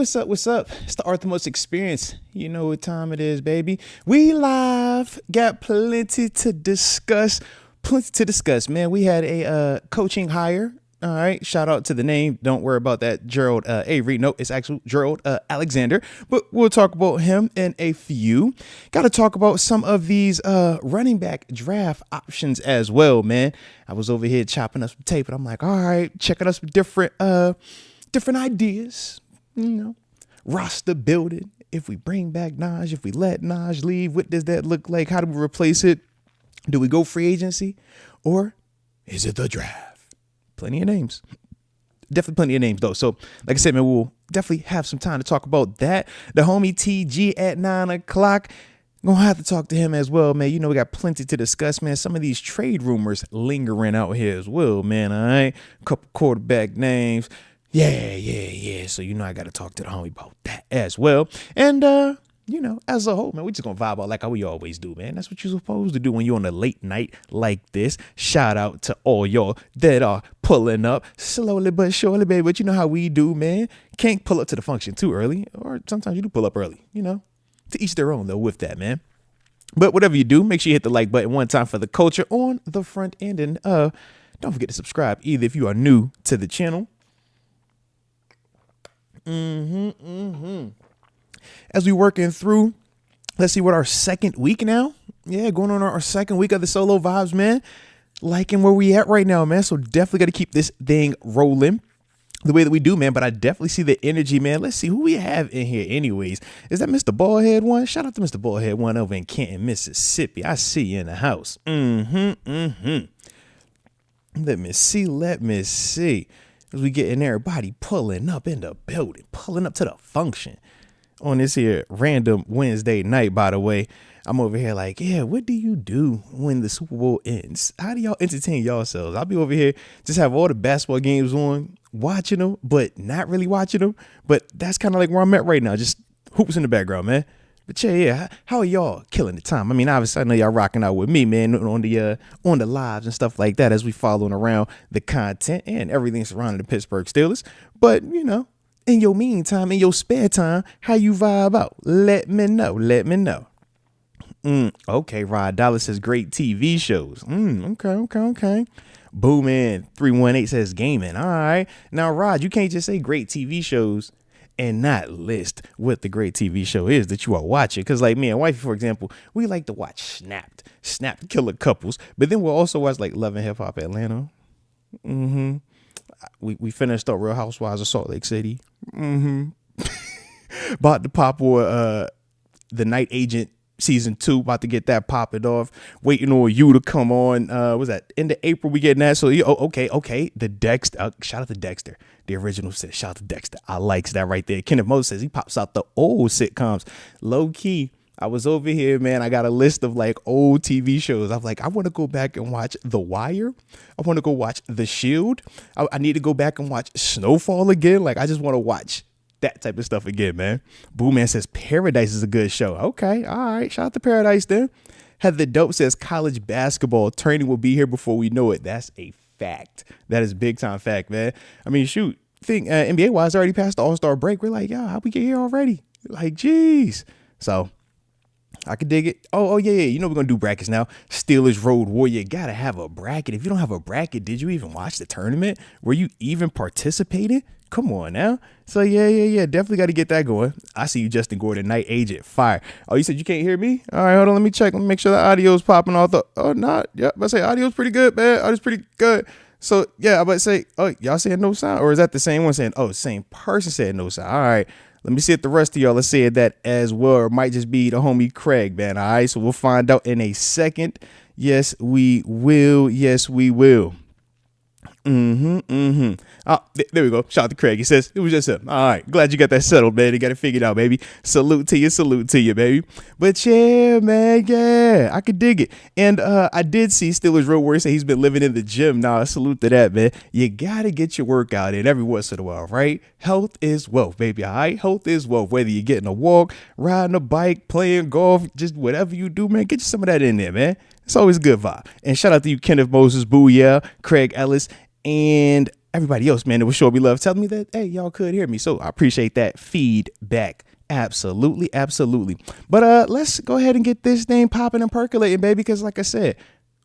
What's up? What's up? It's the Moats experience. You know what time it is, baby. We live. Got plenty to discuss. Man. We had a coaching hire. All right. Shout out to the name. Don't worry about that. Gerald Avery. No, it's actually Gerald Alexander. But we'll talk about him in a few. Got to talk about some of these running back draft options as well, man. I was over here chopping up some tape and I'm like, all right, checking out some different ideas. Roster building. If we bring back Najee, if we let Najee leave, what does that look like? How do we replace it? Do we go free agency or is it the draft? Plenty of names. Definitely plenty of names though. So like I said, man, we'll definitely have some time to talk about that. The homie TG at 9:00. Gonna have to talk to him as well, man. We got plenty to discuss, man. Some of these trade rumors lingering out here as well, man. All right. A couple quarterback names. Yeah. So, I got to talk to the homie about that as well. And, as a whole, man, we just going to vibe out like how we always do, man. That's what you're supposed to do when you're on a late night like this. Shout out to all y'all that are pulling up slowly but surely, baby. But you know how we do, man. Can't pull up to the function too early, or sometimes you do pull up early, to each their own, though, with that, man. But whatever you do, make sure you hit the like button one time for the culture on the front end. And don't forget to subscribe either if you are new to the channel. As we working through, let's see what our second week now. Yeah, going on our second week of the solo vibes, man. Liking where we at right now, man. So definitely got to keep this thing rolling the way that we do, man. But I definitely see the energy, man. Let's see who we have in here anyways. Is that Mr. Ballhead one? Shout out to Mr. Ballhead one over in Canton, Mississippi. I see you in the house. Let me see. As we getting everybody pulling up in the building, pulling up to the function on this here random Wednesday night, by the way. I'm over here like, yeah, what do you do when the Super Bowl ends? How do y'all entertain yourselves? I'll be over here, just have all the basketball games on, watching them, but not really watching them. But that's kind of like where I'm at right now. Just hoops in the background, man. But yeah, how are y'all killing the time? I mean, obviously, I know y'all rocking out with me, man, on the lives and stuff like that as we following around the content and everything surrounding the Pittsburgh Steelers. But, in your meantime, in your spare time, how you vibe out? Let me know. Okay, Rod Dallas says great TV shows. Okay. Boomin' 318 says gaming. All right. Now, Rod, you can't just say great TV shows and not list what the great TV show is that you are watching. Because like me and wifey, for example, we like to watch Snapped Killer Couples. But then we'll also watch like Love and Hip Hop Atlanta. We finished up Real Housewives of Salt Lake City. About to pop or The Night Agent season 2, about to get that popping off. Waiting on you to come on. Was that end of April? We getting that. So okay. The Dexter. Shout out to Dexter. The original says shout out to Dexter. I likes that right there. Kenneth Moats says he pops out the old sitcoms. Low key, I was over here, man. I got a list of like old TV shows. I'm like, I want to go back and watch The Wire. I want to go watch The Shield. I need to go back and watch Snowfall again. Like, I just want to watch that type of stuff again, man. Boo Man says Paradise is a good show. Okay, all right. Shout out to Paradise then. Heather Dope says college basketball training will be here before we know it. That's a fact. That is big time fact, man. I mean, shoot. Think NBA wise already passed the All-Star break. We're like, yo, how we get here already? Like, geez. So I could dig it. Oh yeah. We're gonna do brackets now. Steelers Road Warrior. Gotta have a bracket. If you don't have a bracket, did you even watch the tournament? Were you even participating? Come on now. So yeah. Definitely got to get that going. I see you, Justin Gordon, Night Agent, fire. Oh, you said you can't hear me? All right, hold on. Let me check. Let me make sure the audio is popping off. Not. Yeah, I say audio's pretty good, man. Audio's pretty good. So yeah, I about to say, oh, y'all saying no sound, or is that the same one saying? Oh, same person said no sound. All right. Let me see if the rest of y'all are saying that as well. Or it might just be the homie Craig, man. All right. So we'll find out in a second. Yes, we will. Oh, there we go. Shout out to Craig. He says it was just him. All right. Glad you got that settled, man. You got it figured out, baby. Salute to you, baby. But yeah, man. Yeah, I could dig it. And I did see Steelers Road Warrior say he's been living in the gym. Now, salute to that, man. You got to get your workout in every once in a while, right? Health is wealth, baby. All right. Health is wealth. Whether you're getting a walk, riding a bike, playing golf, just whatever you do, man, get you some of that in there, man. It's always a good vibe. And shout out to you, Kenneth Moses, Booyah, Craig Ellis, and everybody else, man, it was sure be love telling me that, hey, y'all could hear me. So I appreciate that feedback. Absolutely, absolutely. But let's go ahead and get this thing popping and percolating, baby, because like I said,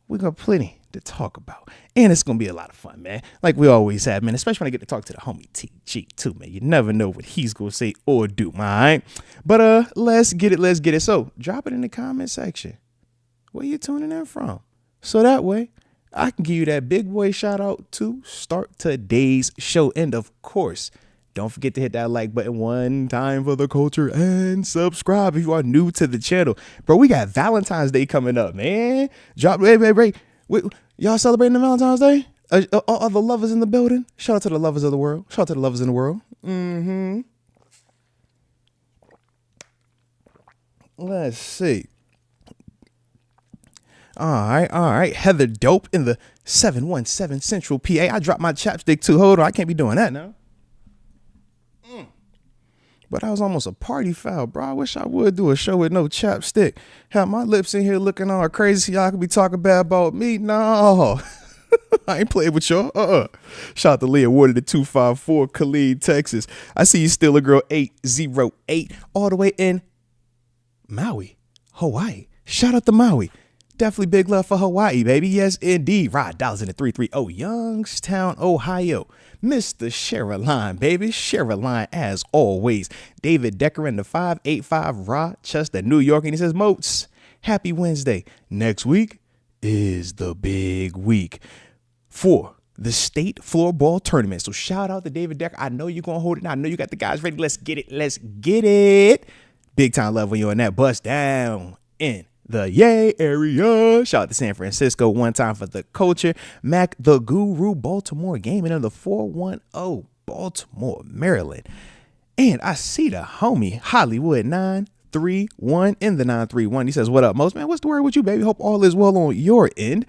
we got plenty to talk about. And it's going to be a lot of fun, man. Like we always have, man, especially when I get to talk to the homie TG too, man. You never know what he's going to say or do, all right? But let's get it. So drop it in the comment section. Where you tuning in from? So that way I can give you that big boy shout out to start today's show. And of course, don't forget to hit that like button one time for the culture and subscribe if you are new to the channel. Bro, we got Valentine's Day coming up, man. Wait. Y'all celebrating the Valentine's Day? Are the lovers in the building? Shout out to the lovers of the world. Shout out to the lovers in the world. Let's see. All right. Heather Dope in the 717 Central PA. I dropped my chapstick too. Hold on. I can't be doing that now. But I was almost a party foul, bro. I wish I would do a show with no chapstick. Have my lips in here looking all crazy so y'all could be talking bad about me. No. I ain't playing with y'all. Shout out to Leah Woodard at 254 Khalid, Texas. I see you still a girl 808 all the way in Maui, Hawaii. Shout out to Maui. Definitely big love for Hawaii, baby. Yes, indeed. Rod Dollars in the 330 Youngstown, Ohio. Mr. Sherilyn, baby. Sherilyn, as always. David Decker in the 585 Rochester, New York. And he says, Moats, happy Wednesday. Next week is the big week for the state floorball tournament. So shout out to David Decker. I know you're going to hold it. I know you got the guys ready. Let's get it. Big time love when you're on that bus down in the Yay area. Shout out to San Francisco one time for the culture. Mac the Guru, Baltimore gaming in the 410 Baltimore, Maryland. And I see the homie Hollywood 931 in the 931. He says, what up, Most? Man, what's the word with you, baby? Hope all is well on your end.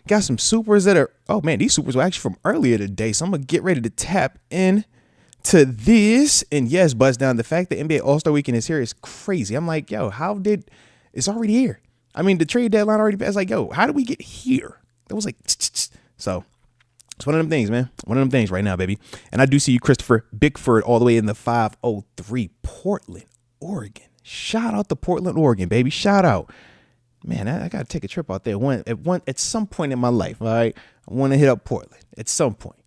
Got some supers that are, oh man, these supers were actually from earlier today. So I'm going to get ready to tap in to this. And yes, buzz down. The fact that NBA All-Star Weekend is here is crazy. I'm like, yo, it's already here. I mean, the trade deadline already passed. Like, yo, how did we get here? That was like, so it's one of them things, man. One of them things right now, baby. And I do see you, Christopher Bickford, all the way in the 503 Portland, Oregon. Shout out to Portland, Oregon, baby. Shout out. Man, I got to take a trip out there at some point in my life. All right. I want to hit up Portland at some point.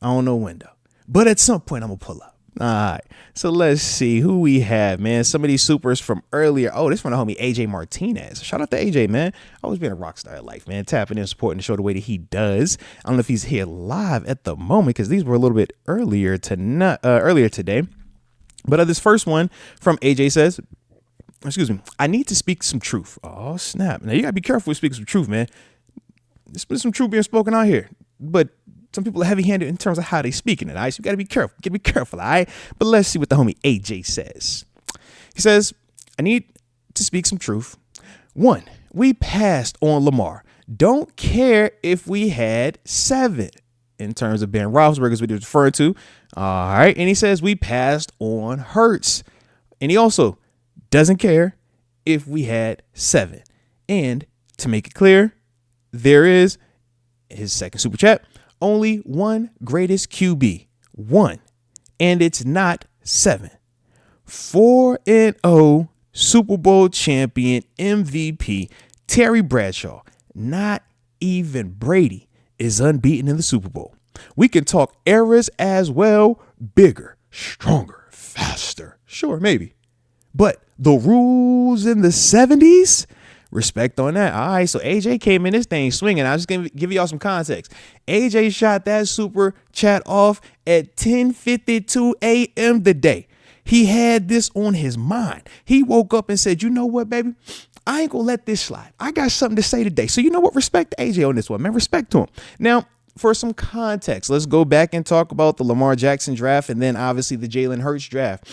I don't know when though, but at some point I'm going to pull up. All right, so let's see who we have, man. Some of these supers from earlier. Oh, this from the homie AJ Martinez. Shout out to AJ, man. Always been a rock star in life, man. Tapping in, supporting the show the way that he does. I don't know if he's here live at the moment because these were a little bit earlier today. But this first one from AJ says, excuse me, I need to speak some truth. Oh, snap. Now, you got to be careful with speaking some truth, man. There's been some truth being spoken out here, but some people are heavy-handed in terms of how they speaking it, all right? So you got to be careful. Got to be careful, all right? But let's see what the homie AJ says. He says, I need to speak some truth. 1, we passed on Lamar. Don't care if we had 7 in terms of Ben Roethlisberger, as we were referring to. All right. And he says we passed on Hurts. And he also doesn't care if we had 7. And to make it clear, there is his second super chat. Only one greatest QB. 1. And it's not 7. 4-0 Super Bowl champion MVP Terry Bradshaw. Not even Brady is unbeaten in the Super Bowl. We can talk eras as well. Bigger, stronger, faster. Sure, maybe. But the rules in the 70s? Respect on that. All right, so AJ came in this thing swinging. I'm just going to give y'all some context. AJ shot that super chat off at 10:52 a.m. today. He had this on his mind. He woke up and said, you know what, baby? I ain't going to let this slide. I got something to say today. So you know what? Respect to AJ on this one, man. Respect to him. Now, for some context, let's go back and talk about the Lamar Jackson draft and then obviously the Jalen Hurts draft.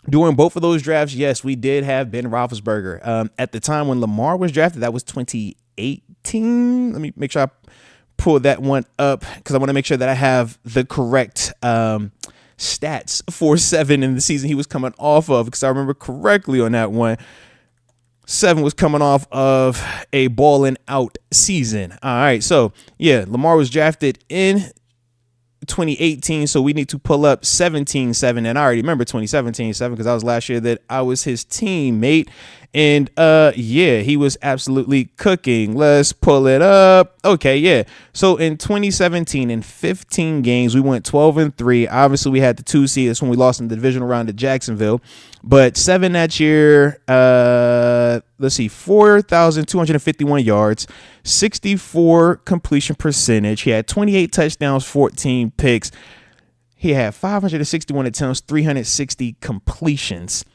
During both of those drafts, yes, we did have Ben Roethlisberger. At the time when Lamar was drafted, that was 2018. Let me make sure I pull that one up because I want to make sure that I have the correct stats for 7 in the season he was coming off of, because I remember correctly on that one. 7 was coming off of a balling out season. All right. So, yeah, Lamar was drafted in 2018, so we need to pull up 17-7, and I already remember 2017-7 because that was last year that I was his teammate, and yeah, he was absolutely cooking. Let's pull it up. Okay, yeah. So in 2017, in 15 games, we went 12-3. Obviously, we had the 2 seed. That's when we lost in the divisional round to Jacksonville, but 7 that year. Let's see, 4,251 yards, 64 completion percentage. He had 28 touchdowns, 14 picks. He had 561 attempts, 360 completions.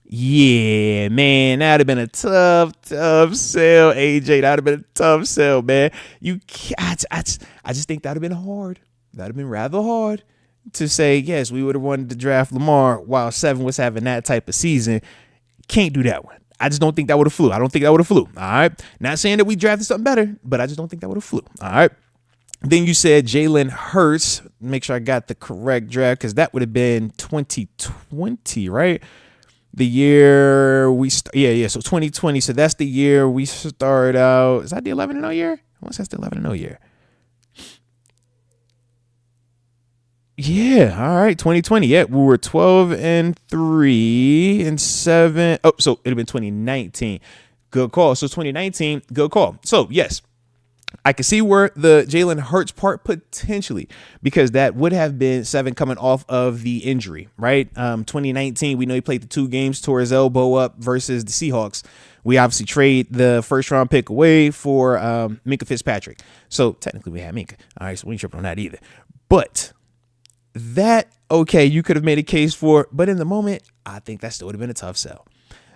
Yeah, man, that'd have been a tough sell, AJ. That'd have been a tough sell, man. I just think that'd have been hard. That'd have been rather hard to say, yes, we would have wanted to draft Lamar while 7 was having that type of season. Can't do that one. I just don't think that would have flew. I don't think that would have flew. All right. Not saying that we drafted something better, but I just don't think that would have flew. All right. Then you said Jalen Hurts. Make sure I got the correct draft because that would have been 2020, right? The year we so 2020. So that's the year we started out. Is that the 11-0 year? What's that? The 11-0 year? Yeah, all right, 2020. Yeah, we were 12-3 and 7. Oh, so it'd have been 2019. Good call. So 2019, good call. So yes, I can see where the Jalen Hurts part potentially, because that would have been 7 coming off of the injury, right? 2019, we know he played the 2 games, tore his elbow up versus the Seahawks. We obviously trade the first round pick away for Minkah Fitzpatrick. So technically we had Minkah. All right, so we ain't tripping on that either. But that, okay, you could have made a case for, but in the moment, I think that still would have been a tough sell.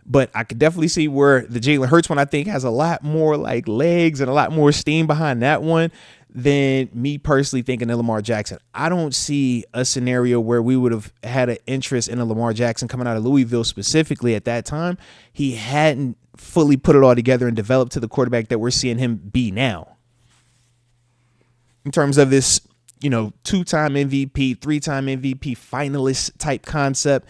But I could definitely see where the Jalen Hurts one, I think, has a lot more like legs and a lot more steam behind that one than me personally thinking of Lamar Jackson. I don't see a scenario where we would have had an interest in a Lamar Jackson coming out of Louisville specifically at that time. He hadn't fully put it all together and developed to the quarterback that we're seeing him be now. In terms of this, 2-time MVP, 3-time MVP finalist type concept.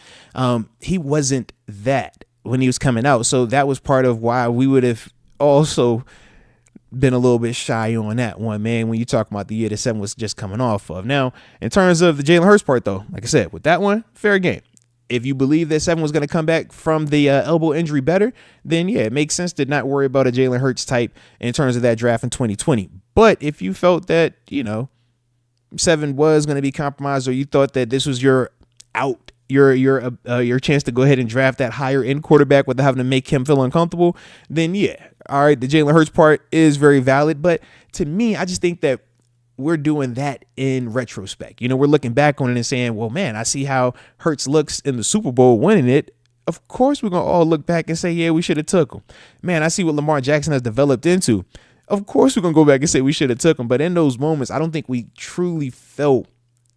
He wasn't that when he was coming out. So that was part of why we would have also been a little bit shy on that one, man, when you talk about the year that 7 was just coming off of. Now, in terms of the Jalen Hurts part, though, like I said, with that one, fair game. If you believe that 7 was going to come back from the elbow injury better, then yeah, it makes sense to not worry about a Jalen Hurts type in terms of that draft in 2020. But if you felt that, 7 was going to be compromised, or you thought that this was your out, your chance to go ahead and draft that higher end quarterback without having to make him feel uncomfortable, then yeah, all right, the Jalen Hurts part is very valid. But to me, I just think that we're doing that in retrospect. We're looking back on it and saying, well, man, I see how Hurts looks in the Super Bowl winning it. Of course, we're going to all look back and say, yeah, we should have took him. Man, I see what Lamar Jackson has developed into. Of course, we're going to go back and say we should have took him. But in those moments, I don't think we truly felt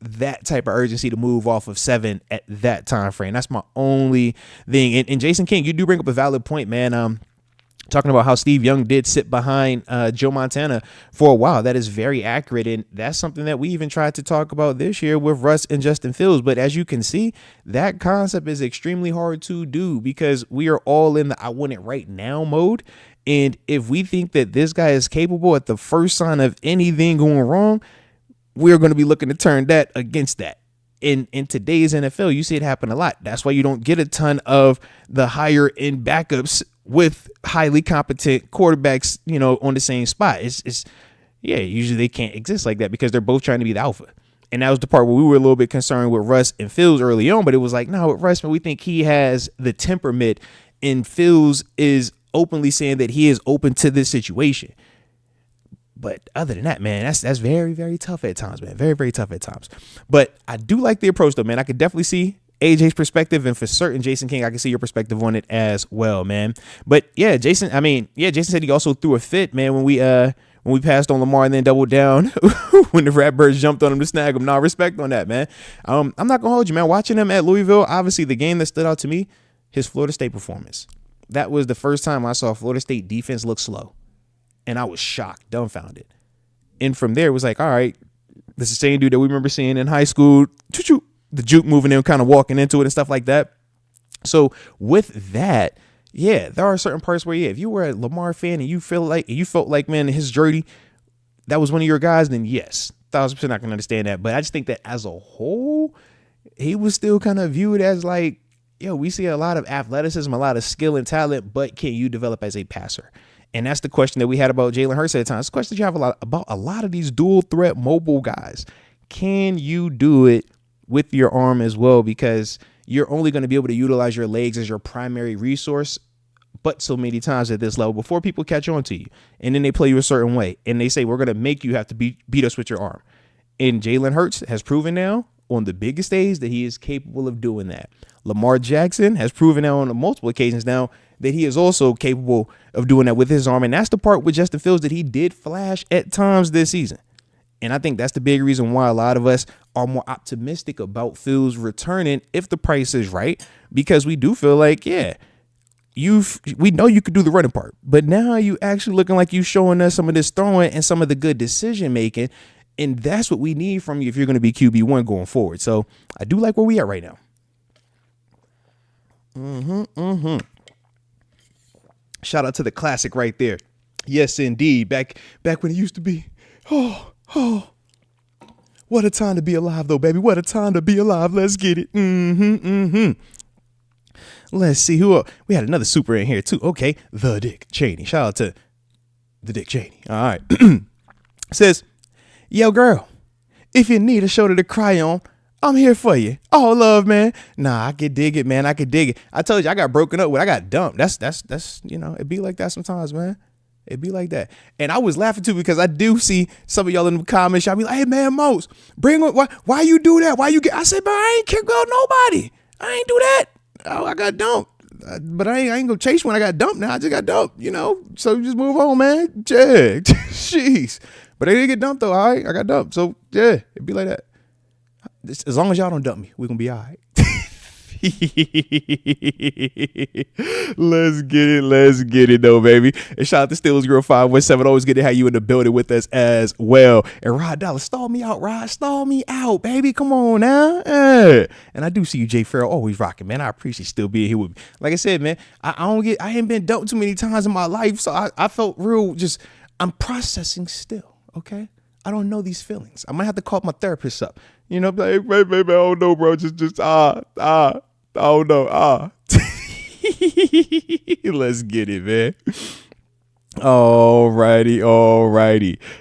that type of urgency to move off of 7 at that time frame. That's my only thing. And Jason King, you do bring up a valid point, man. Talking about how Steve Young did sit behind Joe Montana for a while. That is very accurate. And that's something that we even tried to talk about this year with Russ and Justin Fields. But as you can see, that concept is extremely hard to do because we are all in the I want it right now mode. And if we think that this guy is capable at the first sign of anything going wrong, we're going to be looking to turn that against that. In today's NFL, you see it happen a lot. That's why you don't get a ton of the higher end backups with highly competent quarterbacks, on the same spot. Usually they can't exist like that because they're both trying to be the alpha. And that was the part where we were a little bit concerned with Russ and Fields early on, but it was like, no, with Russ, we think he has the temperament, and Fields is openly saying that he is open to this situation. But other than that, man, that's very, very tough at times, man. Very, very tough at times. But I do like the approach, though, man. I could definitely see AJ's perspective, and for certain, Jason King, I can see your perspective on it as well, man. But yeah, Jason said he also threw a fit, man, when we passed on Lamar and then doubled down when the Ratbirds jumped on him to snag him. No, respect on that, man. I'm not gonna hold you, man. Watching him at Louisville, obviously the game that stood out to me, his Florida State performance. That was the first time I saw Florida State defense look slow. And I was shocked, dumbfounded. And from there, it was like, all right, this is the same dude that we remember seeing in high school, the juke moving in, kind of walking into it and stuff like that. So with that, yeah, there are certain parts where, yeah, if you were a Lamar fan and you felt like, man, his jersey, that was one of your guys, then yes, 1,000% I can understand that. But I just think that as a whole, he was still kind of viewed as like, yo, we see a lot of athleticism, a lot of skill and talent, but can you develop as a passer? And that's the question that we had about Jalen Hurts at times. It's the question that you have about a lot of these dual threat mobile guys. Can you do it with your arm as well? Because you're only going to be able to utilize your legs as your primary resource, but so many times at this level before people catch on to you. And then they play you a certain way. And they say, we're going to make you have to beat us with your arm. And Jalen Hurts has proven now on the biggest stage that he is capable of doing that. Lamar Jackson has proven now on multiple occasions now that he is also capable of doing that with his arm. And that's the part with Justin Fields that he did flash at times this season. And I think that's the big reason why a lot of us are more optimistic about Fields returning if the price is right, because we do feel like, yeah, we know you could do the running part, but now you actually looking like you showing us some of this throwing and some of the good decision making. And that's what we need from you if you're going to be QB1 going forward. So I do like where we at right now. Shout out to the classic right there. Yes, indeed. Back when it used to be. Oh, what a time to be alive, though, baby. What a time to be alive. Let's get it. Let's see who else. We had another super in here, too. Okay, the Dick Cheney. Shout out to the Dick Cheney. All right. Says, yo, girl, if you need a shoulder to cry on, I'm here for you. Oh, love, man. Nah, I could dig it, man. I could dig it. I told you I got broken up with. I got dumped. That's it be like that sometimes, man. It be like that. And I was laughing too because I do see some of y'all in the comments. Y'all be like, hey man, Moats, why you do that? Why you get? I said, but I ain't care about nobody. I ain't do that. Oh, I got dumped. But I ain't gonna chase when I got dumped now. I just got dumped, So just move on, man. Yeah. Jeez. But I didn't get dumped though. All right. I got dumped. So yeah, it be like that. As long as y'all don't dump me, we're gonna be all right. Let's get it though, baby. And shout out to Steelers Girl 517. Always good to have you in the building with us as well. And Rod Dollar, stall me out, baby. Come on now. And I do see you, Jay Farrell, always rocking, man. I appreciate you still being here with me. Like I said, man, I ain't been dumped too many times in my life, so I felt real. I'm processing still. Okay. I don't know these feelings. I might have to call my therapist up. Be like, hey, baby, I don't know, bro. I don't know. Let's get it, man. Alrighty.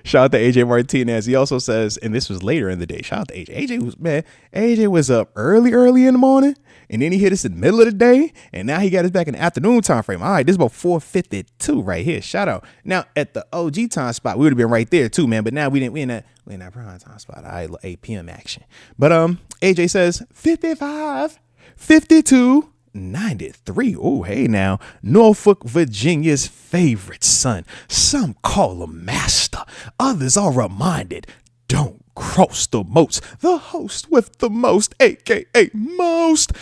Shout out to AJ Martinez. He also says, and this was later in the day. Shout out to AJ. AJ was up early in the morning, and then he hit us in the middle of the day, and now he got us back in the afternoon time frame. All right, this is about 4:52 right here. Shout out. Now at the OG time spot, we would have been right there too, man. But now we in that prime time spot. All right, 8 p.m. action. But AJ says 55, 52. 93. Oh, hey now. Norfolk, Virginia's favorite son. Some call him master. Others are reminded, don't cross the moats. The host with the most, a.k.a. most.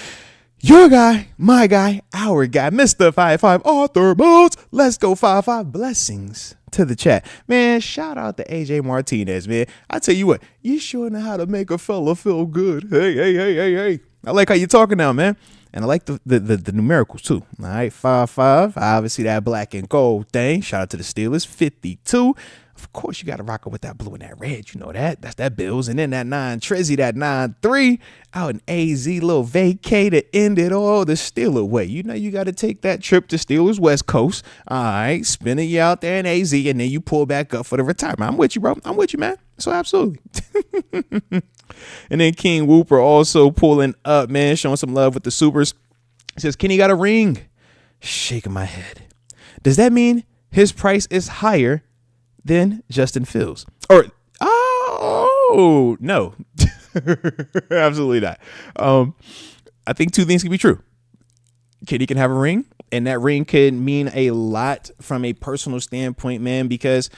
Your guy, my guy, our guy, Mr. 55 Arthur Moats. Let's go 55. Blessings to the chat. Man, shout out to AJ Martinez, man. I tell you what, you sure know how to make a fella feel good. Hey. I like how you talking now, man. And I like the numericals too. All right, 55. Obviously that black and gold thing. Shout out to the Steelers. 52. Of course, you got to rock it with that blue and that red. You know that. That's that Bills. And then that 9 Trizzy, that 9-3 out in AZ. Little vacay to end it all the Steeler way. You know you got to take that trip to Steelers West Coast. All right, spinning you out there in AZ, and then you pull back up for the retirement. I'm with you, bro. I'm with you, man. So absolutely. And then King Whooper also pulling up, man, showing some love with the supers. He says, Kenny got a ring. Shaking my head. Does that mean his price is higher than Justin Fields? Or, no. Absolutely not. I think two things can be true. Kenny can have a ring, and that ring could mean a lot from a personal standpoint, man, because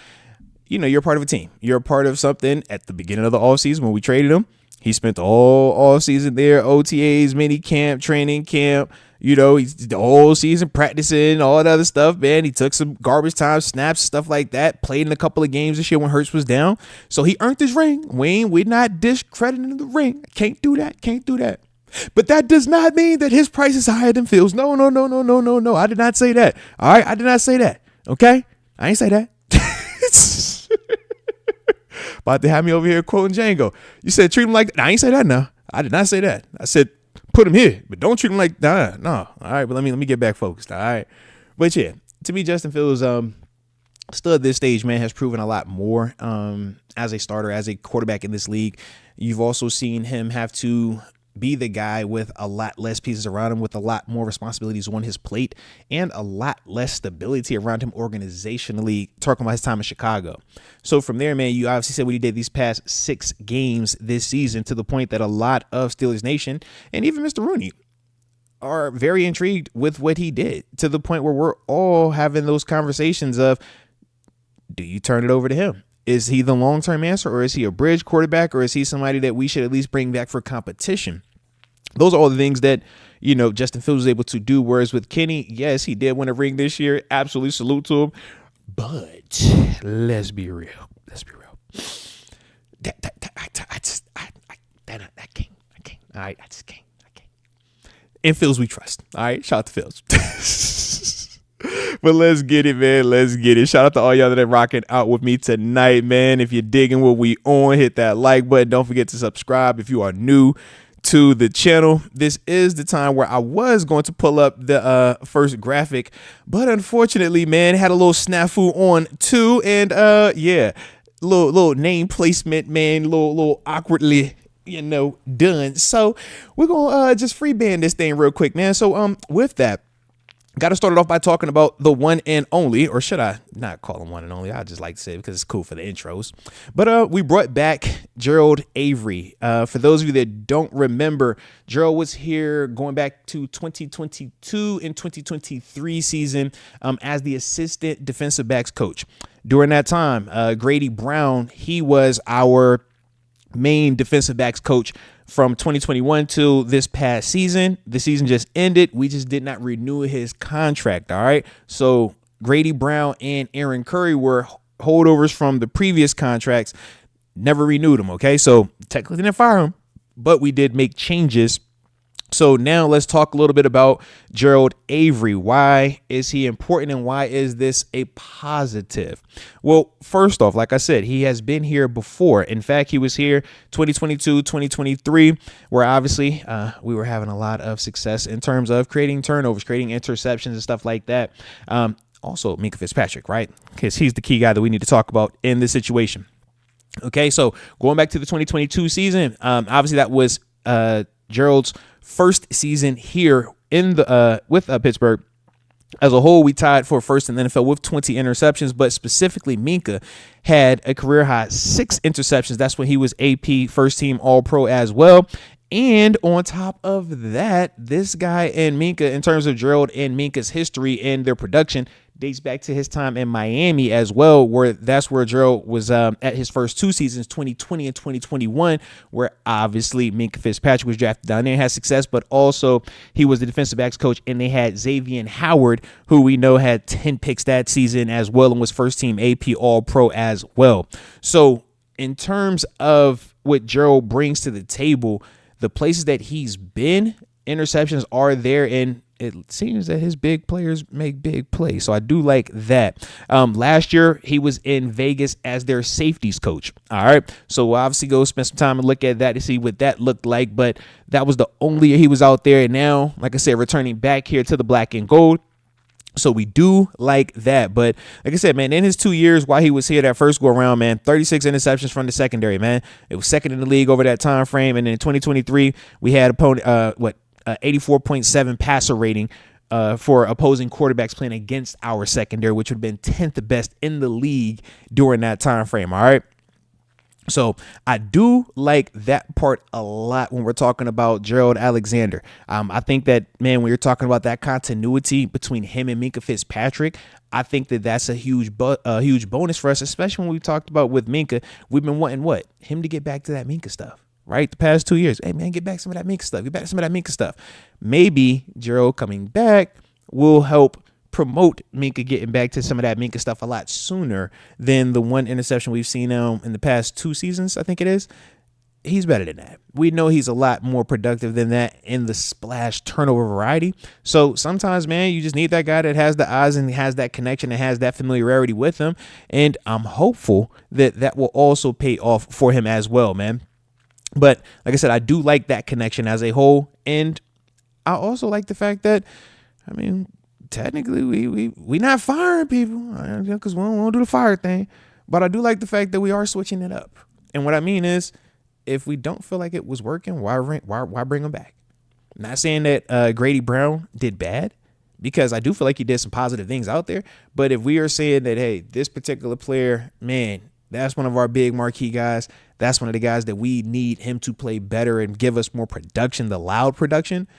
you're part of a team. You're a part of something at the beginning of the offseason when we traded him. He spent the whole offseason there, OTAs, mini camp, training camp. He's the whole season practicing, all that other stuff, man. He took some garbage time snaps, stuff like that. Played in a couple of games this year when Hurts was down. So he earned his ring. We're not discrediting the ring. Can't do that. But that does not mean that his price is higher than Fields. No. I did not say that. All right, I did not say that. Okay? I ain't say that. About to have me over here quoting Django. You said treat him like that. I ain't say that now. I did not say that. I said put him here, but don't treat him like that. No. All right, but let me get back focused. All right. But yeah, to me, Justin Fields, still at this stage, man, has proven a lot more as a starter, as a quarterback in this league. You've also seen him have to be the guy with a lot less pieces around him, with a lot more responsibilities on his plate, and a lot less stability around him organizationally, talking about his time in Chicago. So from there, man, you obviously said what he did these past 6 games this season, to the point that a lot of Steelers Nation and even Mr. Rooney are very intrigued with what he did, to the point where we're all having those conversations of, do you turn it over to him? Is he the long-term answer, or is he a bridge quarterback, or is he somebody that we should at least bring back for competition? Those are all the things that, Justin Fields was able to do. Whereas with Kenny, yes, he did win a ring this year. Absolutely salute to him. But let's be real. Let's be real. That can't. All right, I just can't. And Fields we trust. All right, shout out to Fields. But let's get it, man. Let's get it. Shout out to all y'all that are rocking out with me tonight, man. If you're digging what we on, hit that like button. Don't forget to subscribe if you are new to the channel. This is the time where I was going to pull up the first graphic, but unfortunately, man, had a little snafu on too, and little name placement, man, little awkwardly done. So we're gonna just free band this thing real quick, man. So with that, got to start it off by talking about the one and only, or should I not call him one and only? I just like to say it because it's cool for the intros. But we brought back Gerald Avery. For those of you that don't remember, Gerald was here going back to 2022 and 2023 season as the assistant defensive backs coach. During that time, Grady Brown, he was our main defensive backs coach from 2021 to this past season. The season just ended. We just did not renew his contract. All right. So Grady Brown and Aaron Curry were holdovers from the previous contracts. Never renewed them. Okay. So technically didn't fire him, but we did make changes. So now let's talk a little bit about Gerald Avery. Why is he important, and why is this a positive? Well, first off, like I said, he has been here before. In fact, he was here 2022, 2023, where obviously we were having a lot of success in terms of creating turnovers, creating interceptions and stuff like that. Also, Minkah Fitzpatrick, right? Because he's the key guy that we need to talk about in this situation. Okay, so going back to the 2022 season, obviously that was Gerald's first season here in the with Pittsburgh. As a whole, we tied for first in the NFL with 20 interceptions, but specifically Minkah had a career high 6 interceptions. That's when he was AP first team All-Pro as well. And on top of that, this guy and Minkah, in terms of Gerald and Minkah's history and their production, dates back to his time in Miami as well, where that's where Gerald was at his first 2 seasons, 2020 and 2021, where obviously Minkah Fitzpatrick was drafted down there and had success, but also he was the defensive backs coach, and they had Xavier Howard, who we know had 10 picks that season as well and was first team AP All-Pro as well. So in terms of what Gerald brings to the table, the places that he's been, interceptions are there, and it seems that his big players make big plays. So I do like that. Last year, he was in Vegas as their safeties coach. All right. So we'll obviously go spend some time and look at that to see what that looked like. But that was the only year he was out there. And now, like I said, returning back here to the black and gold. So we do like that. But like I said, man, in his 2 years while he was here, that first go around, man, 36 interceptions from the secondary, man. It was second in the league over that time frame. And then in 2023, we had opponent 84.7 passer rating for opposing quarterbacks playing against our secondary, which would have been 10th best in the league during that time frame. All right. So I do like that part a lot when we're talking about Gerald Alexander. I think that, man, when you're talking about that continuity between him and Minkah Fitzpatrick, I think that that's a huge bonus for us, especially when we talked about with Minkah. We've been wanting him to get back to that Minkah stuff, right? The past 2 years. Hey, man, get back some of that Minkah stuff. Get back some of that Minkah stuff. Maybe Gerald coming back will help promote Minkah getting back to some of that Minkah stuff a lot sooner than the one interception we've seen in the past 2 seasons, I think it is. he's better than that. We know he's a lot more productive than that in the splash turnover variety. So sometimes, man, you just need that guy that has the eyes and has that connection and has that familiarity with him. And I'm hopeful that that will also pay off for him as well, man. But like I said, I do like that connection as a whole. And I also like the fact that, I mean, technically we not firing people because we don't do the fire thing. But I do like the fact that we are switching it up. And what I mean is, if we don't feel like it was working, why bring him back? I'm not saying that Grady Brown did bad, because I do feel like he did some positive things out there. But if we are saying that, hey, this particular player, man, that's one of our big marquee guys. That's one of the guys that we need him to play better and give us more production, the loud production.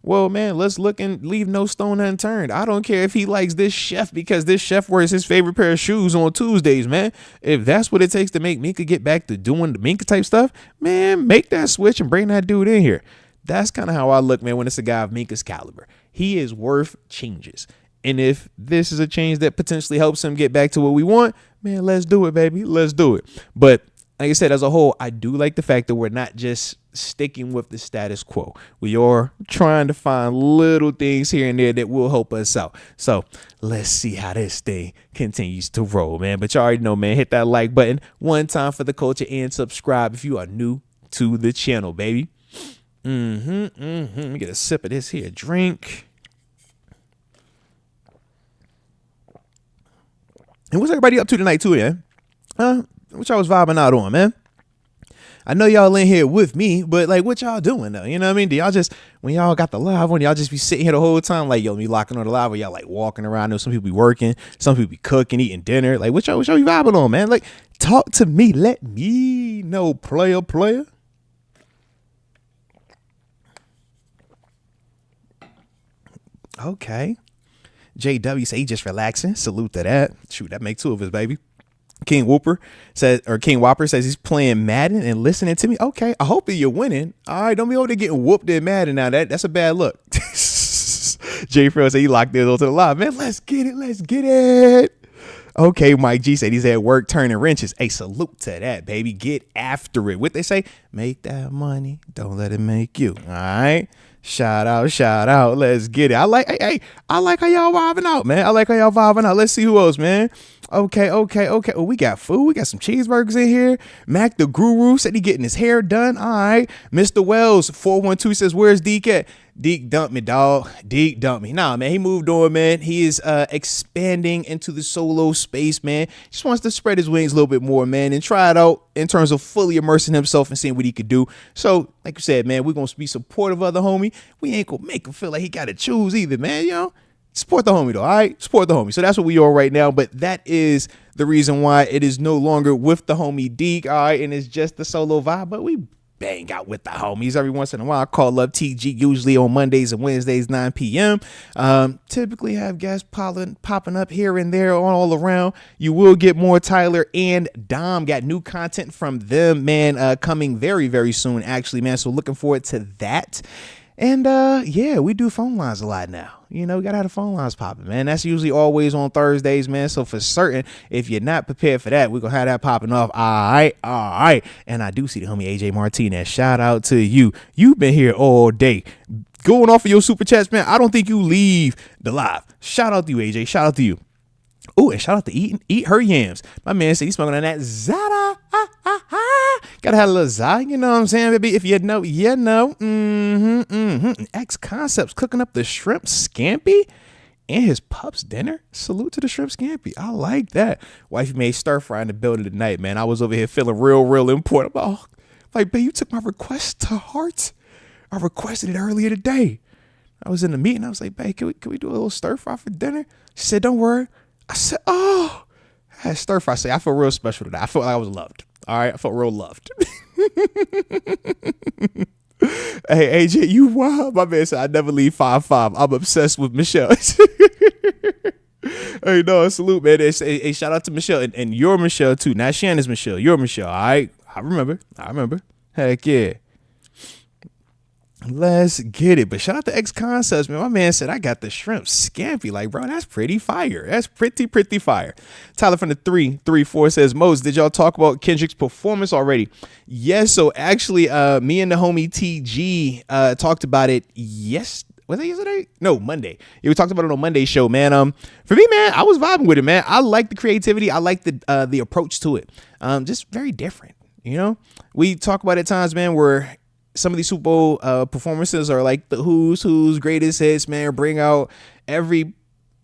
Well, man, let's look and leave no stone unturned. I don't care if he likes this chef because this chef wears his favorite pair of shoes on Tuesdays, man. If that's what it takes to make Minka get back to doing the Minka type stuff, man, make that switch and bring that dude in here. That's kind of how I look, man, when it's a guy of Minka's caliber. He is worth changes. And if this is a change that potentially helps him get back to what we want, man, let's do it, baby. Let's do it. But like I said, as a whole, I do like the fact that we're not just sticking with the status quo. We are trying to find little things here and there that will help us out. So let's see how this thing continues to roll, man. But you already know, man, hit that like button one time for the culture and subscribe if you are new to the channel, baby. Let me get a sip of this here drink. And what's everybody up to tonight too, yeah? What y'all was vibing out on, man? I know y'all in here with me, but like, what y'all doing though? You know what I mean? Do y'all just, when y'all got the live on, y'all just be sitting here the whole time, like, yo, me locking on the live, or y'all like walking around? I know some people be working, some people be cooking, eating dinner. Like, what y'all be vibing on, man? Like, talk to me. Let me know, player. Okay. JW say he just relaxing. Salute to that. Shoot, that make two of us, baby. King Whopper says he's playing Madden and listening to me. Okay, I hope that you're winning. All right, don't be over there getting whooped in Madden now. That's a bad look. Jay Frill said he locked in to the live. Man, let's get it. Okay, Mike G said he's at work turning wrenches. Hey, salute to that, baby. Get after it. What they say? Make that money. Don't let it make you. All right. Shout out. Let's get it. I like how y'all vibing out, man. Let's see who else, man. Okay. Oh, we got food. We got some cheeseburgers in here. Mac the Guru said he getting his hair done. All right. Mr. Wells 412 says, where's Deke at? Deke dumped me, dog. Deke dumped me. Nah, man, he moved on, man. He is expanding into the solo space, man. He just wants to spread his wings a little bit more, man, and try it out in terms of fully immersing himself and seeing what he could do. So, like you said, man, we're going to be supportive of the homie. We ain't going to make him feel like he got to choose either, man, you know? Support the homie, though, all right? Support the homie. So that's what we are right now, but that is the reason why it is no longer with the homie Deke, all right? And it's just the solo vibe, but we bang out with the homies every once in a while. I call up TG usually on Mondays and Wednesdays, 9 p.m. Typically have guests popping up here and there all around. You will get more. Tyler and Dom got new content from them, man, coming very, very soon, actually, man. So looking forward to that. And yeah, we do phone lines a lot now. You know, we gotta have the phone lines popping, man. That's usually always on Thursdays, man. So for certain, if you're not prepared for that, we're gonna have that popping off. All right. And I do see the homie AJ Martinez. Shout out to you. You've been here all day. Going off of your super chats, man. I don't think you leave the live. Shout out to you, AJ. Shout out to you. Oh, and shout out to Eat Her Yams. My man said he's smoking on that Zada. Gotta have a little Zada, you know what I'm saying, baby? If you know, you know. X Concepts cooking up the shrimp scampi and his pup's dinner. Salute to the shrimp scampi. I like that. Wifey made stir fry in the building tonight, man. I was over here feeling real important. Like, babe, you took my request to heart. I requested it earlier today. I was in the meeting. I was like, babe, can we do a little stir fry for dinner? She said, don't worry. I said, oh, I had stir fry. I feel real special today. I felt like I was loved. All right. I felt real loved. Hey, AJ, you wild. My man said, I never leave 5-5. I'm obsessed with Michelle. Hey, no, salute, man. Hey, shout out to Michelle and your Michelle, too. Not Shannon's Michelle. Your Michelle. All right. I remember. Heck yeah. Let's get it. But shout out to X Concepts, man. My man said I got the shrimp scampi. Like, bro, that's pretty fire. That's pretty fire. Tyler from the 334 says, Moats, did y'all talk about Kendrick's performance already? Yes. So actually, me and the homie TG talked about it was it yesterday? No, Monday. Yeah, we talked about it on Monday's show, man. For me, man, I was vibing with it, man. I like the creativity. I like the approach to it. Just very different. You know, we talk about it at times, man, where some of these Super Bowl performances are like the who's greatest hits, man. Bring out every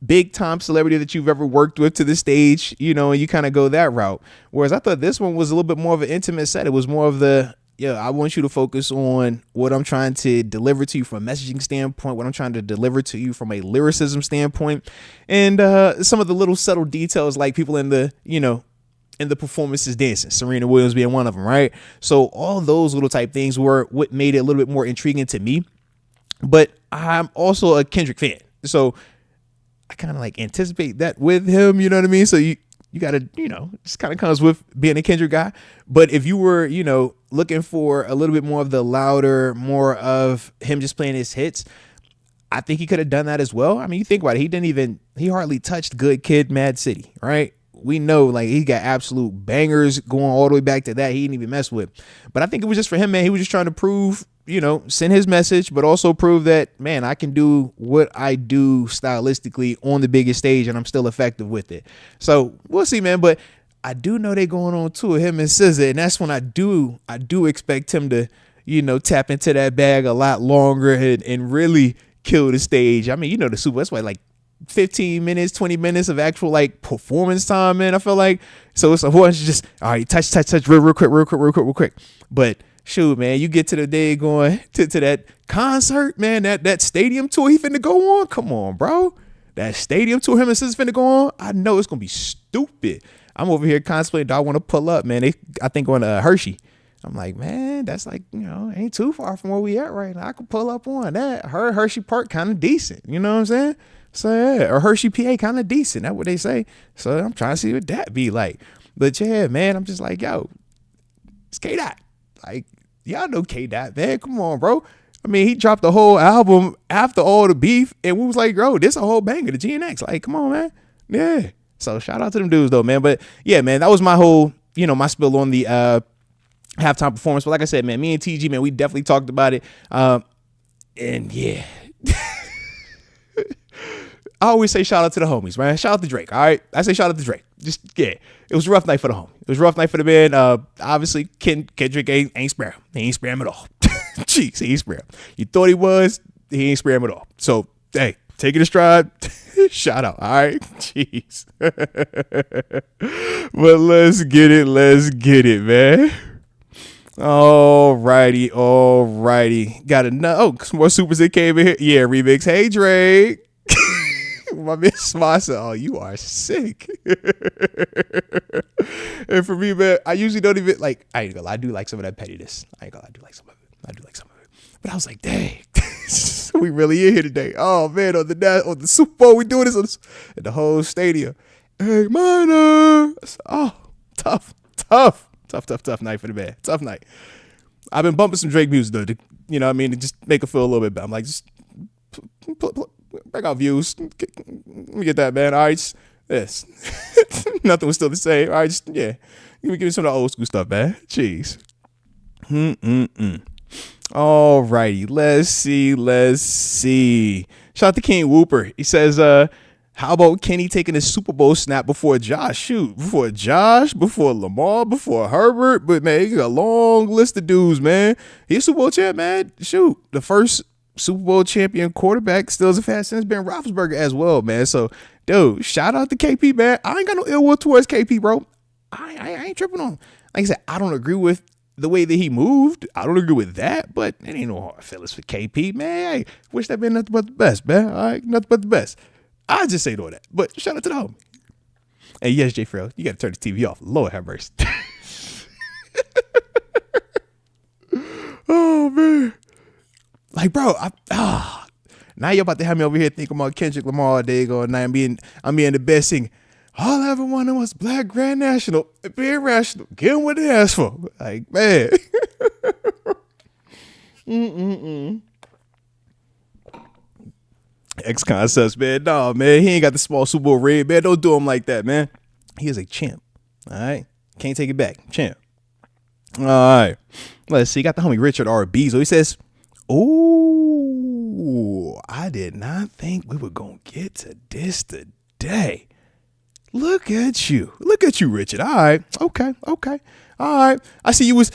big time celebrity that you've ever worked with to the stage, you know, and you kind of go that route. Whereas I thought this one was a little bit more of an intimate set. It was more of I want you to focus on what I'm trying to deliver to you from a messaging standpoint, what I'm trying to deliver to you from a lyricism standpoint, and some of the little subtle details like people in the performances dancing, Serena Williams being one of them, right? So all those little type things were what made it a little bit more intriguing to me. But I'm also a Kendrick fan, so I kind of like anticipate that with him, you know what I mean? So you got to, just kind of comes with being a Kendrick guy. But if you were, looking for a little bit more of the louder, more of him just playing his hits, I think he could have done that as well. I mean, you think about it. He hardly touched Good Kid, Mad City, right? We know like he got absolute bangers going all the way back to that he didn't even mess with. But I think it was just for him, man. He was just trying to prove, send his message, but also prove that, man, I can do what I do stylistically on the biggest stage and I'm still effective with it. So we'll see, man. But I do know they're going on tour, him and SZA, and that's when I do expect him to, tap into that bag a lot longer and really kill the stage. I mean, the Super Bowl, that's why like 15 minutes, 20 minutes of actual like performance time, man. I feel like so it's a whole bunch of just all right, touch real quick. But shoot, man, you get to the day going to that concert, man, that stadium tour he finna go on. Come on, bro. That stadium tour him and sis finna go on. I know it's gonna be stupid. I'm over here contemplating, do I want to pull up, man? I think on Hershey. I'm like, man, that's like, ain't too far from where we at right now. I could pull up on that. Hershey Park kind of decent. You know what I'm saying? So yeah, or Hershey, PA kind of decent. That's what they say. So I'm trying to see what that be like. But yeah, man, I'm just like, yo, it's K-Dot. Like, y'all know K-Dot, man. Come on, bro. I mean, he dropped the whole album after all the beef, and we was like, bro, this a whole banger, the GNX. Like, come on, man. Yeah. So shout out to them dudes, though, man. But yeah, man, that was my whole, my spill on the halftime performance. But like I said, man, me and TG, man, we definitely talked about it. And yeah. I always say shout out to the homies, man. Shout out to Drake, all right? I say shout out to Drake. Just, yeah. It was a rough night for the homie. It was a rough night for the man. Obviously, Kendrick ain't spare him. He ain't spare him at all. Jeez, he ain't spare him. You thought he was, he ain't spare him at all. So, hey, take it a stride. Shout out, all right? Jeez. But let's get it, man. All righty. Got another, some more supers that came in here. Yeah, remix. Hey, Drake. My man Smart said, oh, you are sick. And for me, man, I usually don't even like, I ain't gonna lie, I do like some of that pettiness. I do like some of it. But I was like, dang, we really in here today. Oh man, on the Super Bowl, we doing this in the whole stadium. Hey, minor. Oh, tough night for the man. Tough night. I've been bumping some Drake music though, to just make it feel a little bit better. I'm like, just break out views. Let me get that, man. All right. Yes. Nothing was still the same. All right. Just, yeah. Give me some of the old school stuff, man. Jeez. All righty. Let's see. Shout out to King Whooper. He says, how about Kenny taking a Super Bowl snap before Josh? Shoot. Before Josh, before Lamar, before Herbert. But, man, he got a long list of dudes, man. He's Super Bowl champ, man. Shoot. The first Super Bowl champion quarterback still as a fan since Ben Roethlisberger as well, man. So, dude, shout out to KP, man. I ain't got no ill will towards KP, bro. I ain't tripping on him. Like I said, I don't agree with the way that he moved. I don't agree with that, but it ain't no hard feelings for KP, man. Hey, wish that been nothing but the best, man. All right, nothing but the best. I just say all that, but shout out to the homie. And yes, Jay Farrell, you got to turn the TV off. Lord have mercy. Oh, man. Like, bro, now you're about to have me over here thinking about Kendrick Lamar all day going, I'm being the best singer. All I ever wanted was Black Grand National. Be irrational. Get him what they asked for. Like, man. Ex-concepts, man. No, man, he ain't got the small Super Bowl ring, man. Don't do him like that, man. He is a champ. All right. Can't take it back. Champ. All right. Let's see. Got the homie Richard R.B. So he says, "Oh, I did not think we were going to get to this today. Look at you. Look at you, Richard. All right. Okay. All right. I see you was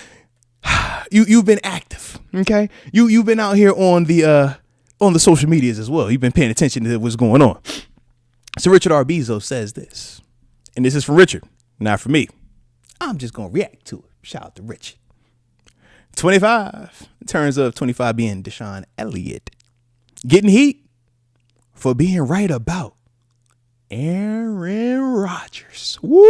you've been active. Okay. You've been out here on the social medias as well. You've been paying attention to what's going on." So Richard R. Bezos says this, and this is from Richard, not from me. I'm just going to react to it. Shout out to Richard. 25. In terms of 25 being Deshaun Elliott. Getting heat for being right about Aaron Rodgers. Woo!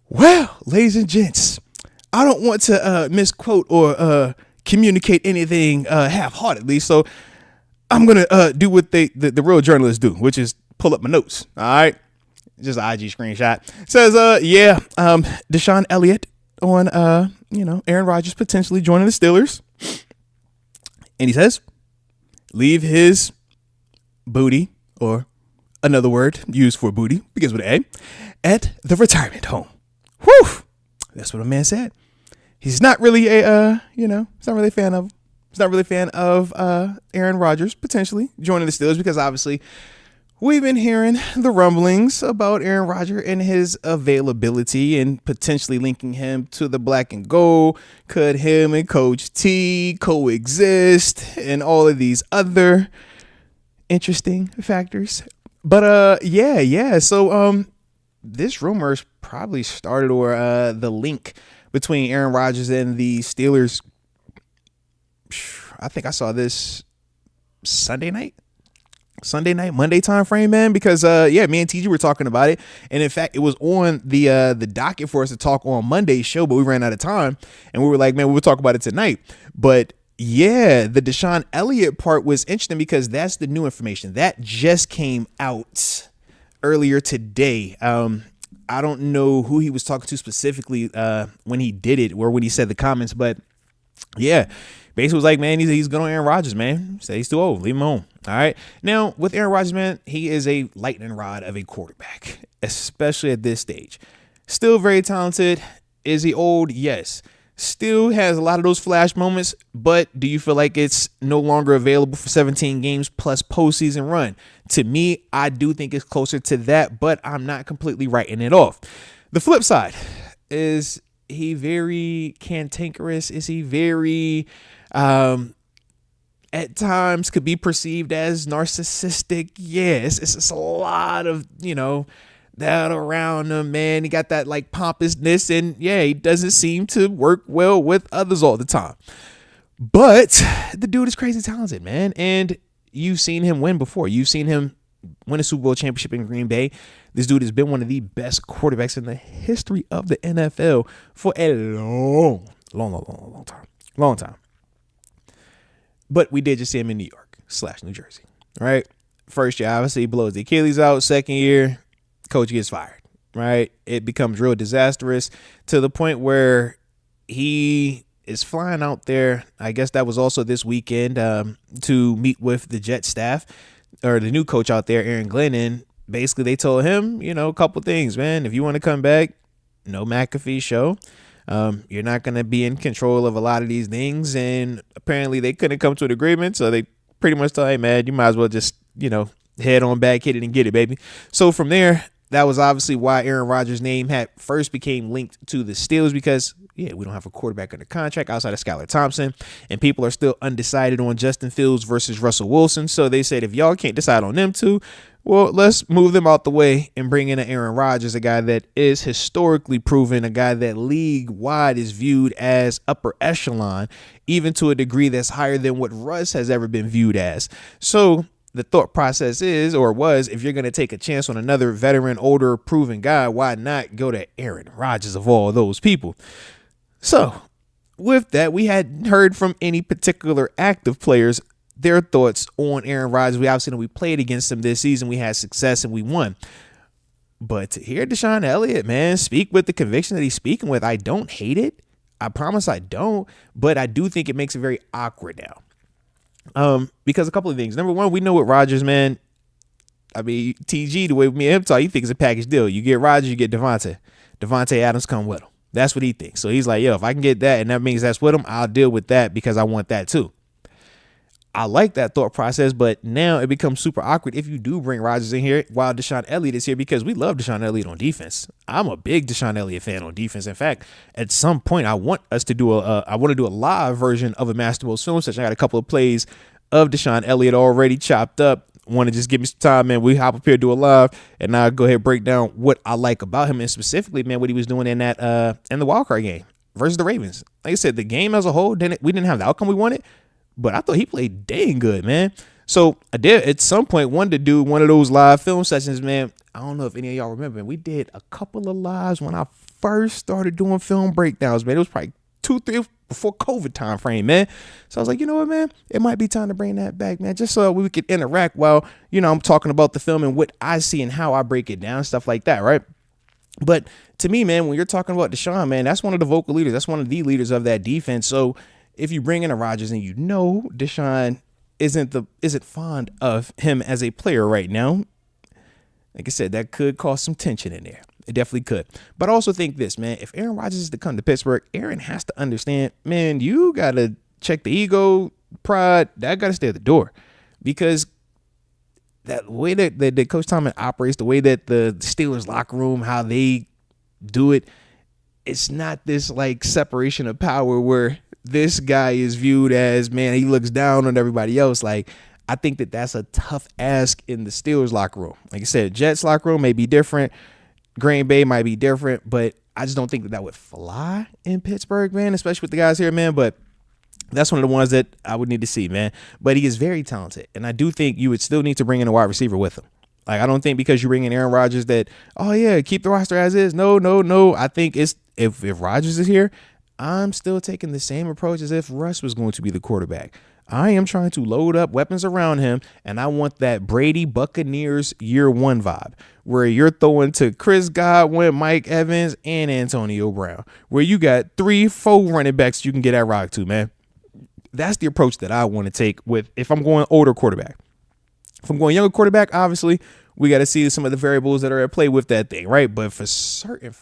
Well, ladies and gents, I don't want to misquote or communicate anything half-heartedly, so I'm gonna do what the real journalists do, which is pull up my notes. All right, just an IG screenshot. It says Deshaun Elliott on Aaron Rodgers potentially joining the Steelers, and he says leave his booty, or another word used for booty begins with an A, at the retirement home. Whew, that's what a man said. He's not really he's not really a fan of. He's not really a fan of Aaron Rodgers potentially joining the Steelers, because obviously we've been hearing the rumblings about Aaron Rodgers and his availability and potentially linking him to the black and gold. Could him and Coach T coexist and all of these other interesting factors? But yeah. So this rumor's probably started, or the link between Aaron Rodgers and the Steelers. I think I saw this Monday time frame, man, because me and TG were talking about it, and in fact it was on the docket for us to talk on Monday's show, but we ran out of time, and we were like, man, we'll talk about it tonight. But yeah, the Deshaun Elliott part was interesting because that's the new information that just came out earlier today. I don't know who he was talking to specifically when he did it or when he said the comments, but yeah, basically was like, man, he's good on Aaron Rodgers, man. Say he's too old, leave him home. All right. Now with Aaron Rodgers, man, he is a lightning rod of a quarterback, especially at this stage. Still very talented. Is he old? Yes. Still has a lot of those flash moments, but do you feel like it's no longer available for 17 games plus postseason run? To me, I do think it's closer to that, but I'm not completely writing it off. The flip side, is he very cantankerous? Is he very, at times could be perceived as narcissistic? Yes, it's a lot of, that around him, man. He got that like pompousness, and yeah, he doesn't seem to work well with others all the time. But the dude is crazy talented, man. And you've seen him win before. You've seen him win a Super Bowl championship in Green Bay. This dude has been one of the best quarterbacks in the history of the NFL for a long time. But we did just see him in New York / New Jersey, right? First year, obviously, he blows the Achilles out. Second year, coach gets fired, right? It becomes real disastrous to the point where he is flying out there. I guess that was also this weekend to meet with the Jet staff, or the new coach out there, Aaron Glenn. And basically they told him, a couple things, man. If you want to come back, no McAfee show. You're not going to be in control of a lot of these things. And apparently they couldn't come to an agreement. So they pretty much told, hey, man, you might as well just, head on back, hit it and get it, baby. So from there, that was obviously why Aaron Rodgers' name had first became linked to the Steelers, because, we don't have a quarterback under contract outside of Skylar Thompson, and people are still undecided on Justin Fields versus Russell Wilson. So they said, if y'all can't decide on them two, well, let's move them out the way and bring in an Aaron Rodgers, a guy that is historically proven, a guy that league-wide is viewed as upper echelon, even to a degree that's higher than what Russ has ever been viewed as. So the thought process is, or was, if you're going to take a chance on another veteran, older, proven guy, why not go to Aaron Rodgers of all those people? So with that, we hadn't heard from any particular active players their thoughts on Aaron Rodgers. We obviously know we played against him this season. We had success and we won. But to hear Deshaun Elliott, man, speak with the conviction that he's speaking with, I don't hate it. I promise I don't. But I do think it makes it very awkward now. Because a couple of things. Number one, we know with Rodgers, man. I mean, TG, the way me and him talk, he thinks it's a package deal. You get Rodgers, you get Devontae. Devontae Adams come with him. That's what he thinks. So he's like, yo, if I can get that and that means that's with him, I'll deal with that because I want that too. I like that thought process, but now it becomes super awkward if you do bring Rodgers in here while Deshaun Elliott is here, because we love Deshaun Elliott on defense. I'm a big Deshaun Elliott fan on defense. In fact, at some point, I want to do a live version of a Master Most film session. I got a couple of plays of Deshaun Elliott already chopped up. Want to just give me some time, man. We hop up here, do a live, and I'll go ahead and break down what I like about him, and specifically, man, what he was doing in that in the wild card game versus the Ravens. Like I said, the game as a whole, we didn't have the outcome we wanted, but I thought he played dang good, man. So I did at some point wanted to do one of those live film sessions, man. I don't know if any of y'all remember, man. We did a couple of lives when I first started doing film breakdowns, man. It was probably 2-3 before COVID time frame, man. So I was like, you know what, man, it might be time to bring that back, man, just so we could interact while, I'm talking about the film and what I see and how I break it down, stuff like that, right? But to me, man, when you're talking about Deshaun, man, that's one of the vocal leaders. That's one of the leaders of that defense. So if you bring in a Rodgers and Deshaun isn't fond of him as a player right now, like I said, that could cause some tension in there. It definitely could. But I also think this, man, if Aaron Rodgers is to come to Pittsburgh, Aaron has to understand, man, you got to check the ego, pride, that got to stay at the door. Because that way that Coach Tomlin operates, the way that the Steelers locker room, how they do it, it's not this like separation of power where this guy is viewed as, man, he looks down on everybody else. Like, I think that's a tough ask in the Steelers locker room. Like I said, Jets locker room may be different. Green Bay might be different, but I just don't think that would fly in Pittsburgh, man, especially with the guys here, man. But that's one of the ones that I would need to see, man. But he is very talented, and I do think you would still need to bring in a wide receiver with him. Like, I don't think because you bring in Aaron Rodgers that, oh, yeah, keep the roster as is. No. I think it's if Rodgers is here, I'm still taking the same approach as if Russ was going to be the quarterback. I am trying to load up weapons around him, and I want that Brady Buccaneers year one vibe where you're throwing to Chris Godwin, Mike Evans, and Antonio Brown, where you got 3-4 running backs you can get that rock to, man. That's the approach that I want to take if I'm going older quarterback. If I'm going younger quarterback, obviously, we got to see some of the variables that are at play with that thing, right? But for certain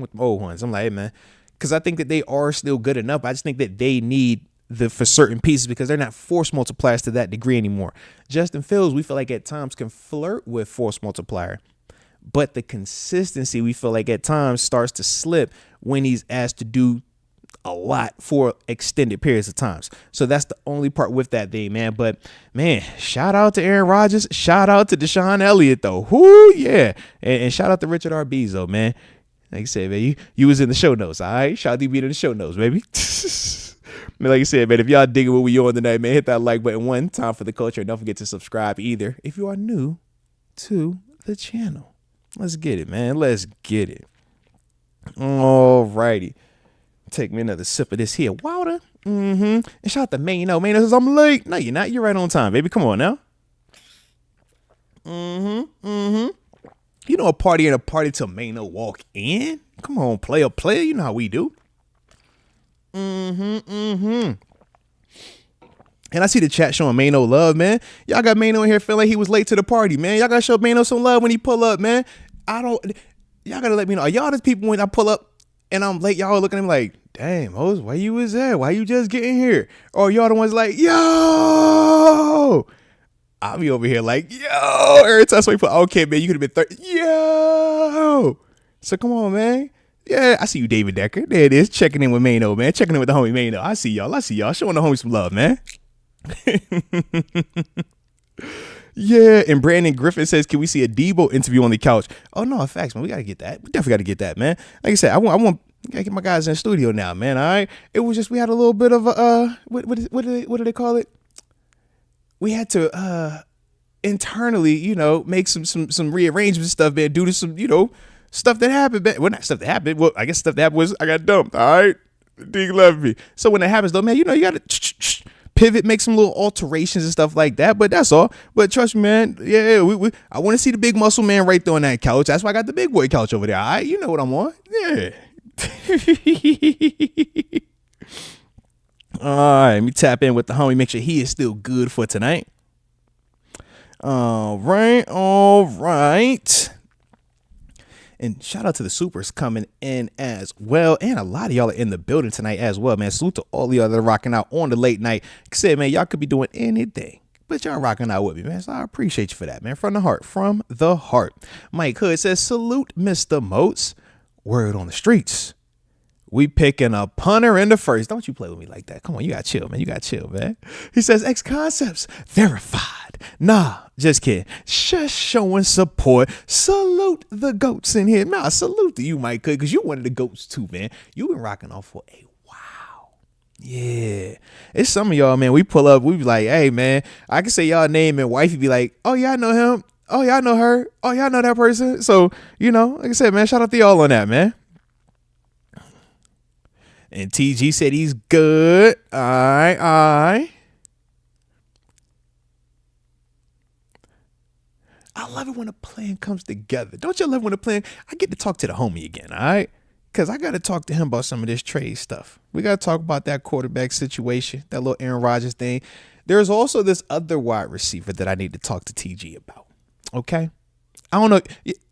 with the old ones, I'm like, hey, man, because I think that they are still good enough. I just think that they need for certain pieces because they're not force multipliers to that degree anymore. Justin Fields, we feel like at times can flirt with force multiplier, but the consistency we feel like at times starts to slip when he's asked to do a lot for extended periods of times. So that's the only part with that thing, man. But man, shout out to Aaron Rodgers. Shout out to Deshaun Elliott, though. Whoo, yeah. And shout out to Richard R. Bezo, man. Like I said, man, you was in the show notes, all right? Shout out to be in the show notes, baby. Man, like I said, man, if y'all digging what we on tonight, man, hit that like button one time for the culture. And don't forget to subscribe either if you are new to the channel. Let's get it, man. Let's get it. All righty. Take me another sip of this here water. And shout out to Mano. Mano says, I'm late. No, you're not. You're right on time, baby. Come on now. You know, a party ain't a party till Mano walk in. Come on, player. You know how we do. And I see the chat showing Mano love, man. Y'all got Mano in here feeling like he was late to the party, man. Y'all gotta show Mano some love when he pull up, man. Y'all gotta let me know. Are y'all the people when I pull up and I'm late, y'all looking at him like, damn, Mose, why you was there? Why you just getting here? Or y'all the ones like, yo, I'll be over here like, yo, every time somebody put, okay, man, you could have been 30. Yo. So come on, man. Yeah, I see you, David Decker. There it is. Checking in with Mano, man. Checking in with the homie Mano. I see y'all. Showing the homie some love, man. Yeah, and Brandon Griffin says, can we see a Debo interview on the couch? Oh, no, facts, man. We got to get that. We definitely got to get that, man. Like I said, I want to get my guys in the studio now, man. All right. It was just, we had a little bit of a, what do they call it? We had to internally, make some rearrangement stuff, man, due to some, stuff that happened. Well, not stuff that happened. Well, I guess stuff that happened was I got dumped. All right. Dig love me. So when that happens, though, man, you got to pivot, make some little alterations and stuff like that. But that's all. But trust me, man. Yeah, I want to see the big muscle man right there on that couch. That's why I got the big boy couch over there. All right. You know what I'm on. Yeah. All right, let me tap in with the homie, make sure he is still good for tonight. All right. And shout out to the supers coming in as well. And a lot of y'all are in the building tonight as well, man. Salute to all of y'all that are rocking out on the late night. Like I said, man, y'all could be doing anything, but y'all rocking out with me, man. So I appreciate you for that, man. From the heart, from the heart. Mike Hood says, salute, Mr. Moats. Word on the streets. We picking a punter in the first. Don't you play with me like that. Come on, you got to chill, man. You got to chill, man. He says, X Concepts, verified. Nah, just kidding. Just showing support. Salute the goats in here. Nah, salute to you, Mike, because you one of the goats too, man. You been rocking off for a while. Yeah. It's some of y'all, man, we pull up, we be like, hey, man, I can say y'all name and wifey be like, oh, yeah, I know him. Oh, yeah, I know her. Oh, yeah, I know that person. So, like I said, man, shout out to y'all on that, man. And TG said he's good. All right. I love it when a plan comes together. Don't you love when a plan? I get to talk to the homie again, all right? Because I got to talk to him about some of this trade stuff. We got to talk about that quarterback situation, that little Aaron Rodgers thing. There's also this other wide receiver that I need to talk to TG about, okay? I don't know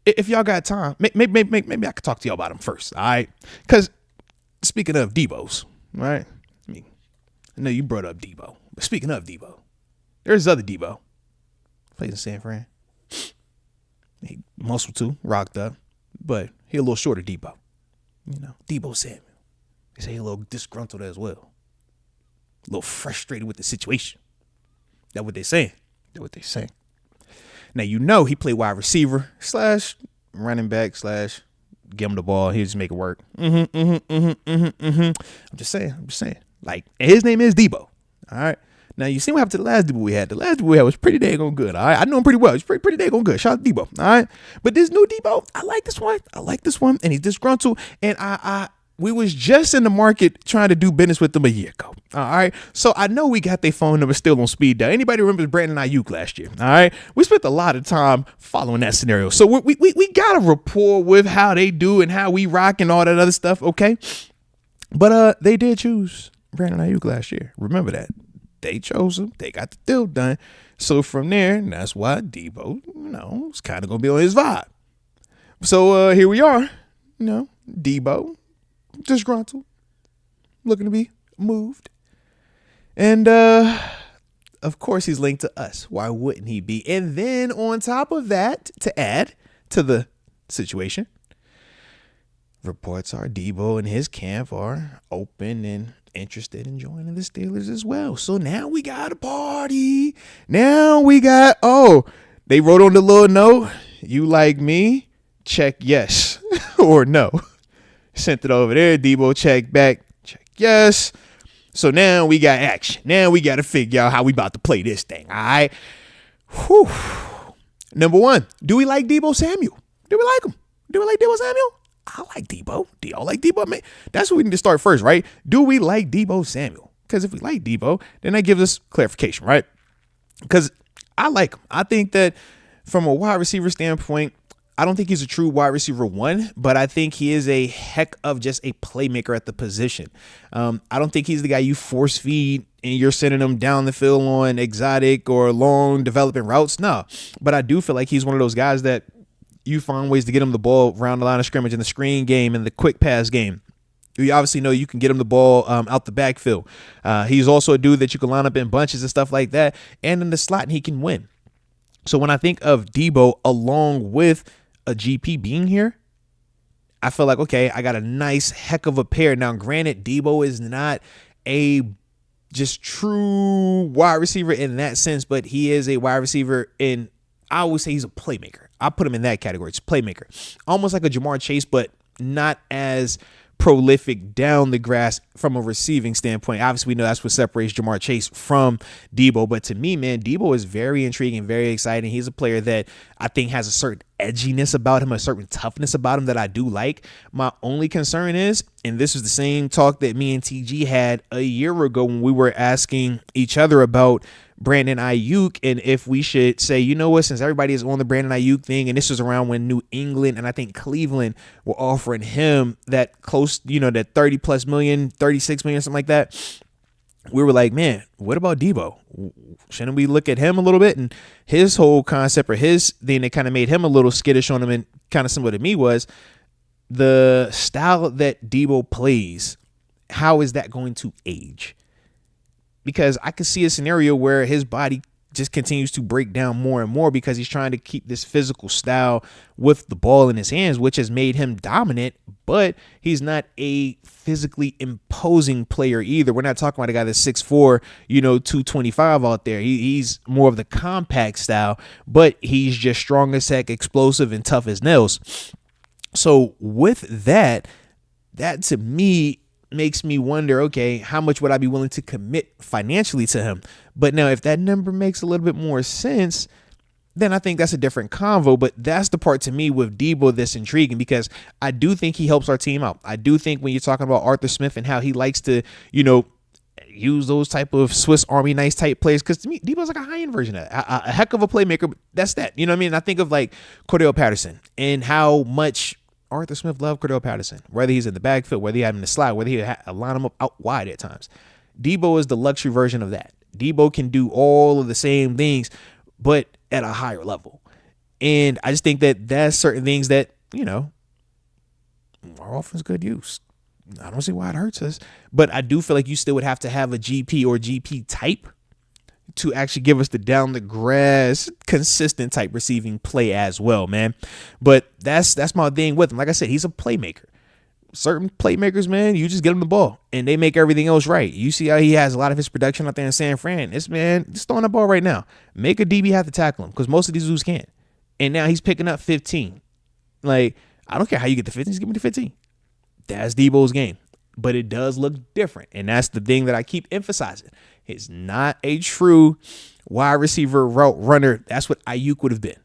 if y'all got time. Maybe I could talk to y'all about him first, all right? Because speaking of Debo's, right? I know you brought up Debo, but speaking of Debo, there's other Debo. Plays in San Fran. He muscle too, rocked up, but he a little shorter Debo. Debo Samuel. They say he a little disgruntled as well. A little frustrated with the situation. That's what they're saying. Now, he played wide receiver / running / give him the ball. He'll just make it work. I'm just saying. Like, and his name is Debo. All right. Now, you see what happened to the last Debo we had. The last Debo we had was pretty daggone good. All right. I know him pretty well. He's pretty daggone good. Shout out to Debo. All right. But this new Debo, I like this one. And he's disgruntled. And we was just in the market trying to do business with them a year ago. All right. So I know we got their phone number still on speed dial. Anybody remembers Brandon Ayuk last year? All right. We spent a lot of time following that scenario. So we got a rapport with how they do and how we rock and all that other stuff. Okay. But they did choose Brandon Ayuk last year. Remember that. They chose him. They got the deal done. So from there, that's why Debo, is kind of going to be on his vibe. So here we are, Debo, disgruntled, looking to be moved. And, of course, he's linked to us. Why wouldn't he be? And then on top of that, to add to the situation, reports are Debo and his camp are open and interested in joining the Steelers as well. So now we got a party. Now we got, they wrote on the little note, you like me? Check yes or no. Sent it over there. Debo check back. Check yes. So now we got action. Now we got to figure out how we about to play this thing. All right. Whew. Number one, do we like Debo Samuel? Do we like him? Do we like Debo Samuel? I like Debo. Do y'all like Debo? Man, that's what we need to start first, right? Do we like Debo Samuel? Because if we like Debo, then that gives us clarification, right? Because I like him. I think that from a wide receiver standpoint, I don't think he's a true wide receiver one, but I think he is a heck of just a playmaker at the position. I don't think he's the guy you force feed and you're sending him down the field on exotic or long developing routes. No, but I do feel like he's one of those guys that you find ways to get him the ball around the line of scrimmage in the screen game and the quick pass game. You obviously know you can get him the ball out the backfield. He's also a dude that you can line up in bunches and stuff like that. And in the slot, and he can win. So when I think of Debo along with a GP being here, I feel like, okay, I got a nice heck of a pair. Now, granted, Debo is not a just true wide receiver in that sense, but he is a wide receiver in, I always say he's a playmaker. I put him in that category. It's playmaker. Almost like a Jamar Chase, but not as prolific down the grass from a receiving standpoint. Obviously, we know that's what separates Jamar Chase from Debo. But to me, man, Debo is very intriguing, very exciting. He's a player that I think has a certain edginess about him, a certain toughness about him that I do like. My only concern is, and this is the same talk that me and TG had a year ago when we were asking each other about Brandon Ayuk and if we should say, you know what, since everybody is on the Brandon Ayuk thing, and this was around when New England and I think Cleveland were offering him that close, that 30 plus million, 36 million, something like that. we were like, man, what about Debo? Shouldn't we look at him a little bit? And his whole concept, or his thing that kind of made him a little skittish on him and kind of similar to me, was the style that Debo plays. How is that going to age? Because I could see a scenario where his body just continues to break down more and more because he's trying to keep this physical style with the ball in his hands, which has made him dominant, but he's not a physically imposing player either. We're not talking about a guy that's 6'4", 225 out there. He's more of the compact style, but he's just strong as heck, explosive, and tough as nails. So with that to me makes me wonder, okay, how much would I be willing to commit financially to him? But now if that number makes a little bit more sense, then I think that's a different convo. But that's the part to me with Debo that's intriguing, because I do think he helps our team out. I do think when you're talking about Arthur Smith and how he likes to, use those type of Swiss Army knife type plays, because to me, Debo's like a high-end version of that. A heck of a playmaker, but that's that. You know what I mean? I think of like Cordell Patterson and how much Arthur Smith loved Cordell Patterson, whether he's in the backfield, whether he had him in the slot, whether he line him up out wide at times. Debo is the luxury version of that. Debo can do all of the same things, but at a higher level. And I just think that that's certain things that, our offense could use. I don't see why it hurts us, but I do feel like you still would have to have a GP or GP type to actually give us the down the grass, consistent type receiving play as well, man. But that's my thing with him. Like I said, he's a playmaker. Certain playmakers, man, you just get them the ball and they make everything else right. You see how he has a lot of his production out there in San Fran. This man, just throwing the ball right now. Make a DB have to tackle him, because most of these dudes can't. And now he's picking up 15. Like, I don't care how you get the 15, just give me the 15. That's Debo's game. But it does look different. And that's the thing that I keep emphasizing. It's not a true wide receiver route runner. That's what Ayuk would have been.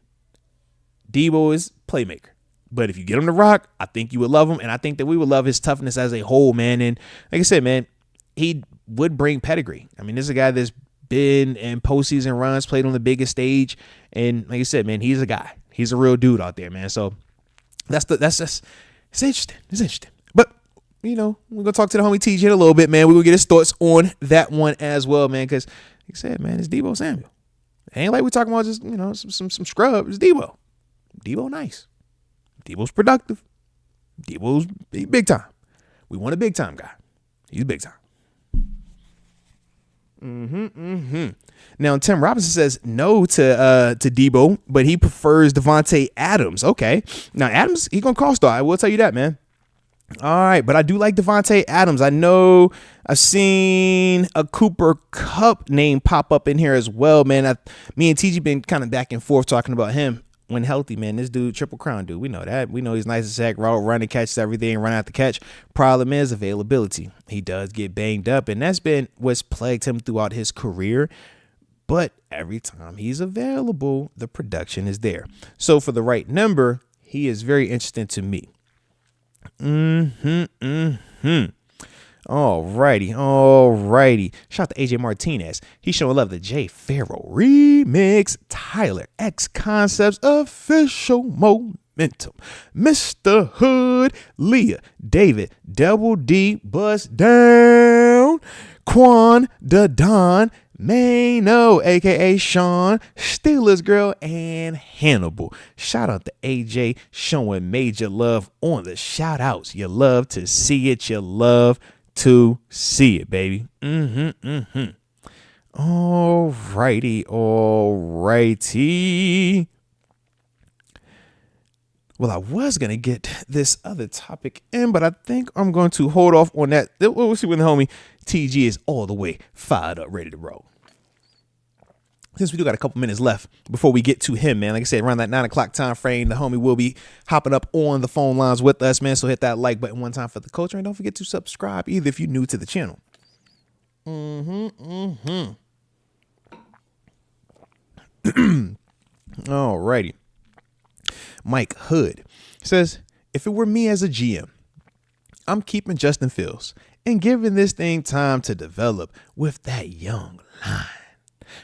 Debo is playmaker. But if you get him to rock, I think you would love him. And I think that we would love his toughness as a whole, man. And like I said, man, he would bring pedigree. I mean, this is a guy that's been in postseason runs, played on the biggest stage. And like I said, man, he's a guy. He's a real dude out there, man. So that's just, it's interesting. It's interesting. But we're going to talk to the homie TJ in a little bit, man. We're going to get his thoughts on that one as well, man, because like I said, man, it's Debo Samuel. It ain't like we're talking about just, some scrub. It's Debo. Debo nice. Debo's productive. Debo's big time. We want a big time guy. He's big time. Now, Tim Robinson says no to Debo, but he prefers Devontae Adams. Okay. Now, Adams, he's going to cost, though. I will tell you that, man. All right, but I do like Devontae Adams. I know I've seen a Cooper Kupp name pop up in here as well, man. Me and TG been kind of back and forth talking about him when healthy, man. This dude, Triple Crown dude, we know that. We know he's nice as heck, route running, catches everything, run out the catch. Problem is availability. He does get banged up, and that's been what's plagued him throughout his career. But every time he's available, the production is there. So for the right number, he is very interesting to me. Alrighty. Shout out to AJ Martinez. He's showing love to Jay Farrell remix. Tyler X Concepts official momentum. Mr. Hood, Leah, David, Double D, Bust Down, Quan, the Don, Mano, aka Sean, Steelers Girl, and Hannibal. Shout out to AJ showing major love on the shout outs. You love to see it. You love to see it, baby. Alrighty. Well, I was going to get this other topic in, but I think I'm going to hold off on that. We'll see when the homie TG is all the way fired up, ready to roll. Since we do got a couple minutes left before we get to him, man, like I said, around that 9 o'clock time frame, the homie will be hopping up on the phone lines with us, man. So hit that like button one time for the culture, and don't forget to subscribe either if you're new to the channel. Alrighty. Mike Hood says, if it were me as a GM, I'm keeping Justin Fields and giving this thing time to develop with that young line.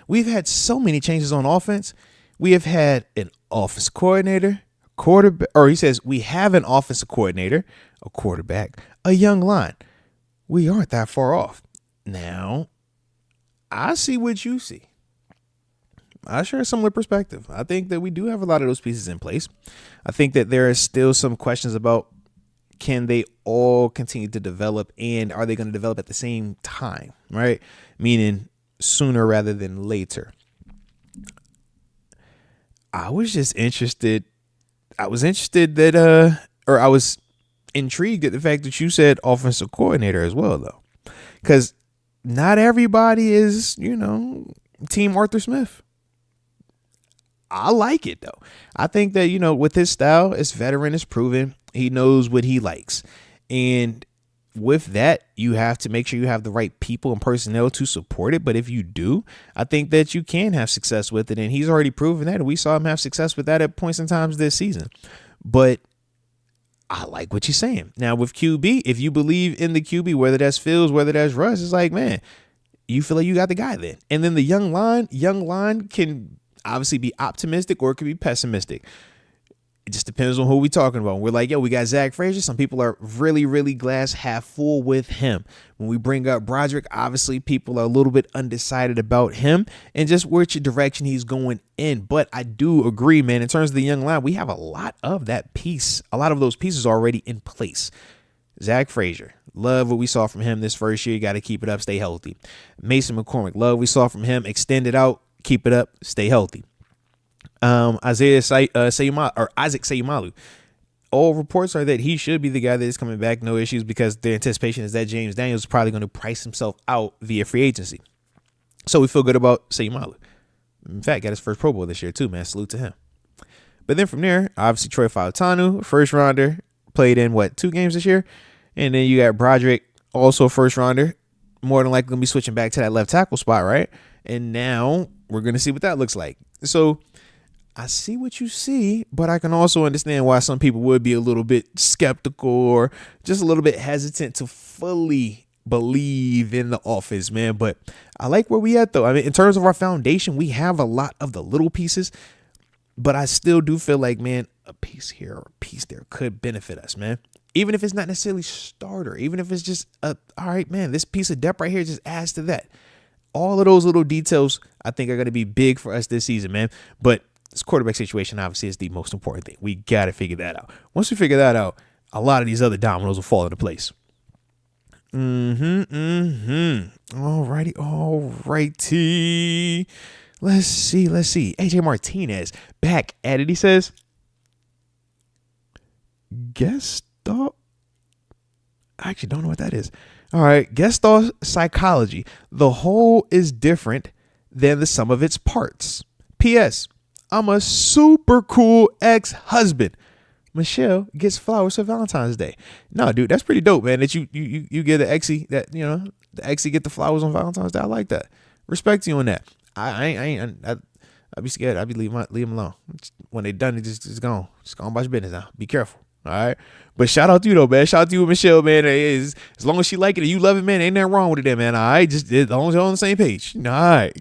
We've had so many changes on offense. We have had an offense coordinator, quarterback, or he says we have an offensive coordinator, a quarterback, a young line. We aren't that far off. Now, I see what you see. I share a similar perspective. I think that we do have a lot of those pieces in place. I think that there are still some questions about, can they all continue to develop, and are they going to develop at the same time, right? Meaning sooner rather than later. I was interested that I was intrigued at the fact that you said offensive coordinator as well, though, because not everybody is, team Arthur Smith. I like it, though. I think that, with his style, it's veteran, it's proven. He knows what he likes. And with that, you have to make sure you have the right people and personnel to support it. But if you do, I think that you can have success with it. And he's already proven that. And we saw him have success with that at points and times this season. But I like what you're saying. Now, with QB, if you believe in the QB, whether that's Fields, whether that's Russ, it's like, man, you feel like you got the guy then. And then the young line can obviously be optimistic or it could be pessimistic. It just depends on who we're talking about. We're like, yo, we got Zach Frazier. Some people are really, really glass half full with him. When we bring up Broderick, obviously people are a little bit undecided about him and just which direction he's going in. But I do agree, man, in terms of the young line, we have a lot of that piece. A lot of those pieces already in place. Zach Frazier, love what we saw from him this first year. You got to keep it up, stay healthy. Mason McCormick, love what we saw from him. Extend it out, keep it up, stay healthy. Isaac Sayumalu. All reports are that he should be the guy that is coming back, no issues, because the anticipation is that James Daniels is probably going to price himself out via free agency. So we feel good about Sayumalu. In fact, got his first Pro Bowl this year too, man. Salute to him. But then from there, obviously Troy Fautanu, first rounder, played in 2 games this year, and then you got Broderick, also first rounder, more than likely gonna be switching back to that left tackle spot, right? And now we're gonna see what that looks like. So I see what you see, but I can also understand why some people would be a little bit skeptical or just a little bit hesitant to fully believe in the offense, man. But I like where we at, though. I mean, in terms of our foundation, we have a lot of the little pieces, but I still do feel like, man, a piece here or a piece there could benefit us, man. Even if it's not necessarily starter, even if it's just all right, man, this piece of depth right here just adds to that. All of those little details, I think, are going to be big for us this season, man. But this quarterback situation obviously is the most important thing. We got to figure that out. Once we figure that out, a lot of these other dominoes will fall into place. Alrighty. Let's see. AJ Martinez back at it. He says, guest star. I actually don't know what that is. All right. Guest star psychology. The whole is different than the sum of its parts. P.S. I'm a super cool ex-husband. Michelle gets flowers for Valentine's Day. No, dude, that's pretty dope, man. That you get the exy, that the exy get the flowers on Valentine's Day. I like that. Respect you on that. I'd be scared. I'd be leave them alone. When they done, it just gone. Just go on about your business now. Be careful. All right. But shout out to you though, man. Shout out to you, Michelle, man. As long as she like it and you love it, man, ain't nothing wrong with it, man. All right. Just as long as you're on the same page. All right.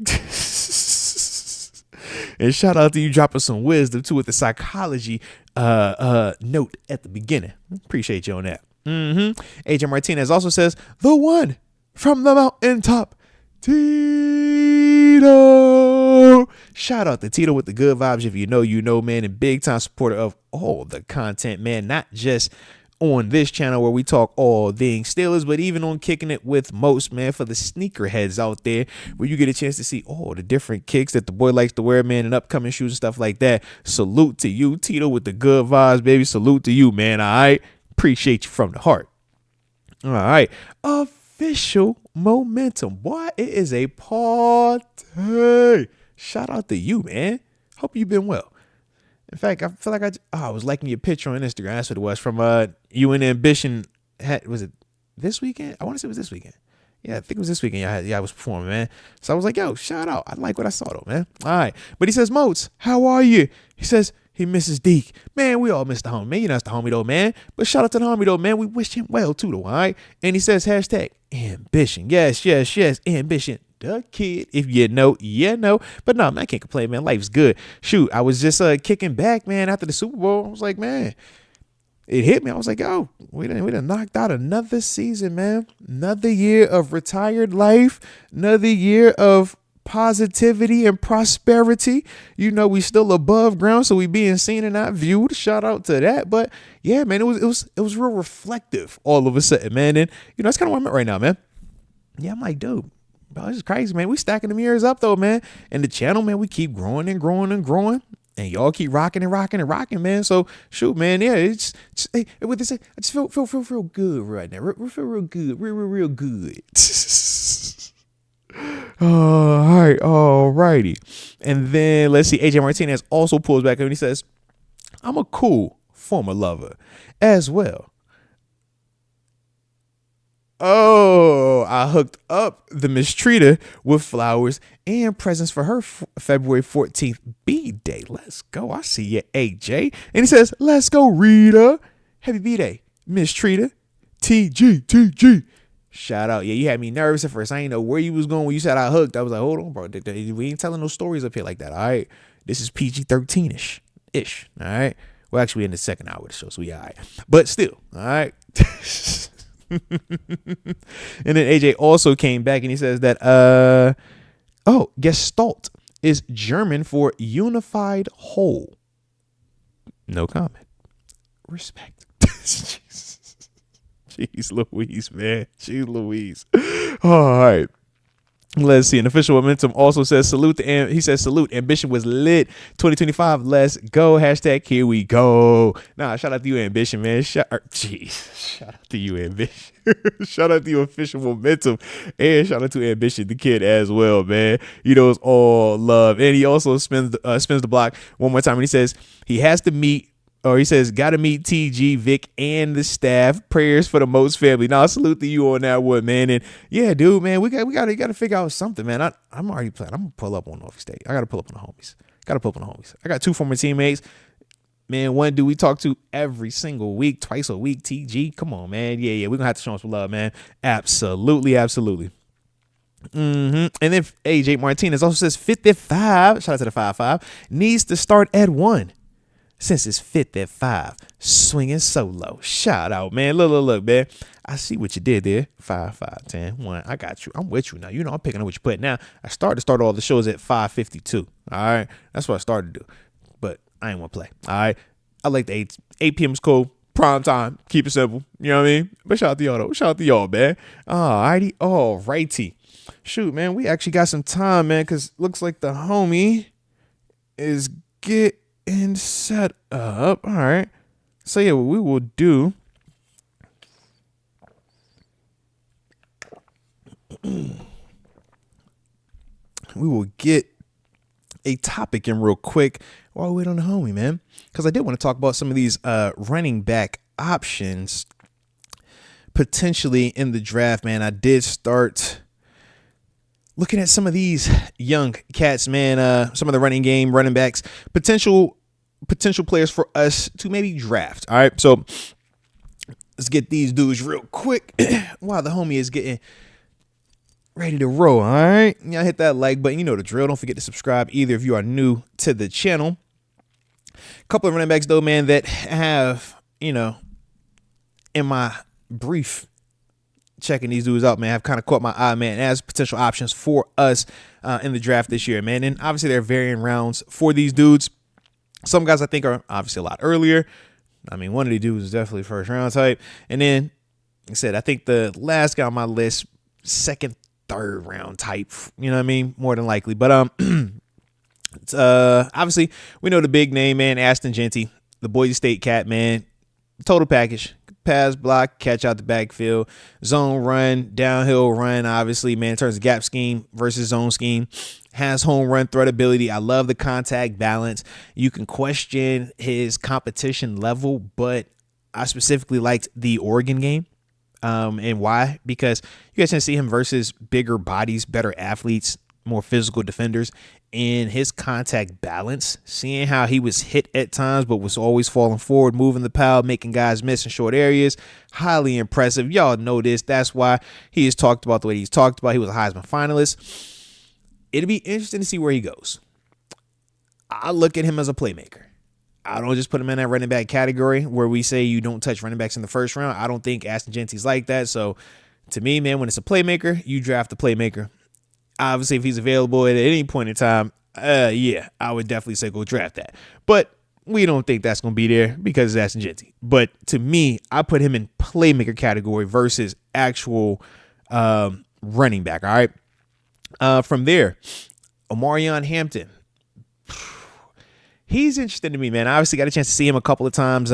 And shout out to you dropping some wisdom too with the psychology note at the beginning. Appreciate you on that. AJ Martinez also says, the one from the mountaintop, Tito. Shout out to Tito with the good vibes. If you know, man, and big time supporter of all the content, man, not just on this channel where we talk all things Steelers, but even on Kicking It with Moats, man, for the sneakerheads out there where you get a chance to see all the different kicks that the boy likes to wear, man, and upcoming shoes and stuff like that. Salute to you, Tito, with the good vibes, baby. Salute to you, man. All right. Appreciate you from the heart. All right. Official momentum. Boy, it is a party. Shout out to you, man. Hope you've been well. In fact, I feel like I was liking your picture on Instagram. That's what it was from you and Ambition. Was it this weekend? I want to say it was this weekend. Yeah, I think it was this weekend. I was performing, man. So I was like, yo, shout out. I like what I saw though, man. All right. But he says, Moats, how are you? He says he misses Deke. Man, we all miss the homie. Man, you know, that's the homie though, man. But shout out to the homie though, man. We wish him well too though, all right? And he says hashtag ambition. Yes. Ambition. The kid, if you know, but no, man, I can't complain, man. Life's good. Shoot, I was just kicking back, man, after the Super Bowl. I was like, man, it hit me. I was like, yo, we done knocked out another season, man. Another year of retired life. Another year of positivity and prosperity. You know, we still above ground, so we being seen and not viewed. Shout out to that. But yeah, man, it was real reflective all of a sudden, man. And you know, that's kind of where I'm at right now, man. Yeah, I'm like, dude, bro, this is crazy, man. We stacking the mirrors up though, man. And the channel, man, we keep growing and growing and growing. And y'all keep rocking and rocking and rocking, man. So shoot, man. Yeah, it's hey, what they say. I just feel real good right now. Feel real good, real good. All righty. And then let's see. AJ Martinez also pulls back up and he says, "I'm a cool former lover as well. Oh, I hooked up the mistreater with flowers and presents for her February 14th B-Day. Let's go. I see you, AJ." And he says, "Let's go, Rita. Happy B-Day, mistreater. TG. Shout out. Yeah, you had me nervous at first. I didn't know where you was going when you said I hooked. I was like, hold on, bro. We ain't telling no stories up here like that. All right. This is PG-13-ish. All right. Well, actually, we're in the second hour of the show, so we all right. But still, all right. And then AJ also came back and he says that Gestalt is German for unified whole. No comment. Respect. Jeez Louise, man. Jeez Louise. All right. Let's see. An official momentum also says salute. He says salute. Ambition was lit. 2025. Let's go. Hashtag here we go. Nah, shout out to you, Ambition, man. Shout out to you, Ambition. Shout out to you, official momentum, and shout out to Ambition, the kid as well, man. You know, it's all love. And he also spins the block one more time, and he says he has to meet. Or he says, gotta meet TG, Vic, and the staff. Prayers for the Moats family. Now, salute to you on that one, man. And yeah, dude, man, we gotta figure out something, man. I'm already planning. I'm gonna pull up on Norfolk State. I gotta pull up on the homies. I got two former teammates. Man, one dude we talk to every single week, twice a week. TG, come on, man. Yeah, we're gonna have to show him some love, man. Absolutely. And then AJ Martinez also says 55. Shout out to the 5-5. Needs to start at 1. Since it's 55, swinging solo. Shout out, man. Look, man. I see what you did there. 5, 10, 1. I got you. I'm with you now. You know I'm picking up what you put. Now, I started all the shows at 5:52. All right. That's what I started to do. But I ain't want to play. All right. I like the 8 p.m. is cool. Prime time. Keep it simple. You know what I mean? But shout out to y'all, though. Shout out to y'all, man. All righty. Shoot, man. We actually got some time, man, because looks like the homie is and set up. All right. So yeah, what we will do. We will get a topic in real quick while we wait on the homie, man. Because I did want to talk about some of these running back options potentially in the draft, man. I did start looking at some of these young cats, man, some of the running backs, potential players for us to maybe draft. All right. So let's get these dudes real quick while the homie is getting ready to roll. All right. Y'all hit that like button. You know the drill. Don't forget to subscribe either if you are new to the channel. A couple of running backs, though, man, that have, you know, in my brief checking these dudes out, man, have kind of caught my eye, man, as potential options for us in the draft this year, man. And obviously there are varying rounds for these dudes. Some guys I think are obviously a lot earlier. I mean, one of the dudes is definitely first round type. And then, like I said, I think the last guy on my list, second, third round type, you know what I mean? More than likely. But obviously we know the big name, man, Ashton Genty, the Boise State cat, man. Total package. Pass, block, catch out the backfield, zone run, downhill run, obviously, man, in terms of gap scheme versus zone scheme. Has home run threat ability. I love the contact balance. You can question his competition level, but I specifically liked the Oregon game. And why? Because you guys can see him versus bigger bodies, better athletes, more physical defenders, and his contact balance, seeing how he was hit at times but was always falling forward, moving the pile, making guys miss in short areas. Highly impressive. Y'all know this. That's why he is talked about the way he's talked about. He was a Heisman finalist. It'll be interesting to see where he goes. I look at him as a playmaker. I don't just put him in that running back category where we say you don't touch running backs in the first round. I don't think Ashton Genty's like that. So to me, man, when it's a playmaker, you draft a playmaker. Obviously, if he's available at any point in time, yeah, I would definitely say go draft that. But we don't think that's going to be there because it's Ashton Genty. But to me, I put him in playmaker category versus actual running back. All right. From there, Omarion Hampton. He's interesting to me, man. I obviously got a chance to see him a couple of times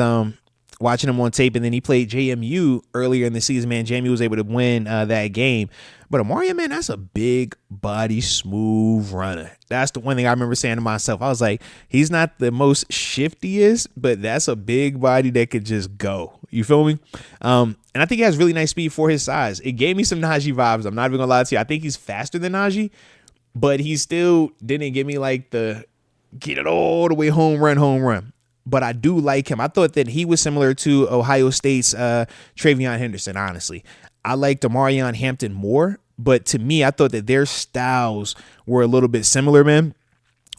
watching him on tape, and then he played JMU earlier in the season, man. JMU was able to win that game. But Omarion, man, that's a big body, smooth runner. That's the one thing I remember saying to myself. I was like, he's not the most shiftiest, but that's a big body that could just go. You feel me? And I think he has really nice speed for his size. It gave me some Najee vibes. I'm not even going to lie to you. I think he's faster than Najee, but he still didn't give me like the get it all the way home run. But I do like him. I thought that he was similar to Ohio State's Travion Henderson, honestly. I liked Omarion Hampton more, but to me, I thought that their styles were a little bit similar, man.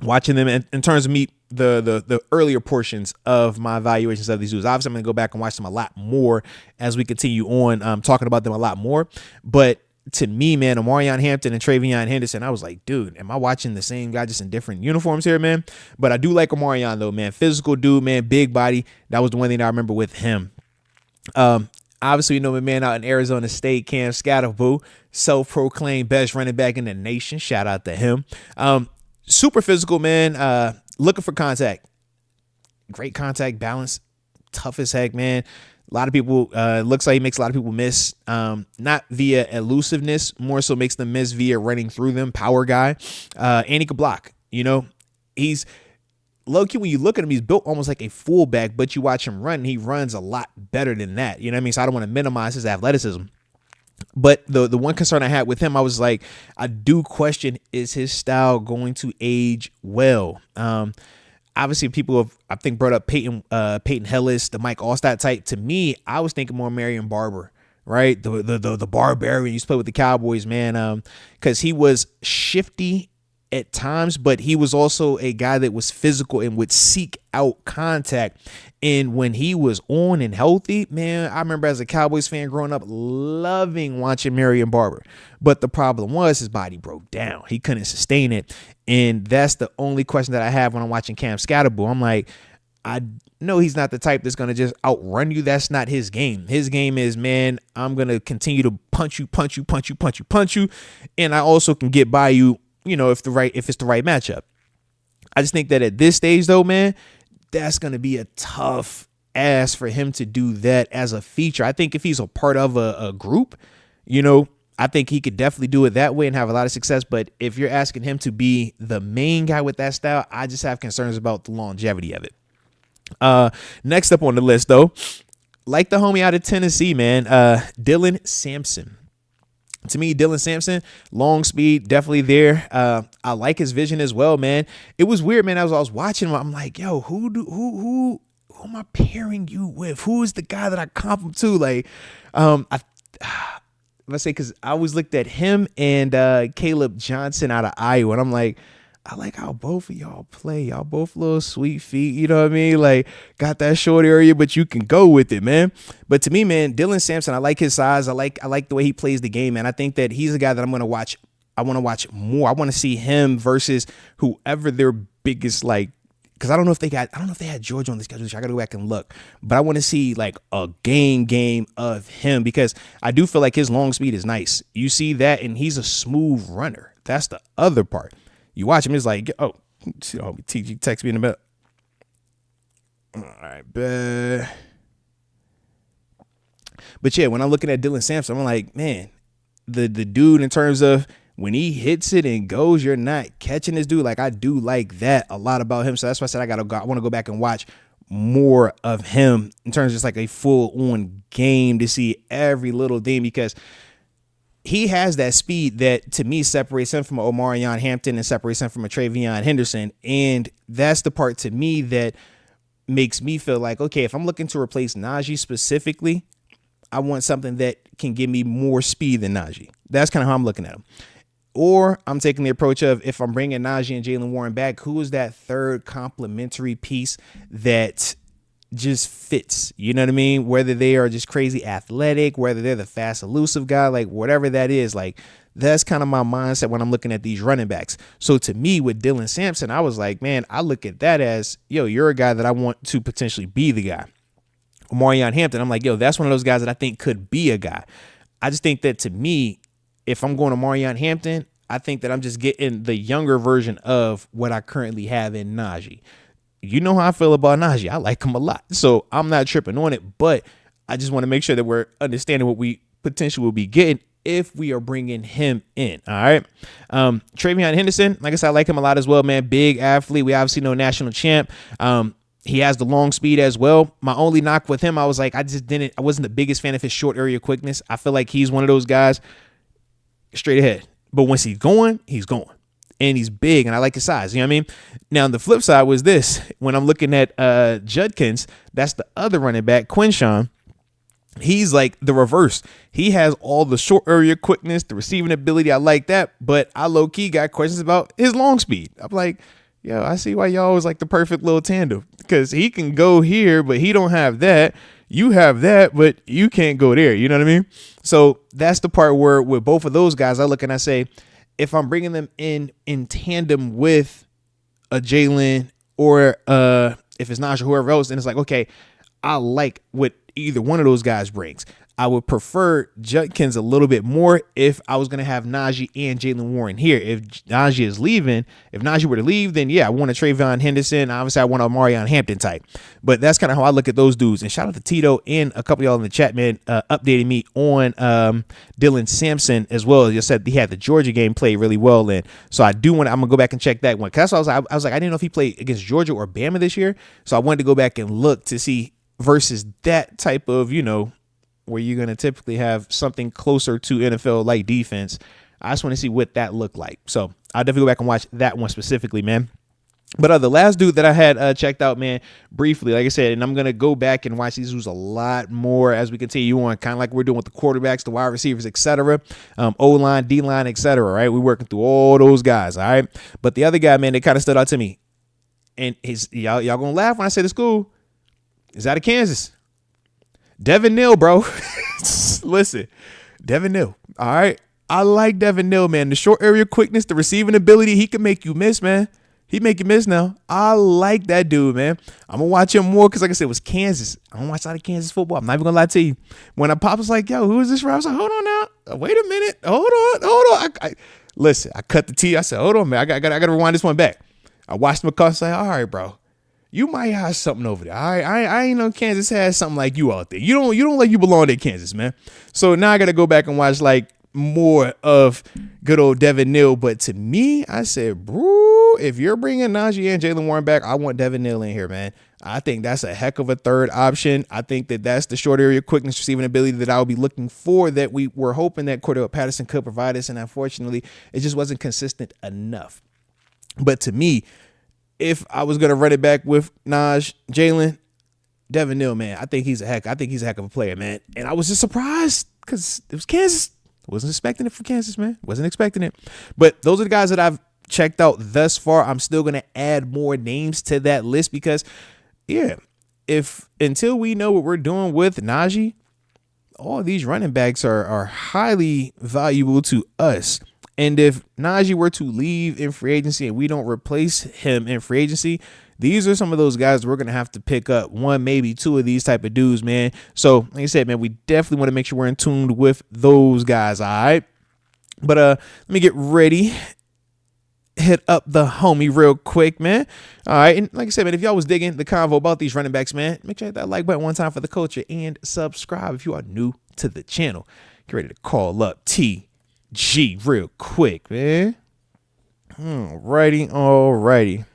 Watching them in terms of me, the earlier portions of my evaluations of these dudes. Obviously, I'm going to go back and watch them a lot more as we continue on talking about them a lot more. But to me, man, Omarion Hampton and Travion Henderson, I was like, dude, am I watching the same guy just in different uniforms here, man? But I do like Omarion, though, man. Physical dude, man, big body. That was the one thing I remember with him. Obviously, you know my man out in Arizona State, Cam Scatterboo, self-proclaimed best running back in the nation. Shout out to him. Super physical, man. Looking for contact. Great contact balance. Tough as heck, man. A lot of people, looks like he makes a lot of people miss, not via elusiveness, more so makes them miss via running through them, power guy. And he could block, you know. He's low-key, when you look at him, he's built almost like a fullback, but you watch him run, and he runs a lot better than that. You know what I mean? So I don't want to minimize his athleticism. But the one concern I had with him, I was like, I do question, is his style going to age well? Obviously, people have, I think, brought up Peyton Hillis, the Mike Allstott type. To me, I was thinking more Marion Barber, right? The barbarian used to play with the Cowboys, man, because he was shifty at times, but he was also a guy that was physical and would seek out contact. And when he was on and healthy, man, I remember as a Cowboys fan growing up loving watching Marion Barber. But the problem was his body broke down. He couldn't sustain it. And that's the only question that I have when I'm watching Cam Scatterboo. I'm like, I know he's not the type that's going to just outrun you. That's not his game. His game is, man, I'm going to continue to punch you. And I also can get by you, you know, if it's the right matchup. I just think that at this stage, though, man, that's going to be a tough ask for him to do that as a feature. I think if he's a part of a group, you know, I think he could definitely do it that way and have a lot of success. But if you're asking him to be the main guy with that style, I just have concerns about the longevity of it. Next up on the list, though, like the homie out of Tennessee, man, Dylan Sampson. To me, Dylan Sampson, long speed, definitely there. I like his vision as well, man. It was weird, man. As I was watching him, I'm like, yo, who am I pairing you with? Who is the guy that I comp him to? Like, let's say, because I always looked at him and Caleb Johnson out of Iowa, and I'm like, I like how both of y'all play. Y'all both little sweet feet, you know what I mean? Like, got that short area, but you can go with it, man. But to me, man, Dylan Sampson, I like his size. I like the way he plays the game, man. I think that he's a guy that I'm going to watch. I want to watch more. I want to see him versus whoever their biggest, like, because I don't know if they had Georgia on the schedule. I got to go back and look. But I want to see like a game of him, because I do feel like his long speed is nice. You see that, and he's a smooth runner. That's the other part. You watch him, it's like, TG text me in a minute. All right, but yeah, when I'm looking at Dylan Sampson, I'm like, man, the dude, in terms of when he hits it and goes, you're not catching this dude. Like, I do like that a lot about him. So that's why I said I want to go back and watch more of him in terms of just like a full-on game to see every little thing, because he has that speed that, to me, separates him from Omarion Hampton and separates him from a Travion Henderson. And that's the part, to me, that makes me feel like, okay, if I'm looking to replace Najee specifically, I want something that can give me more speed than Najee. That's kind of how I'm looking at him. Or I'm taking the approach of, if I'm bringing Najee and Jaylen Warren back, who is that third complementary piece that just fits? You know what I mean? Whether they are just crazy athletic, whether they're the fast, elusive guy, like whatever that is, like that's kind of my mindset when I'm looking at these running backs. So to me, with Dylan Sampson, I was like, man, I look at that as, yo, you're a guy that I want to potentially be the guy. Omarion Hampton, I'm like, yo, that's one of those guys that I think could be a guy. I just think that, to me, if I'm going to Omarion Hampton, I think that I'm just getting the younger version of what I currently have in Najee. You know how I feel about Najee. I like him a lot. So I'm not tripping on it, but I just want to make sure that we're understanding what we potentially will be getting if we are bringing him in. All right. Travion Henderson, like I said, I like him a lot as well, man. Big athlete. We obviously know national champ. He has the long speed as well. My only knock with him, I was like, I wasn't the biggest fan of his short area quickness. I feel like he's one of those guys straight ahead. But once he's going, he's going. And he's big, and I like his size. You know what I mean? Now, the flip side was this. When I'm looking at Judkins, that's the other running back, Quinshawn. He's like the reverse. He has all the short area quickness, the receiving ability. I like that. But I low-key got questions about his long speed. I'm like, yo, I see why y'all was like the perfect little tandem, because he can go here, but he don't have that. You have that, but you can't go there. You know what I mean? So that's the part where with both of those guys, I look and I say, if I'm bringing them in tandem with a Jaylen or if it's Najee or whoever else, then it's like, okay, I like what either one of those guys brings. I would prefer Judkins a little bit more if I was going to have Najee and Jaylen Warren here. If Najee is leaving, if Najee were to leave, then yeah, I want a Travion Henderson. Obviously, I want a Omarion Hampton type. But that's kind of how I look at those dudes. And shout out to Tito and a couple of y'all in the chat, man, updating me on Dylan Sampson as well. You said he had the Georgia game played really well in. So I'm going to go back and check that one. Because I was like, I didn't know if he played against Georgia or Bama this year. So I wanted to go back and look to see versus that type of, where you're going to typically have something closer to NFL-like defense. I just want to see what that looked like. So I'll definitely go back and watch that one specifically, man. But the last dude that I had checked out, man, briefly, like I said, and I'm going to go back and watch these dudes a lot more as we continue on, kind of like we're doing with the quarterbacks, the wide receivers, et cetera, O-line, D-line, et cetera, right? We're working through all those guys, all right? But the other guy, man, that kind of stood out to me, and y'all going to laugh when I say the school, is out of Kansas. Devin Neal, bro. Listen, Devin Neal. All right. I like Devin Neal, man. The short area quickness, the receiving ability, he can make you miss, man. He make you miss now. I like that dude, man. I'm going to watch him more because, like I said, it was Kansas. I'm going to watch a lot of Kansas football. I'm not even going to lie to you. When I pop was like, yo, who is this? I was like, hold on now. Wait a minute. Hold on. Listen, I cut the T. I said, hold on, man. I got to rewind this one back. I watched him across and say, all right, bro. You might have something over there. I ain't know Kansas has something like you out there. You don't like you belong in Kansas, man. So now I got to go back and watch like more of good old Devin Neal. But to me, I said, bro, if you're bringing Najee and Jaylen Warren back, I want Devin Neal in here, man. I think that's a heck of a third option. I think that's the short area quickness, receiving ability that I would be looking for, that we were hoping that Cordell Patterson could provide us. And unfortunately, it just wasn't consistent enough. But to me, if I was gonna run it back with Najee, Jaylen, Devin Neal, man, I think he's a heck of a player, man. And I was just surprised because it was Kansas. Wasn't expecting it for Kansas, man. Wasn't expecting it. But those are the guys that I've checked out thus far. I'm still gonna add more names to that list because, yeah, until we know what we're doing with Najee, all these running backs are highly valuable to us. And if Najee were to leave in free agency and we don't replace him in free agency, these are some of those guys we're going to have to pick up. One, maybe two of these type of dudes, man. So, like I said, man, we definitely want to make sure we're in tune with those guys, all right? But let me get ready. Hit up the homie real quick, man. All right. And like I said, man, if y'all was digging the convo about these running backs, man, make sure you hit that like button one time for the culture and subscribe if you are new to the channel. Get ready to call up T. G real quick, man. Alrighty. All right.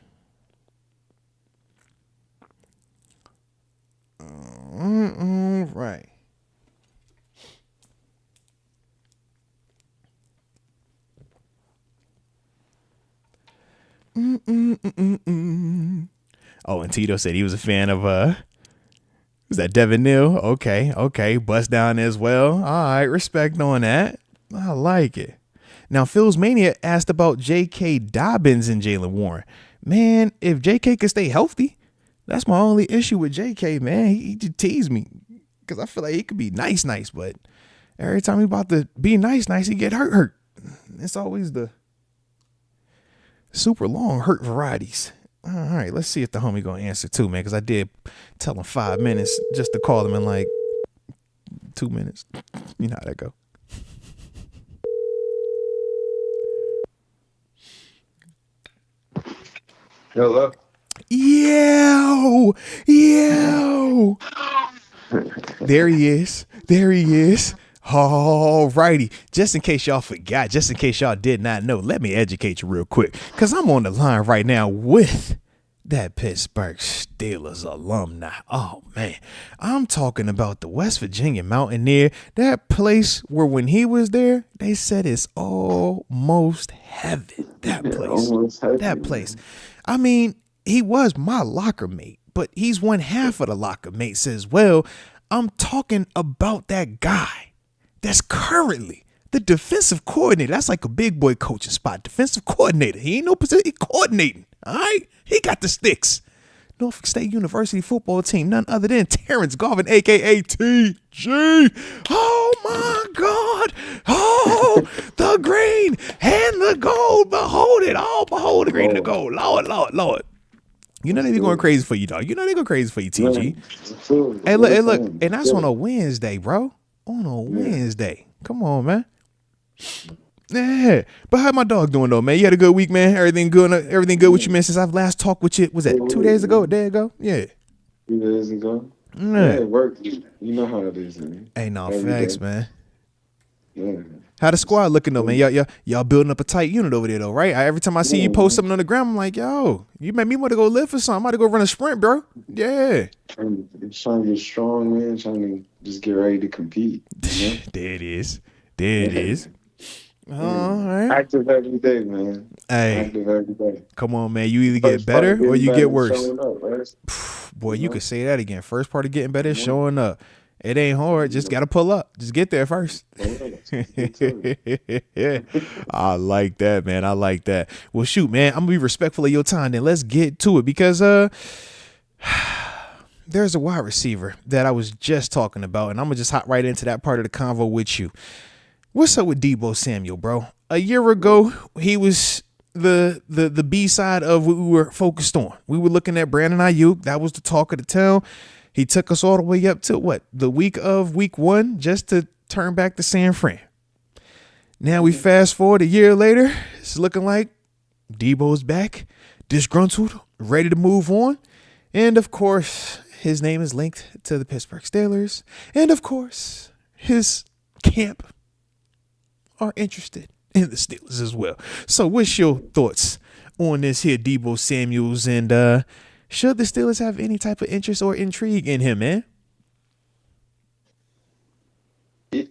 Oh, and Tito said he was a fan of was that Devin Neal? Okay. Bust down as well. All right, respect on that. I like it. Now, Phil's Mania asked about J.K. Dobbins and Jalen Warren. Man, if J.K. could stay healthy, that's my only issue with J.K., man. He just teased me because I feel like he could be nice, but every time he about to be nice, he get hurt. It's always the super long hurt varieties. All right, let's see if the homie gonna answer too, man, because I did tell him 5 minutes just to call him in like 2 minutes. You know how that go. Hello. Yo. There he is. All righty. Just in case y'all forgot, just in case y'all did not know, let me educate you real quick, because I'm on the line right now with that Pittsburgh Steelers alumni. Oh, man. I'm talking about the West Virginia Mountaineer, that place where when he was there, they said it's almost heaven. That place. I mean, he was my locker mate, but he's one half of the locker mates as well. I'm talking about that guy that's currently the defensive coordinator. That's like a big boy coaching spot. Defensive coordinator. He ain't no position. He coordinating. All right. He got the sticks. Norfolk State University football team. None other than Terence Garvin, a.k.a. TG. Oh, my God. Oh, the green and the gold. Behold it. Oh, behold the green and the gold. Lord. You know they be going crazy for you, dog. You know they go crazy for you, TG. Hey, look. And that's on a Wednesday, bro. On a Wednesday. Come on, man. Yeah. But how my dog doing, though, man? You had a good week, man? Everything good with you, man, since I've last talked with you? Was that 2 days ago? A day ago? Yeah. 2 days ago? Yeah, it worked. You know how it is, man. Hey, no, facts, man. Yeah. How the squad looking, though, man? Y'all building up a tight unit over there, though, right? Every time I see you post something on the ground, I'm like, yo, you made me want to go live for something. I'm about to go run a sprint, bro. Yeah. Trying to get strong, man. Trying to just get ready to compete. You know? There it is. All right. Active every day, man. Hey. Active every day. Come on, man. You either get better or you get worse. Up, right? Boy, you could say that again. First part of getting better is showing up. It ain't hard. Just got to pull up. Just get there first. I like that, man. I like that. Well, shoot, man. I'm going to be respectful of your time then. Let's get to it because there's a wide receiver that I was just talking about, and I'm going to just hop right into that part of the convo with you. What's up with Deebo Samuel, bro? A year ago, he was the B side of what we were focused on. We were looking at Brandon Ayuk. That was the talk of the town. He took us all the way up to the week of week 1 just to turn back to San Fran. Now we fast forward a year later. It's looking like Deebo's back, disgruntled, ready to move on. And of course, his name is linked to the Pittsburgh Steelers. And of course, his camp are interested in the Steelers as well. So what's your thoughts on this here Deebo Samuels, and should the Steelers have any type of interest or intrigue in him, man?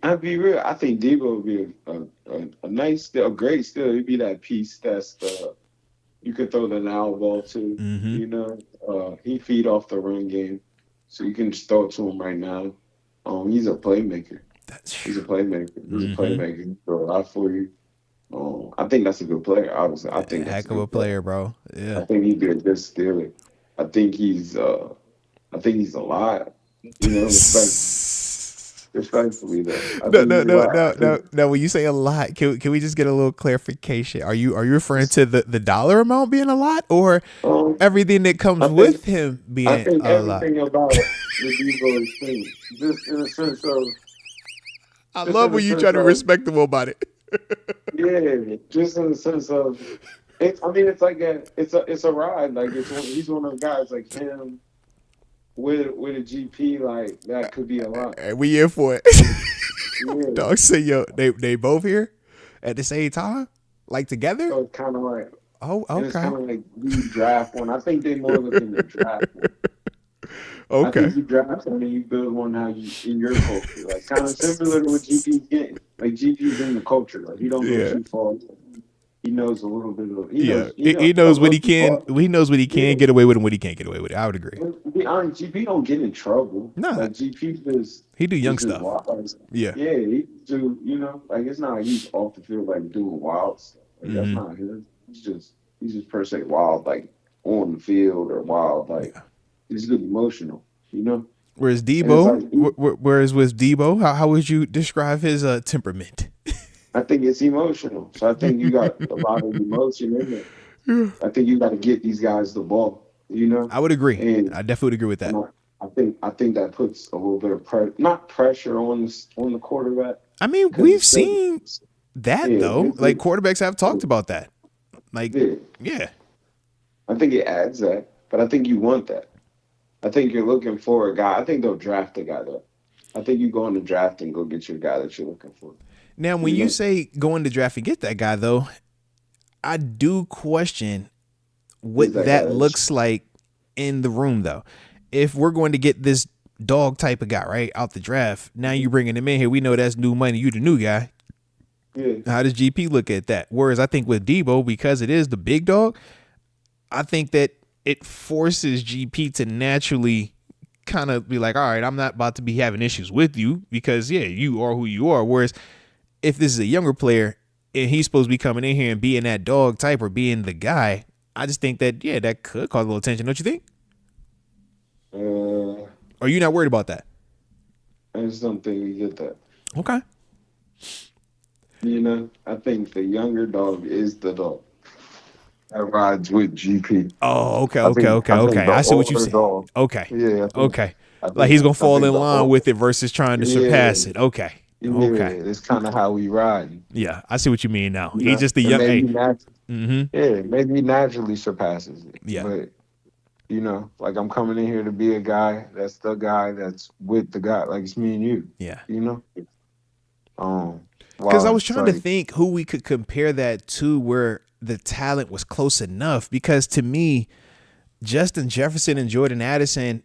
I'll be real. I think Deebo would be a great Steeler. He'd be that piece that's you could throw the now ball to. Mm-hmm. You know, he feed off the run game, so you can just throw it to him right now. He's a playmaker. He's a playmaker. He can throw a lot for you. I think that's a good player. Obviously, I think heck of a player, bro. Yeah, I think he'd be a good Steeler. I think he's alive. You know, respectfully though. No. When you say a lot, can we just get a little clarification? Are you referring to the dollar amount being a lot, or everything that comes with him being a lot? I think everything about the Deebo is thing. Just in the sense of. I love when you try to be respectable about it. Yeah, just in the sense of, it's like it's a ride. Like he's one of the guys like him with a GP like that could be a lot. Hey, we in for it. Yeah. Dog say they both here at the same time, like together. So it's kind of like it's kind of like you draft one. I think they more looking to draft one. Okay. I think you draft one and you build one how you in your culture, like kind of similar to what GP's getting. Like GP's in the culture, like he don't go too far. he knows a little bit of he knows what he can. Ball. He knows what he can get away with and what he can't get away with. I would agree. To be honest, GP don't get in trouble. Nah, Like GP just he do young just stuff. wild. Like, Yeah. yeah, he do. Like it's not like he's off the field like doing wild stuff. Like that's not his. He's just per se wild, like on the field or wild, like he's just emotional. Whereas Debo, whereas with Debo, how would you describe his temperament? I think it's emotional. So I think you got a lot of emotion in there. Yeah. I think you got to get these guys the ball. I would agree. And I definitely would agree with that. I think that puts a little bit of not pressure on the quarterback. I mean, we've seen that though. Like quarterbacks have talked about that. Like, yeah. I think it adds that, but I think you want that. I think you're looking for a guy. I think they'll draft a guy though. I think you go in the draft and go get your guy that you're looking for. Now, when you say go in the draft and get that guy though, I do question what that looks like in the room though. If we're going to get this dog type of guy, right, out the draft, now you bringing him in here. We know that's new money. You the new guy. Yeah. How does GP look at that? Whereas I think with Debo, because it is the big dog, I think that it forces GP to naturally kind of be like, all right, I'm not about to be having issues with you because, yeah, you are who you are. Whereas if this is a younger player and he's supposed to be coming in here and being that dog type or being the guy, I just think that, yeah, that could cause a little tension. Don't you think? Are you not worried about that? I just don't think we get that. Okay. I think the younger dog is the dog that rides with GP. Oh, okay. I see what you say. Okay. Yeah. Okay. Like he's gonna fall in line with it versus trying to surpass it. Okay. Okay. It's kind of how we ride. Yeah, I see what you mean now. He's just the young. Yeah, maybe he naturally surpasses it. Yeah. But like I'm coming in here to be a guy that's the guy that's with the guy. Like it's me and you. Yeah. Because I was trying to think who we could compare that to where the talent was close enough. Because to me, Justin Jefferson and Jordan Addison,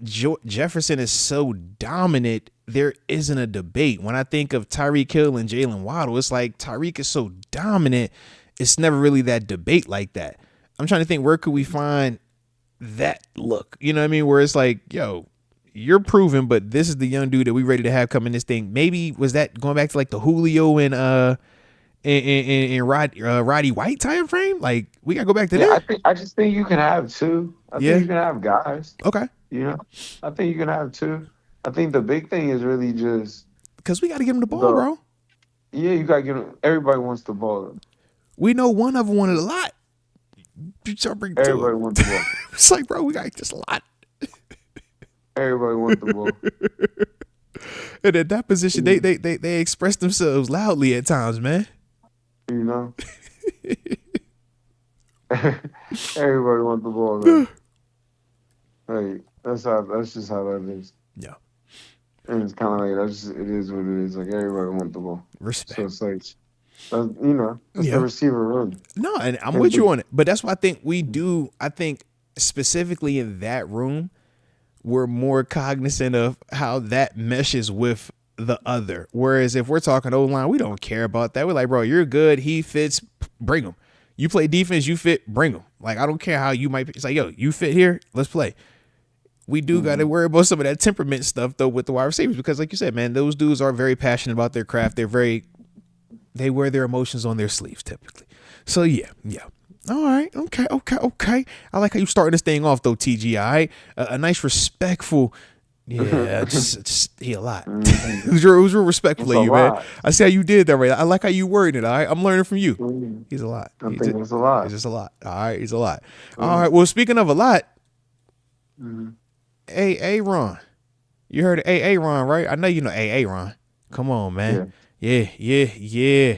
Jefferson is so dominant, there isn't a debate. When I think of Tyreek Hill and Jalen Waddle, it's like Tyreek is so dominant, it's never really that debate like that. I'm trying to think, where could we find that look? You know what I mean? Where it's like, yo, you're proven, but this is the young dude that we ready to have come in this thing. Maybe was that going back to like the Julio and Roddy White time frame? Like we gotta go back to that. I just think you can have two. I think you can have guys. Okay. I think you can have two. I think the big thing is really just because we got to give him the ball, bro. Yeah, you got to give him. Everybody wants the ball. We know one of them wanted a lot. Everybody wants the ball. It's like, bro, we got just a lot. Everybody wants the ball. And at that position, they express themselves loudly at times, man. Everybody wants the ball, man. Like that's just how that is. Yeah. And it's kind of like it is what it is. Like everybody wants the ball. Respect. So it's like, it's the receiver room. No, and I'm with you on it. But that's why I think we do. I think specifically in that room, we're more cognizant of how that meshes with the other. Whereas if we're talking O-line, we don't care about that. We're like, bro, you're good. He fits. Bring him. You play defense, you fit. Bring him. Like I don't care how you might. It's like, yo, you fit here. Let's play. We do got to worry about some of that temperament stuff though with the wide receivers because, like you said, man, those dudes are very passionate about their craft. They wear their emotions on their sleeves typically. So yeah. All right, okay. I like how you starting this thing off though, TG. All right, a nice respectful. Yeah, just he a lot. It was real respectful of you, man. I see how you did that right. I like how you worded it. All right, I'm learning from you. He's a lot. I think it's a lot. He's just a lot. All right, he's a lot. All right. Well, speaking of a lot. Ron. You heard of Ron, right? I know you know Ron. Come on, man. Yeah.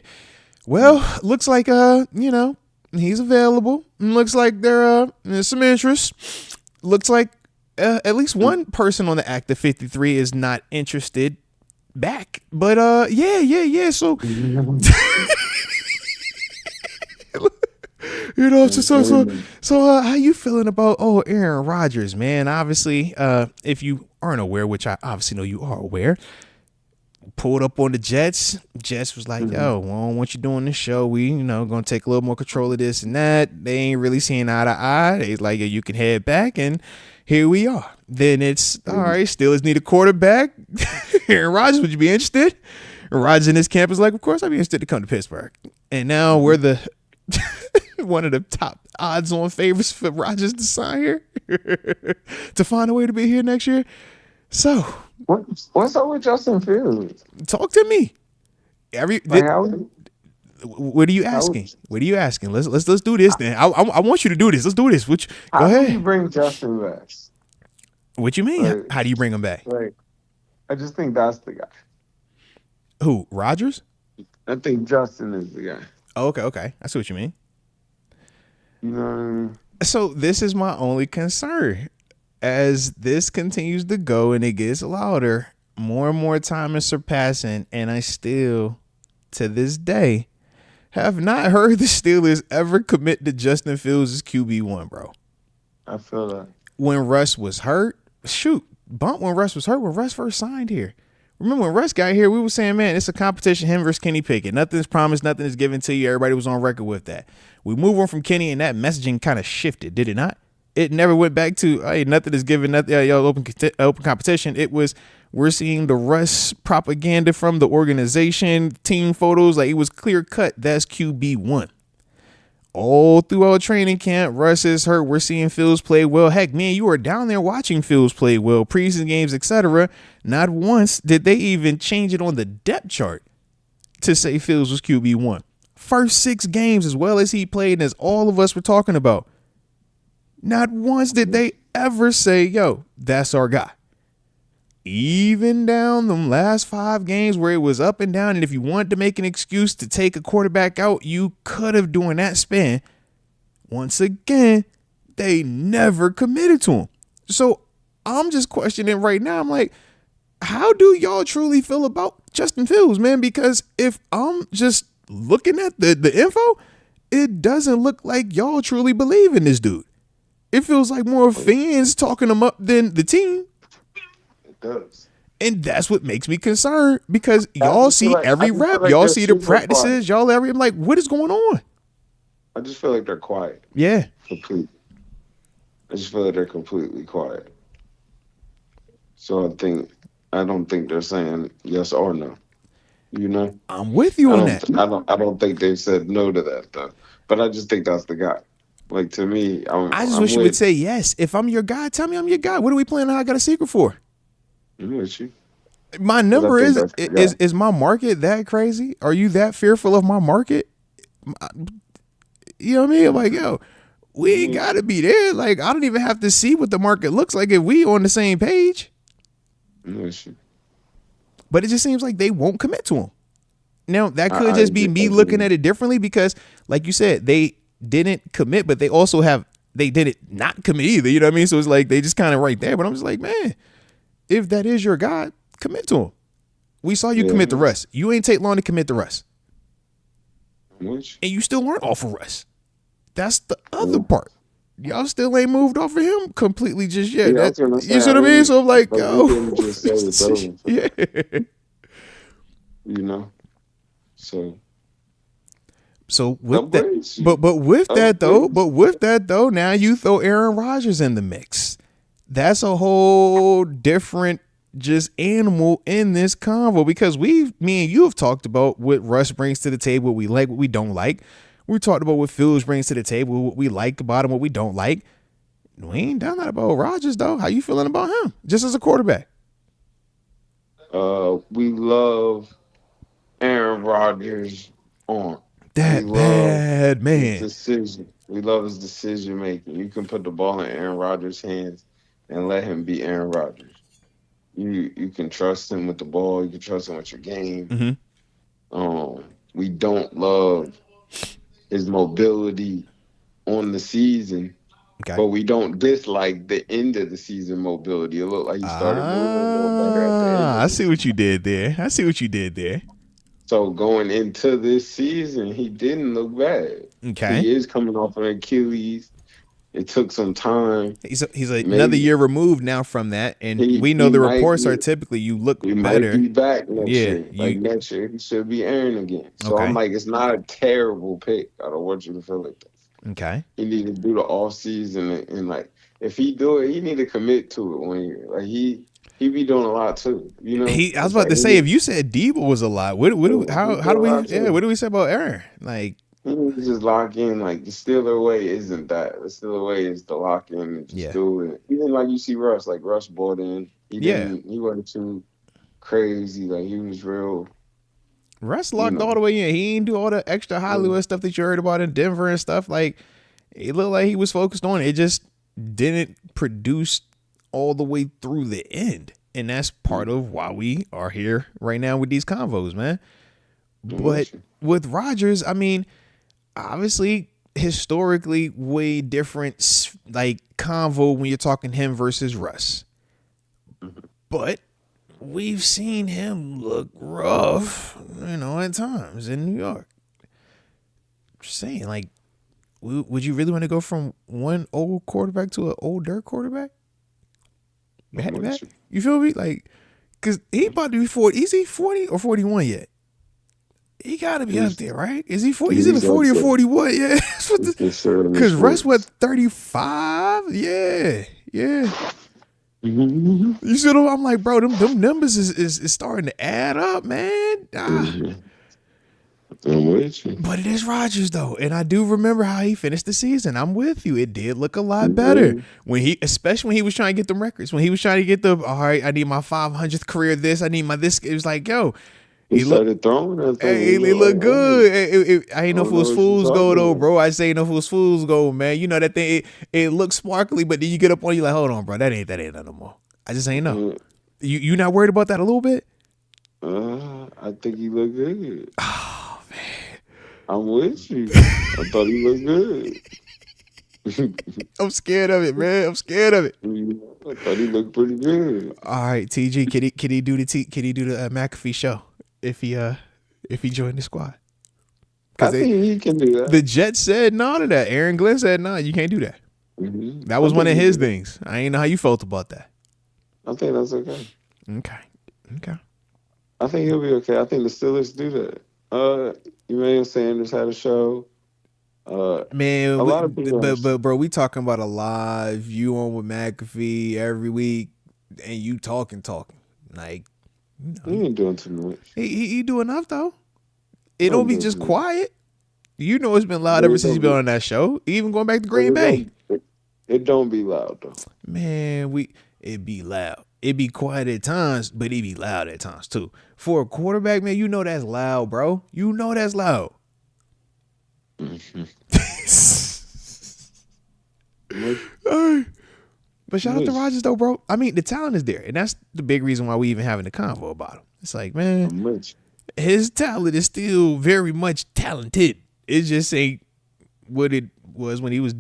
Well, looks like he's available. Looks like there's some interest. Looks like at least one person on the active 53 is not interested back. But yeah. So So how you feeling about Aaron Rodgers, man? Obviously, if you aren't aware, which I obviously know you are aware, pulled up on the Jets. Jets was like, yo, we don't want you doing this show. We, gonna take a little more control of this and that. They ain't really seeing eye to eye. They like, you can head back, and here we are. Then it's all right. Steelers need a quarterback. Aaron Rodgers, would you be interested? And Rodgers in his camp is like, of course I'd be interested to come to Pittsburgh. And now we're the one of the top odds-on favorites for Rodgers to sign here to find a way to be here next year. So, what's up with Justin Fields? Talk to me. What are you asking? What are you asking? Let's do this then. I want you to do this. Let's do this. Go ahead. How do you bring Justin back? What you mean? Like, how do you bring him back? Like, I just think that's the guy. Who? Rodgers? I think Justin is the guy. Oh, okay. I see what you mean. You know what I mean? So this is my only concern. As this continues to go and it gets louder, more and more time is surpassing, and I still, to this day, have not heard the Steelers ever commit to Justin Fields as QB1, bro. I feel that. When Russ was hurt, when Russ was hurt, when Russ first signed here. Remember when Russ got here, we were saying, man, it's a competition, him versus Kenny Pickett. Nothing is promised, nothing is given to you. Everybody was on record with that. We moved on from Kenny, and that messaging kind of shifted, did it not? It never went back to, hey, nothing is given, nothing, open competition. It was, we're seeing the Russ propaganda from the organization, team photos, like it was clear cut. That's QB1. All throughout training camp, Russ is hurt. We're seeing Fields play well. Heck, man, you were down there watching Fields play well, preseason games, etc. Not once did they even change it on the depth chart to say Fields was QB1. First 6 games, as well as he played, and as all of us were talking about, not once did they ever say, yo, that's our guy. Even down them last 5 games where it was up and down, and if you wanted to make an excuse to take a quarterback out, you could have during that span. Once again, they never committed to him. So I'm just questioning right now. I'm like, how do y'all truly feel about Justin Fields, man? Because if I'm just looking at the info, it doesn't look like y'all truly believe in this dude. It feels like more fans talking him up than the team. Does. And that's what makes me concerned, because y'all see every rep, y'all see the practices, y'all I'm like, what is going on? I just feel like they're quiet. Yeah. Completely. I just feel like they're completely quiet. So I don't think they're saying yes or no. You know? I'm with you on that. I don't think they said no to that though. But I just think that's the guy. Like, to me, I wish you would say yes. If I'm your guy, tell me I'm your guy. What are we playing? I got a secret for? I'm with you. My number is my market that crazy? Are you that fearful of my market? You know what I mean? I'm like, yo, we ain't got to be there. Like, I don't even have to see what the market looks like if we on the same page. I'm with you. But it just seems like they won't commit to him. Now, that could just be me looking at it differently, because, like you said, they didn't commit, but they didn't not commit either. You know what I mean? So it's like they just kind of right there. But I'm just like, man, if that is your guy, commit to him. We saw you commit to Russ. You ain't take long to commit to Russ. Which? And you still weren't off of Russ. That's the other part. Y'all still ain't moved off of him completely just yet. You see what I mean? So I'm like, yo. Yeah. You know? So with that, but with that though, now you throw Aaron Rodgers in the mix. That's a whole different just animal in this convo, because me and you have talked about what Russ brings to the table, what we like, what we don't like. We talked about what Fields brings to the table, what we like about him, what we don't like. We ain't done that about Rodgers though. How you feeling about him, just as a quarterback? We love Aaron Rodgers on. That bad man. Decision. We love his decision making. You can put the ball in Aaron Rodgers' hands and let him be Aaron Rodgers. You can trust him with the ball. You can trust him with your game. Mm-hmm. We don't love his mobility on the season, but we don't dislike the end of the season mobility. It looked like he started moving a little better at the end. I see what you did there. So going into this season, he didn't look bad. Okay. He is coming off an Achilles. it took some time. He's another Maybe year removed now from that, and we know he the might reports are be typically you look he might better. be back next Yeah, year. Like next year, he should be airing again. So I'm okay, like, it's not a terrible pick. I don't want you to feel like that. okay. He need to do the off season and like if he do it, he need to commit to it like he be doing a lot too. You know, I was it's about like to say, if you said Debo was a lot, he how do do a we lot too. what do we say about Aaron? Like, He needs to just lock in. Like the Steeler way isn't that. The Steeler way is to lock in and just yeah, do it. Even like you see Russ, like Russ bought in. yeah. He wasn't too crazy. Like he was real. Russ You locked all know, the way in. He ain't do all the extra Hollywood stuff that you heard about in Denver and stuff. Like, it looked like he was focused on it. It just didn't produce all the way through the end. And that's part of why we are here right now with these convos, man. But with Rodgers, I mean, obviously, historically, way different, like, convo when you're talking him versus Russ. But we've seen him look rough, at times in New York. Just saying, like, would you really want to go from one old quarterback to an older quarterback? You feel me? Like, because he about to be 40. Is he 40 or 41 yet? He got to be up there, right? Is he 40? He's either 40 or 41. Yeah. Because Russ, what, 35? Yeah. You see what I'm like, bro, them numbers is starting to add up, man. But it is Rodgers, though. And I do remember how he finished the season. I'm with you. It did look a lot better especially when he was trying to get them records. When he was trying to get all right, I need my 500th career this. I need my this. It was like, yo. He started throwing that thing. He looked good. I ain't know if it was fool's gold, though, bro. I say no if it was fool's gold, man. You know that thing, it looks sparkly, but then you get up on you like, hold on, bro. That ain't that no more. I just ain't know. You not worried about that a little bit? I think he looked good. Oh, man. I'm with you. I thought he looked good. I'm scared of it, man. I'm scared of it. I thought he looked pretty good. All right, TG, can he do the McAfee show if he joined the squad? I think he can do that. The Jets said no to that. Aaron Glenn said no, you can't do that. Mm-hmm. That was one of his things. I ain't know how you felt about that. I think that's okay. Okay. I think he'll be okay. I think the Steelers do that. Emmanuel Sanders had a show. Man, but bro, we talking about a live. You on with McAfee every week, and you talking. Like, he ain't doing too much. He do enough though. It don't be just quiet. It's been loud ever since he's been on that show. Even going back to Green Bay. It don't be loud though. Man, it be loud. It be quiet at times, but it be loud at times too. For a quarterback, man, that's loud, bro. That's loud. Mm-hmm. But shout out to Rodgers though, bro. I mean, the talent is there, and that's the big reason why we even having a convo about him. It's like, man, his talent is still very much talented. It just ain't what it was when he was,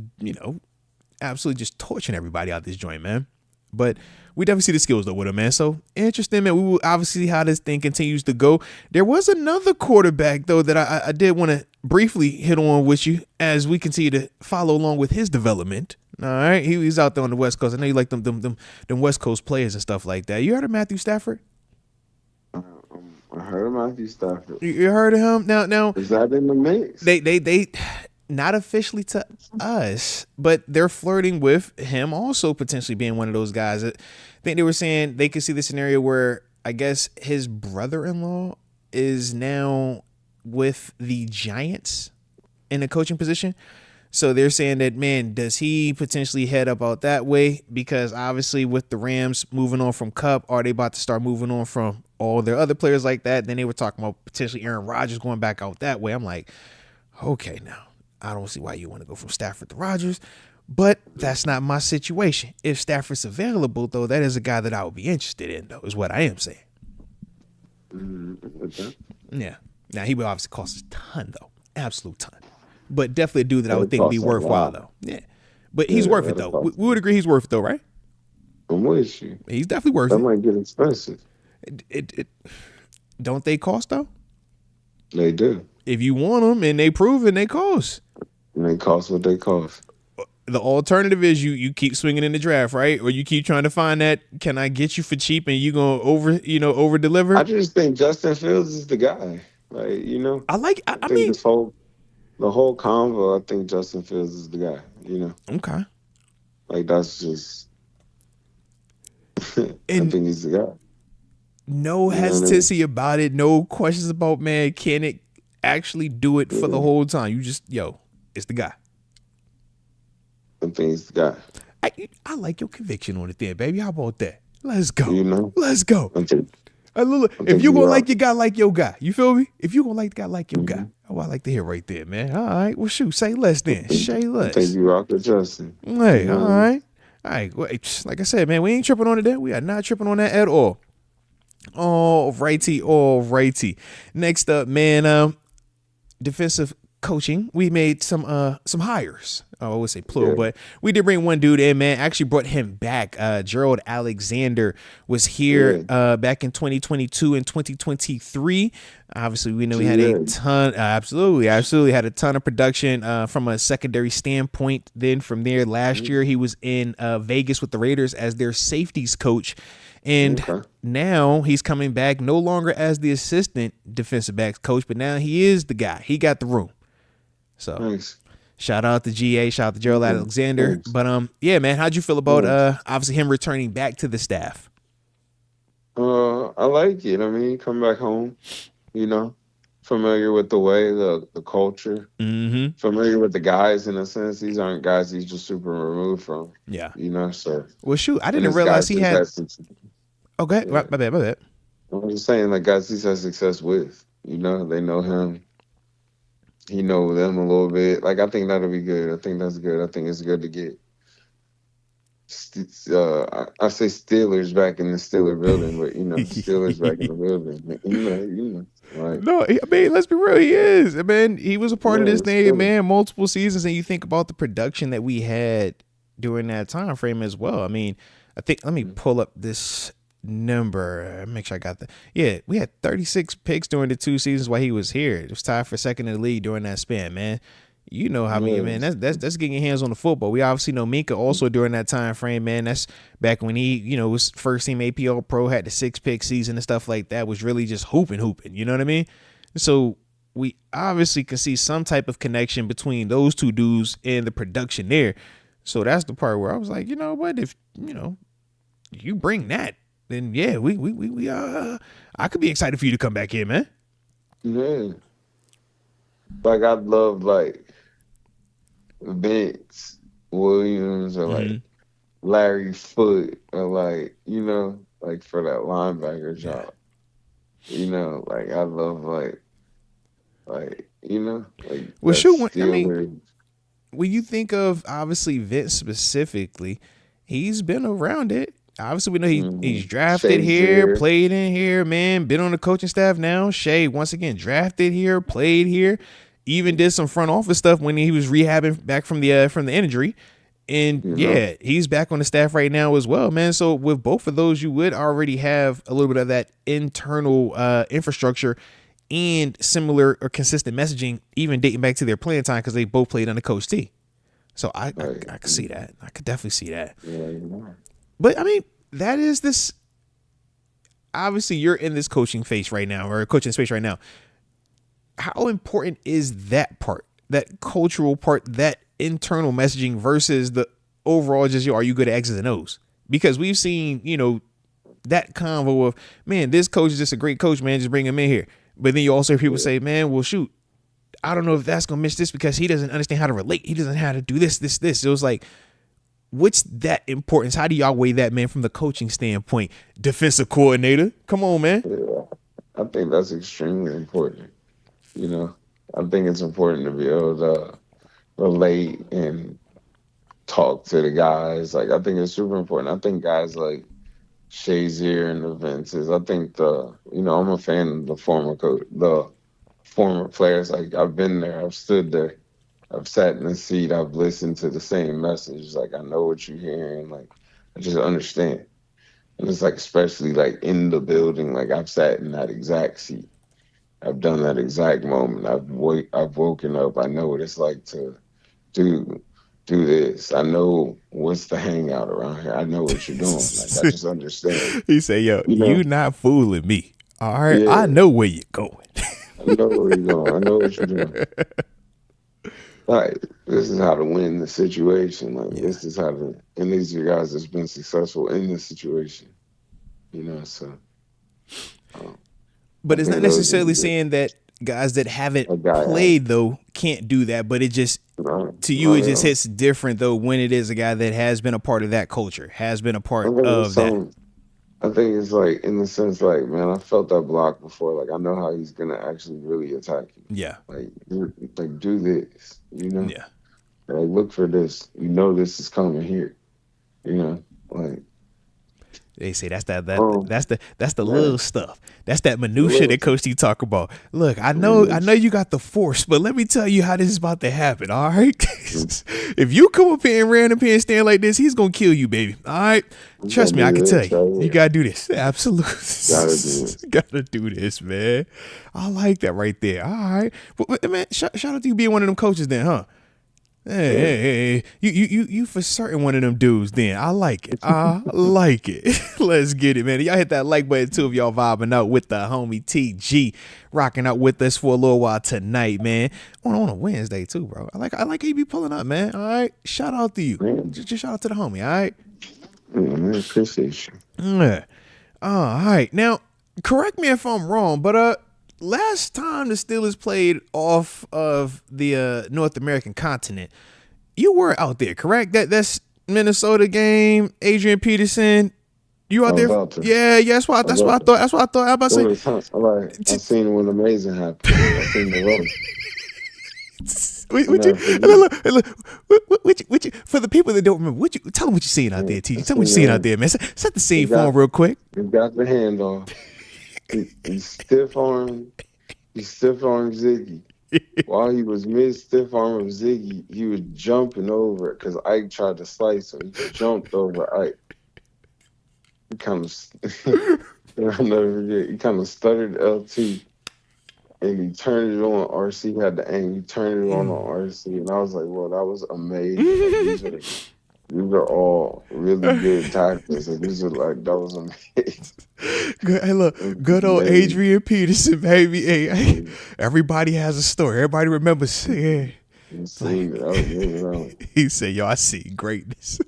absolutely just torching everybody out this joint, man. But we definitely see the skills though with him, man. So interesting, man. We will obviously see how this thing continues to go. There was another quarterback though that I did want to briefly hit on with you as we continue to follow along with his development. All right, he's out there on the West Coast. I know you like them West Coast players and stuff like that. You heard of Matthew Stafford? I heard of Matthew Stafford. You heard of him? Now is that in the mix? They not officially to us, but they're flirting with him also potentially being one of those guys. I think they were saying they could see the scenario where I guess his brother-in-law is now with the Giants in a coaching position. So they're saying that, man, does he potentially head up out that way? Because obviously with the Rams moving on from Kupp, are they about to start moving on from all their other players like that? Then they were talking about potentially Aaron Rodgers going back out that way. I'm like, okay, now I don't see why you want to go from Stafford to Rodgers, but that's not my situation. If Stafford's available, though, that is a guy that I would be interested in, though, is what I am saying. Okay. Yeah. Now, he would obviously cost a ton, though. Absolute ton. But definitely a dude that I would think would be worthwhile, though. Yeah. But he's worth it, though. We would agree he's worth it, though, right? I'm with you. He's definitely worth it. That might get expensive. Don't they cost, though? They do. If you want them and they prove it, they cost. And they cost what they cost. the alternative is you keep swinging in the draft, right? Or you keep trying to find that, can I get you for cheap and you gonna over deliver? I just think Justin Fields is the guy. Like, I I think mean, the whole convo, I think Justin Fields is the guy, okay. Like, that's just, I And think he's the guy. no You know what I mean? hesitancy about it, no questions about, man, can it actually do it for the Yeah, whole time? You just, it's the guy. I think he's the guy. I like your conviction on it there, baby. How about that? Let's go. You know? Let's go. I think, I If think you you gonna are. like your guy, like your guy. You feel me? If you gonna like the guy, like your guy. Mhm. Oh, I like to hear right there, man. All right. Well, shoot. Say less then. Say I think less. you rock with Justin. You Hey, know all what I mean? right. All right. Well, like I said, man, we ain't tripping on it. We are not tripping on that at all. All righty. All righty. Next up, man. Defensive coaching. We made some hires. I would say plural, Yeah. but we did bring one dude in, man. Actually brought him back. Gerald Alexander was here back in 2022 and 2023. Obviously, we know we had a ton. Absolutely had a ton of production from a secondary standpoint. Then from there, last year he was in Vegas with the Raiders as their safeties coach. And now he's coming back no longer as the assistant defensive backs coach, but now he is the guy. He got the room. So Nice. shout out to GA, shout out to Gerald Alexander. Nice. But yeah, man, how'd you feel about obviously him returning back to the staff? I like it. I mean, come back home, familiar with the way, the culture, familiar with the guys in a sense. These aren't guys he's just super removed from. Yeah. So. Well, shoot, I didn't realize he had. Okay, Yeah. my bad. I'm just saying, like, guys he's had success with. They know him. He know them a little bit. Like, I think that'll be good. I think that's good. I think it's good to get I say Steelers back in the Steeler building, but Steelers back in the building. Like, No, I mean, let's be real. He is. I mean, he was a part of this thing, Steelers. man, multiple seasons. And you think about the production that we had during that time frame as well. I mean, I think, let me pull up this number. Make sure I got that. Yeah, we had 36 picks during the 2 seasons while he was here. It was tied for second in the league during that span, man. You know how many, man. That's getting your hands on the football. We obviously know Minka also during that time frame, man. That's back when he, was first team APL Pro, had the 6-pick season and stuff like that. Was really just hooping. You know what I mean? So we obviously can see some type of connection between those two dudes and the production there. So that's the part where I was like, you know what? If you bring that, then yeah, we I could be excited for you to come back here, man. Yeah. Like, I'd love, like, Vince Williams or like Larry Foote or like for that linebacker job. Like, I love like well, sure. I mean, Steelers. when you think of obviously Vince specifically, he's been around it. Obviously, we know he's drafted here, played in here, man, been on the coaching staff now. Shea, once again, drafted here, played here. Even did some front office stuff when he was rehabbing back from the injury. And yeah, he's back on the staff right now as well, man. So with both of those, you would already have a little bit of that internal infrastructure and similar or consistent messaging, even dating back to their playing time, because they both played under Coach T. So I could see that. I could definitely see that. Yeah. But I mean, that is this. Obviously, you're in this coaching phase right now, or coaching space right now. How important is that part, that cultural part, that internal messaging versus the overall just, are you good at X's and O's? Because we've seen, that convo of, man, this coach is just a great coach, man, just bring him in here. But then you also hear people say, man, well, shoot, I don't know if that's going to miss this because he doesn't understand how to relate. He doesn't know how to do this. It was like, what's that importance? How do y'all weigh that, man, from the coaching standpoint? Defensive coordinator. Come on, man. Yeah. I think that's extremely important. I think it's important to be able to relate and talk to the guys. Like, I think it's super important. I think guys like Shazier and the Vinces, I think I'm a fan of the former players. Like, I've been there, I've stood there, I've sat in the seat, I've listened to the same message. Like, I know what you're hearing. Like, I just understand. And it's like, especially like in the building, like I've sat in that exact seat. I've done that exact moment. I've woken up. I know what it's like to do do this. I know what's the hangout around here. I know what you're doing. Like, I just understand. He said, yo, You you know? not fooling me. All right. I Yeah. know where you're going. I know where you're going. I know what you're doing. Like, this is how to win the situation. Like, Yeah. this is how to, and these are guys that's been successful in this situation. So But I it's not think those are necessarily the saying that guys that haven't a guy has. played, though, can't do that. But it just, to you, it just hits different, though, when it is a guy that has been a part of that culture, has been a part of that. I think it's like, in the sense, like, man, I felt that block before. Like, I know how he's gonna actually really attack you. Yeah. Like, do this. Yeah. Like, look for this. You know this is coming here. Like, They say that's the yeah, little stuff. That's that minutia little that Coach T talk about. Look, I know you got the force, but let me tell you how this is about to happen. All right, if you come up here and ran up here and stand like this, he's gonna kill you, baby. All right, trust me, I can tell you. You gotta do this. Absolutely, gotta do this, man. I like that right there. All right, but man, shout out to you being one of them coaches, then, huh? Hey, you for certain one of them dudes then. I like it. I like it. Let's get it, man. Y'all hit that like button too if y'all vibing out with the homie TG, rocking out with us for a little while tonight, man. On a Wednesday too, bro. I like how you be pulling up, man. All right. Shout out to you. Just shout out to the homie, all right? Man, appreciate you. Yeah. All right. Now, correct me if I'm wrong, but last time the Steelers played off of the North American continent, you were out there, correct? That's Minnesota game. Adrian Peterson, you out there? Yeah. That's what I thought. That's what I thought. I about to say. I seen when amazing happened. I seen the road. For the people that don't remember, tell them what you seen out there, T. Tell them what you seen out there, man. Set the scene for him real quick. He got the handoff. He stiff arm Ziggy. While he was mid stiff arm of Ziggy, he was jumping over it because Ike tried to slice him. He jumped over Ike. He kind of, I'll never forget. He kind of stuttered LT, and he turned it on. RC had the aim. He turned it on RC, and I was like, "Well, that was amazing." Like, these are all really good tactics. And these are like, that was amazing. Hey, look, good old Adrian Peterson, baby. Hey, everybody has a story. Everybody remembers. Hey. He said, "Yo, I see greatness."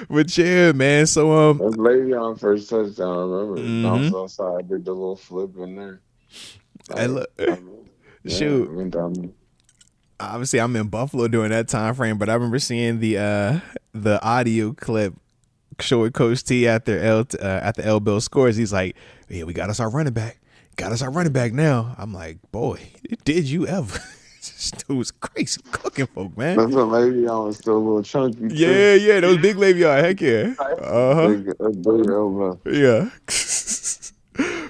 But yeah, man. So that lady on first touchdown, I remember. Bounced outside, did the little flip in there. Hey, look, shoot. Went down. Obviously, I'm in Buffalo during that time frame, but I remember seeing the audio clip showing Coach T after L Bill scores. He's like, "Yeah, we got us our running back. Got us our running back now." I'm like, "Boy, did you ever?" This dude was crazy cooking folk, man. That's what Le'Veon was still a little chunky. Yeah, those big Le'Veon, heck yeah. Yeah.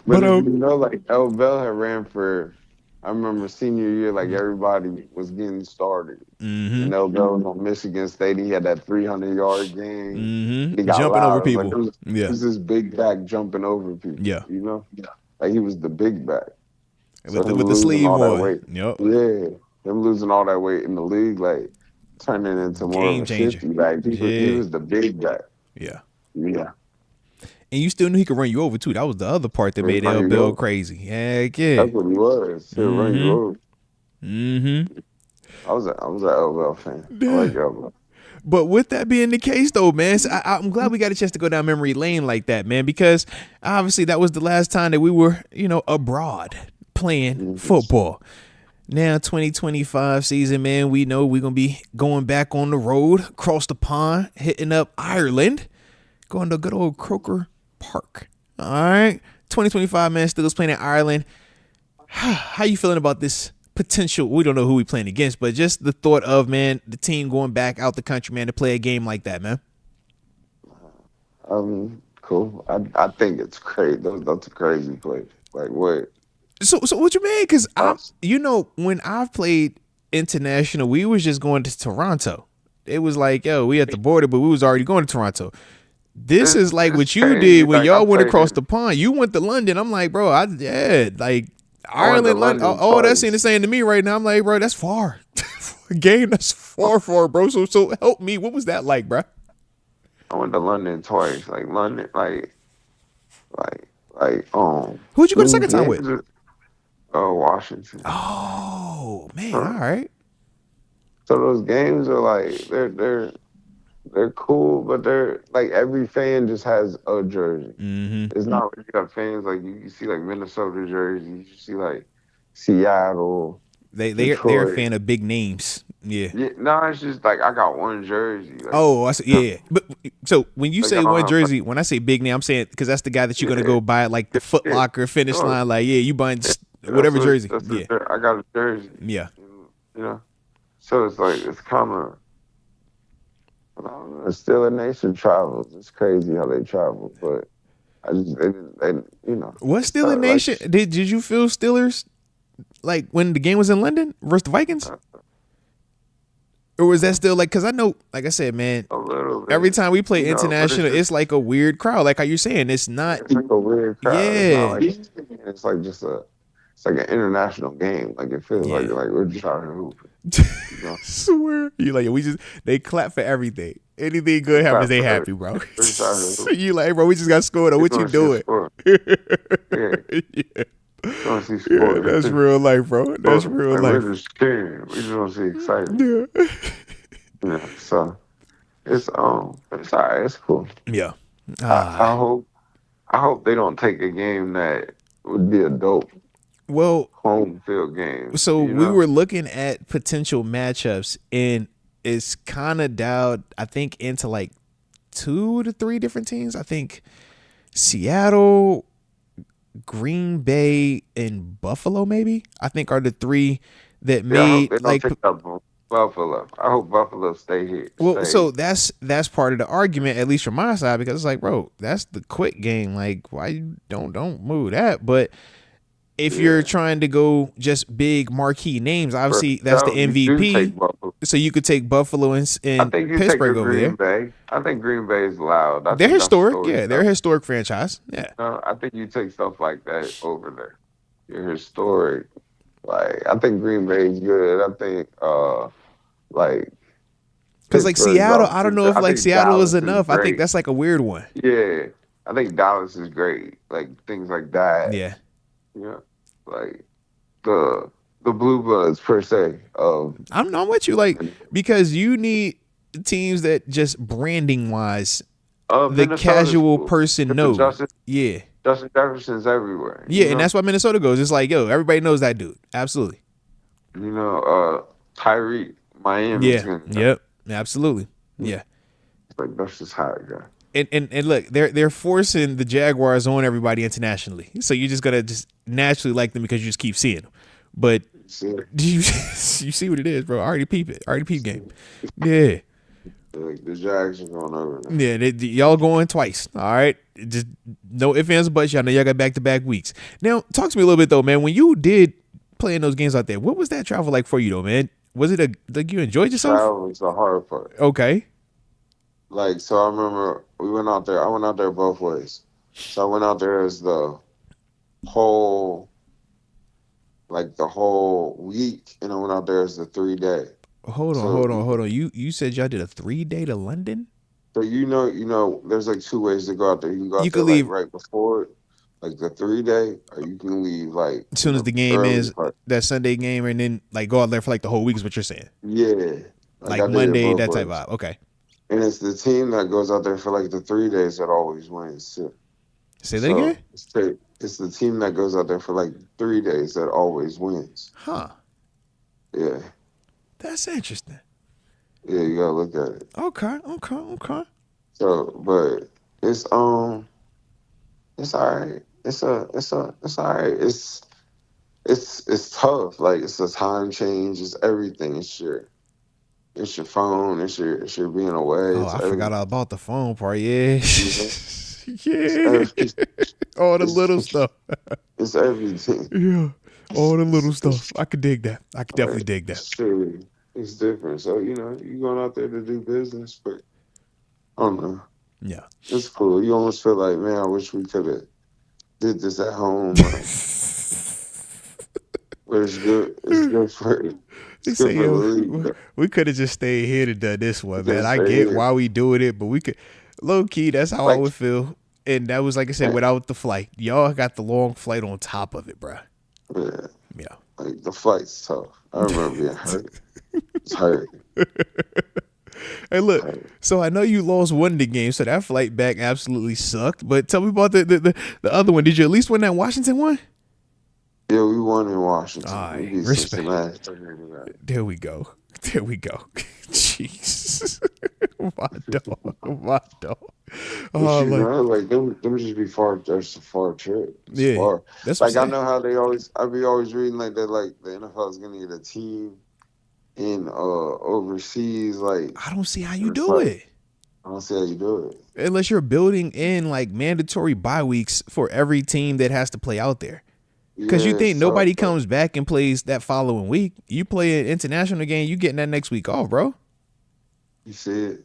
But like L Bell had ran for. I remember senior year, like everybody was getting started. And L Bell was on Michigan State. He had that 300-yard game. He got jumping over people. Like, it was this big back jumping over people. Yeah. Like he was the big back. So with the sleeve on. Yep. Yeah. Him losing all that weight in the league, like turning into more of a 50. Like he was the big back. Yeah. Yeah. And you still knew he could run you over too. That was the other part that made L Bill crazy. Heck yeah. That's what he was. He'll run you over. I was an L Bill fan. I like L Bill. But with that being the case, though, man, so I'm glad we got a chance to go down memory lane like that, man, because obviously that was the last time that we were, abroad playing football. Now, 2025 season, man, we know we're going to be going back on the road, across the pond, hitting up Ireland, going to good old Croker Park. All right. 2025, man, Steelers playing in Ireland. How you feeling about this potential? We don't know who we playing against, but just the thought of, man, the team going back out the country, man, to play a game like that, man. Cool. I think it's crazy. That's a crazy place. Like, what? So what you mean? Because when I've played international, we was just going to Toronto. It was like, yo, we at the border, but we was already going to Toronto. This is like what you did when y'all went across the pond. You went to London. I'm like, bro, like Ireland, London. Oh, that seems the same to me right now. I'm like, bro, that's far. a game that's far, bro. So help me. What was that like, bro? I went to London twice. Like London, Who'd you go the these second time with? games are Washington. Oh man, all So, right. so those games are like they're cool, but they're like every fan just has a jersey. Mm-hmm. It's not like you got fans like you see like Minnesota jerseys, you see like Seattle, They're a Detroit. fan of big names. Yeah. Yeah, no, it's just like I got one jersey. Like, Oh, I see. Yeah. But so when you like I say don't one have like, jersey, when I say big name, I'm saying because that's the guy that you're gonna yeah, go buy at like the Foot yeah. Locker finish No, line. Like, yeah, you buying that's whatever what jersey. Yeah. I got a jersey. Yeah. You know, so it's like it's kind of. I don't know, Steeler Nation travels. It's crazy how they travel, but I just they What Steeler like Nation? Did you feel Steelers like when the game was in London versus the Vikings? Or was that still like, because I know, like I said, man, a little bit. every time we play But international, it's like a weird crowd. Like how you're saying, it's not. it's like a weird crowd. Yeah. It's like just it's like an international game. Like it feels Yeah. like we're just out here hooping. Swear. You like, they clap for everything. Anything good happens, they happy, bro. We're just out here hooping. You like, bro, we just got scored on. What you doing? Yeah. Don't see sport. Yeah, that's real life, bro. That's real like, life. We're just cheering. We just want to see excitement. Yeah. Yeah. So it's all right. It's cool. Yeah. I hope they don't take a game that would be a dope home field game. So we were looking at potential matchups, and it's kind of down, I think, into like 2 to 3 different teams. I think Seattle, Green Bay, and Buffalo, maybe, I think are the 3 that made like. Buffalo. I hope Buffalo stay here. Well, so that's part of the argument, at least from my side, because it's like, bro, that's the quick game. Like, why you don't move that? But if you're trying to go just big marquee names, obviously that's the MVP. So you could take Buffalo and Pittsburgh over there. Bay. I think Green Bay is loud. They're historic. Yeah, they're a historic franchise. Yeah. I think you take stuff like that over there. You're historic. Like, I think Green Bay is good. I think because like Seattle, I don't know if like Seattle is enough. I think that's like a weird one. Yeah, I think Dallas is great. Like things like that. Yeah. Yeah, like the Blue Bloods per se. I'm with you, like, because you need teams that just branding wise, the casual person knows. Yeah. Justin Jefferson's everywhere. Yeah, and that's why Minnesota goes. It's like, yo, everybody knows that dude. Absolutely. Tyreek, Miami. Yeah. Yep. Absolutely. Yeah. It's like that's just how it goes. And look, they're forcing the Jaguars on everybody internationally. So you're just gonna just naturally like them because you just keep seeing them. But you see what it is, bro. I already peep it. Already peep game. Yeah. Like the Jags are going over. Yeah, y'all going twice. All right. Just no ifs, ands, or buts. Y'all know y'all got back-to-back weeks. Now, talk to me a little bit though, man. When you did play in those games out there, what was that travel like for you though, man? Was it like you enjoyed yourself? Travel was the hard part. Okay. Like, so I remember we went out there. I went out there both ways. So I went out there as the whole week, and I went out there as the 3-day. Hold on. You said y'all did a 3-day to London? So you know, there's like 2 ways to go out there. You can go out there leave right before it, like the 3-day, or you can leave like as soon as the game is that Sunday game, and then like go out there for like the whole week is what you're saying. Yeah. Like Monday, that type vibe. Okay. And it's the team that goes out there for like the 3 days that always wins too. Say that again? It's the team that goes out there for like 3 days that always wins. Huh. Yeah. That's interesting. Yeah, you gotta look at it. Okay. So, but it's all right. It's all right. It's tough. Like it's a time change. It's everything. It's your phone. It's your being away. Oh, I forgot all about the phone part. Yeah. Yeah. All the little stuff. It's everything. Yeah. All the little stuff. I could dig that. I could definitely dig that. Sure. It's different. So, you're going out there to do business, but I don't know. Yeah. It's cool. You almost feel like, man, I wish we could have did this at home. But it's good. It's good for you. They It's good say, for the yo, league. we could have just stayed here to do this one, man. Just I stay get here. why we doing it, but we could low key. That's how I Like, would feel. And that was like I said, without the flight, y'all got the long flight on top of it, bruh. yeah, Yeah. like the flight's tough. I remember being hurt. It's hurt. Hey, look. Hurt. So I know you lost one of the games, so that flight back absolutely sucked. But tell me about the other one. Did you at least win that Washington one? Yeah, we won in Washington. All We right, beat respect. Cincinnati. There we go. There we go. Jeez. My dog. My dog. But Oh, you like, know, like them just be far. That's a far trip. It's yeah. far. That's what Like I'm I saying. know how they always. I be always reading like that. Like the NFL is gonna get a team in overseas. Like I don't see how you it's do like it. I don't see how you do it. Unless you're building in like mandatory bye weeks for every team that has to play out there. Because you Yeah, think it's nobody tough, comes back and plays that following week. You play an international game, you getting that next week off, bro. you see it.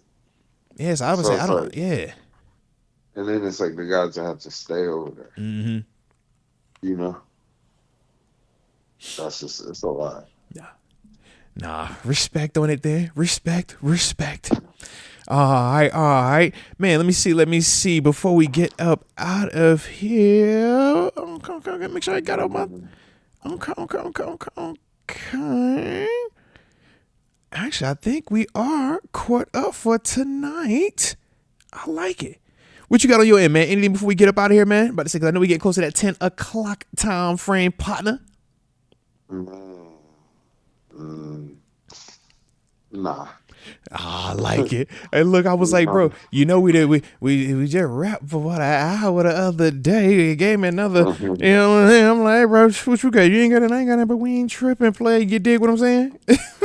Yes, I would So say I it's don't. like, Yeah. and then it's like the guys that have to stay over there. Mm-hmm. You know, that's just it's a lot. Nah, respect on it there. Respect. All right. Man, let me see. Before we get up out of here. Okay, make sure I got all my. Okay. Actually, I think we are caught up for tonight. I like it. What you got on your end, man? Anything before we get up out of here, man? About to say, because I know we get close to that 10 o'clock time frame, partner. Nah. I like it. And look, I was like, bro, you know we did we just rapped for what an hour the other day. He gave me another, you know what I'm saying? I'm like, hey, bro, what you got? You ain't got it, I ain't got it, but we ain't tripping. Play, you dig what I'm saying?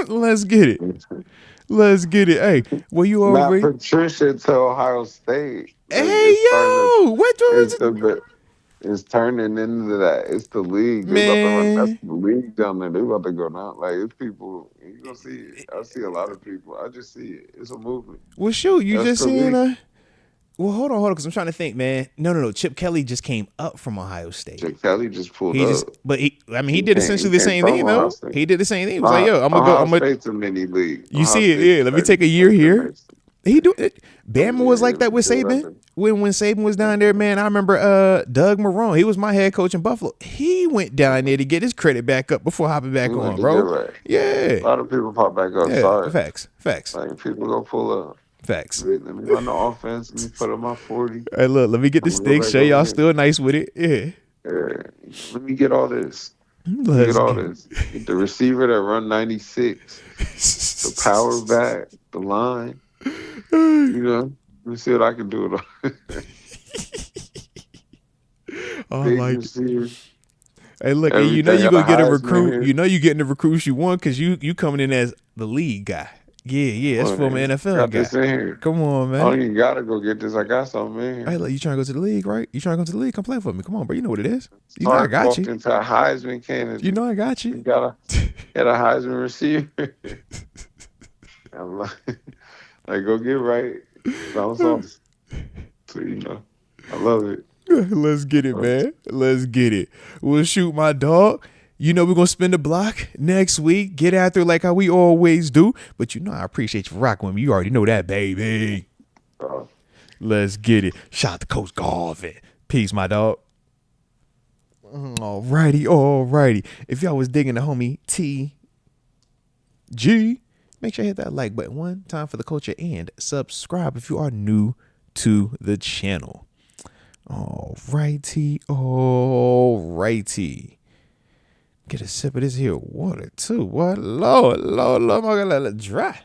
Let's get it. Hey, well, you Matt already? Patricia to Ohio State. Hey, yo, what? It's turning into that. It's the league. They about to run. That's Man, the league down there. They about to go down. Like it's people. You gonna see it. I see a lot of people. I just see it. It's a movement. well, shoot, you That's just the seeing league. well, hold on, because I'm trying to think, man. No. Chip Kelly just came up from Ohio State. Chip Kelly just pulled He up. just, but he did essentially the same from thing, Ohio though. State. He did the same thing. He was like, yo, I'm gonna go. Ohio I'm gonna. State's a mini league. You Ohio see it, State's yeah. Let me like- take a year like here. nice. He do it. Bama was like that with Yeah, Saban. When Saban was down there, man, I remember Doug Marrone. He was my head coach in Buffalo. He went down there to get his credit back up before hopping back He went on, to bro. get right. Yeah. A lot of people pop back up. Yeah. Sorry. Facts. Like people go pull up. Facts. Let me run the offense. Let me put up my 40. Hey, look, let me get the stick. Show y'all still nice with it. Yeah. Let me get all this. Let's Get the receiver that run 96. The power back. The line. You know. Let me see what I can do with all. I like receiver. Hey, look, and you know Everything you got gonna get a Heisman recruit. here. You know you getting the recruits you want because you coming in as the lead guy. Yeah, that's former NFL got guy. this in here. Come on, I don't man. even gotta go get this. I got something in here. Hey, look, you trying to go to the league, right? You trying to go to the league? Come play for me. Come on, bro. You know what it is. You know I Clark got walked you. into a Heisman candidate. You know I got You you. got a Heisman receiver. I'm like, go get right. Bounce off. So you know, I love it. Let's get it, man. Let's get it. We'll shoot my dog. You know we're going to spin the block next week. Get after it like how we always do. But you know I appreciate you rocking with me. You already know that, baby. Let's get it. Shout out to Coach Garvin. Peace, my dog. Alrighty. If y'all was digging the homie TG, make sure you hit that like button one time for the culture and subscribe if you are new to the channel. Alrighty. Get a sip of this here water too. What? Lord, I'm gonna let it dry.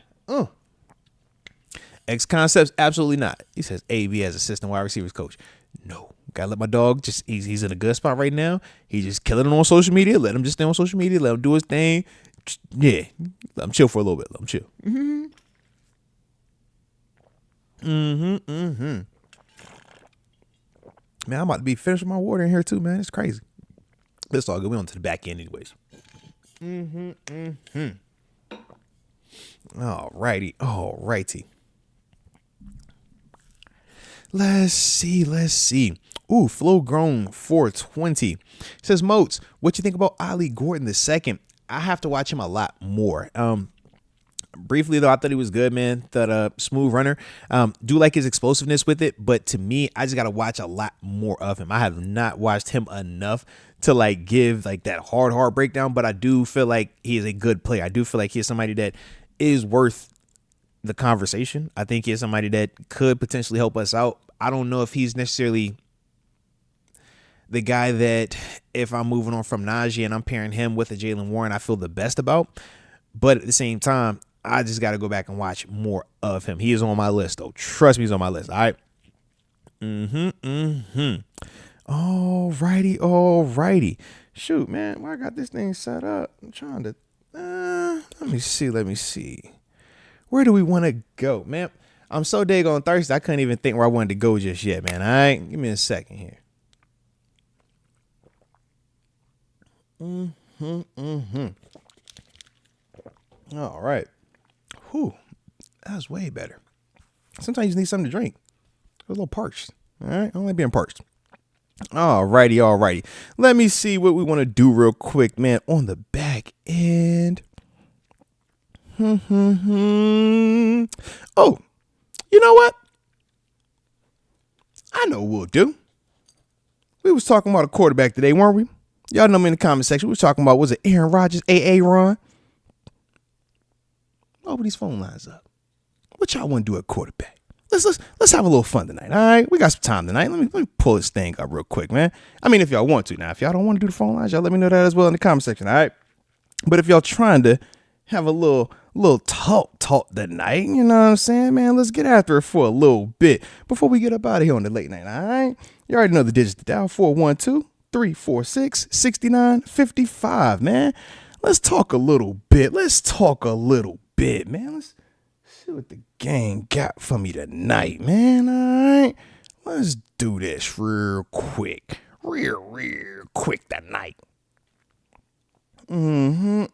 X Concepts, absolutely not. He says AB as assistant wide receivers coach. No, gotta let my dog he's in a good spot right now. He's just killing it on social media. Let him just stay on social media. Let him do his thing. Yeah, let him chill for a little bit. Let him chill. Man, I'm about to be finishing my water in here too, man. It's crazy. It's all good. We on to the back end anyways. Alrighty. Let's see. Ooh, Flow Grown 420. Says Moats, what you think about Ali Gordon II? I have to watch him a lot more. Briefly though, I thought he was good, man. That smooth runner. Do like his explosiveness with it, but to me, I just gotta watch a lot more of him. I have not watched him enough to like give like that hard breakdown, but I do feel like he is a good player. I do feel like he's somebody that is worth the conversation. I think he's somebody that could potentially help us out. I don't know if he's necessarily the guy that if I'm moving on from Najee and I'm pairing him with a Jaylen Warren, I feel the best about. But at the same time, I just got to go back and watch more of him. He is on my list, though. Trust me, he's on my list. All right. Alrighty. Shoot, man. Why I got this thing set up? I'm trying to. Let me see. Where do we want to go, man? I'm so daggone thirsty. I couldn't even think where I wanted to go just yet, man. All right. Give me a second here. All right. Whew. That was way better. Sometimes you just need something to drink. A little parched. All right. I don't like being parched. Alrighty. Let me see what we want to do real quick, man. On the back end. Oh, you know what? I know what we'll do. We was talking about a quarterback today, weren't we? Y'all know me in the comment section. We was talking about, was it Aaron Rodgers, Ron? Open these phone lines up. What y'all want to do at quarterback? Let's have a little fun tonight, all right? We got some time tonight. Let me pull this thing up real quick, man. I mean, if y'all want to. Now, if y'all don't want to do the phone lines, y'all let me know that as well in the comment section, all right? But if y'all trying to have a little talk tonight, you know what I'm saying, man? Let's get after it for a little bit before we get up out of here on the late night, all right? You already know the digits to dial, 412-346-6955, man. Let's talk a little bit. Man. Let's see what the gang got for me tonight, man. All right. Let's do this real quick. Real quick tonight. Let's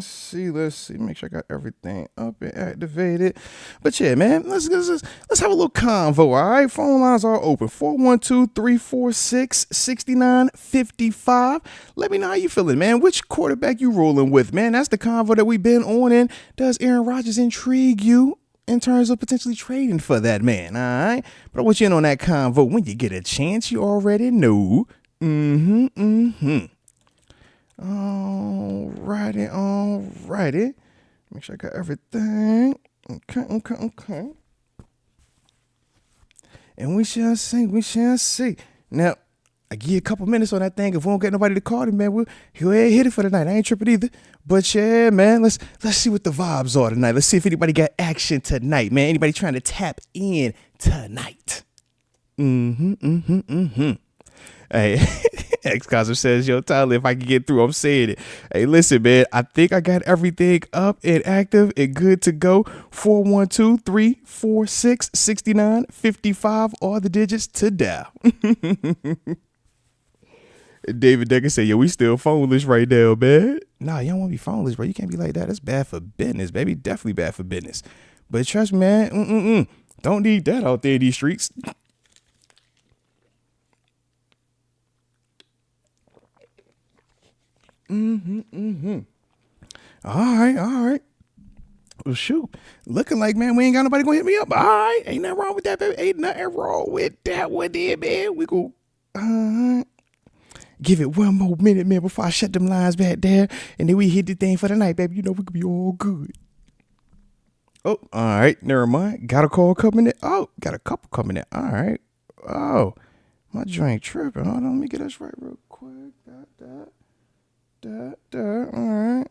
see. Make sure I got everything up and activated. But yeah, man, let's have a little convo, all right? Phone lines are open. 412-346-6955. Let me know how you feeling, man. Which quarterback you rolling with, man? That's the convo that we've been on. And does Aaron Rodgers intrigue you in terms of potentially trading for that man, all right? But I want you in on that convo when you get a chance. You already know. Alrighty. Make sure I got everything. Okay. And we shall see. Now, I give you a couple minutes on that thing. If we don't get nobody to call him, man, we'll go ahead and hit it for the night. I ain't tripping either. But yeah, man, let's see what the vibes are tonight. Let's see if anybody got action tonight, man. Anybody trying to tap in tonight. Hey, X-Cosm says, yo, Tyler, if I can get through, I'm saying it. Hey, listen, man, I think I got everything up and active and good to go. 412-346-6955 are the digits to dial. David Decker said, yo, we still phoneless right now, man. Nah, you don't want to be phoneless, bro. You can't be like that. That's bad for business, baby. Definitely bad for business. But trust me, man, don't need that out there in these streets. All right. Well, shoot. Looking like, man, we ain't got nobody gonna hit me up. All right. Ain't nothing wrong with that, baby. Ain't nothing wrong with that one there, man. We go, give it one more minute, man, before I shut them lines back there. And then we hit the thing for the night, baby. You know, we could be all good. Oh, all right. Never mind. Got a call coming in. Oh, got a couple coming in. All right. Oh, my drink tripping. Hold on. Let me get this right real quick. All right.